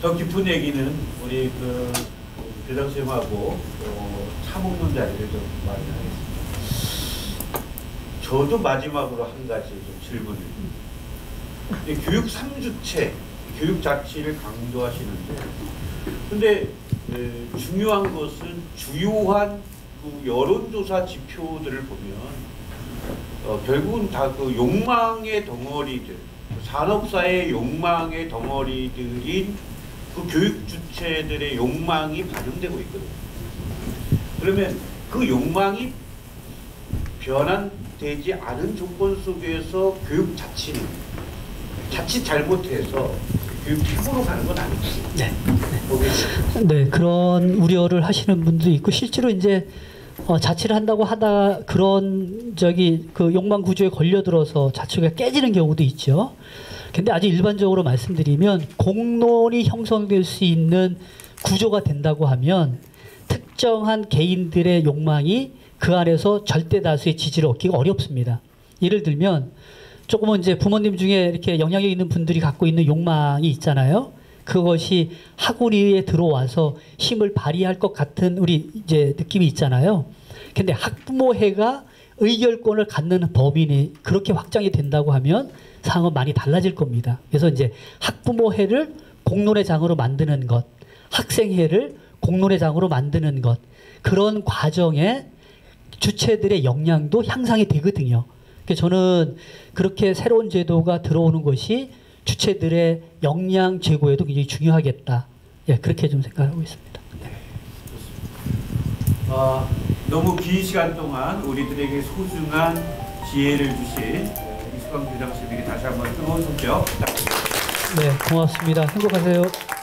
더 깊은 얘기는 우리 교장 선생님하고 차 먹는 자리를 좀 마련하겠습니다. 저도 마지막으로 한 가지 좀 질문을. 교육 3주체, 교육 자치를 강조하시는데, 근데 중요한 것은 주요한 그 여론조사 지표들을 보면 결국은 다 그 욕망의 덩어리들, 산업사의 욕망의 덩어리들인 그 교육 주체들의 욕망이 반영되고 있거든요. 그러면 그 욕망이 변환되지 않은 조건 속에서 교육 자치는 자칫 잘못해서 교육 피부로 가는 건 아니지. 네. 네, 그런 우려를 하시는 분도 있고 실제로 이제 자치를 한다고 하다 그런 그 욕망 구조에 걸려들어서 자치가 깨지는 경우도 있죠. 근데 아주 일반적으로 말씀드리면 공론이 형성될 수 있는 구조가 된다고 하면 특정한 개인들의 욕망이 그 안에서 절대 다수의 지지를 얻기가 어렵습니다. 예를 들면 조금은 이제 부모님 중에 이렇게 영향력 있는 분들이 갖고 있는 욕망이 있잖아요. 그것이 학원위에 들어와서 힘을 발휘할 것 같은 우리 이제 느낌이 있잖아요. 근데 학부모회가 의결권을 갖는 법인이 그렇게 확장이 된다고 하면 상황은 많이 달라질 겁니다. 그래서 이제 학부모회를 공론의 장으로 만드는 것, 학생회를 공론의 장으로 만드는 것, 그런 과정에 주체들의 역량도 향상이 되거든요. 그래서 저는 그렇게 새로운 제도가 들어오는 것이 주체들의 역량 제고에도 굉장히 중요하겠다. 예, 그렇게 좀 생각하고 있습니다. 네. 너무 긴 시간 동안 우리들에게 소중한 지혜를 주신 이수강 교장 선생님에게 다시 한번 뜨거운 손뼉 부탁드립니다. 네, 고맙습니다. 행복하세요.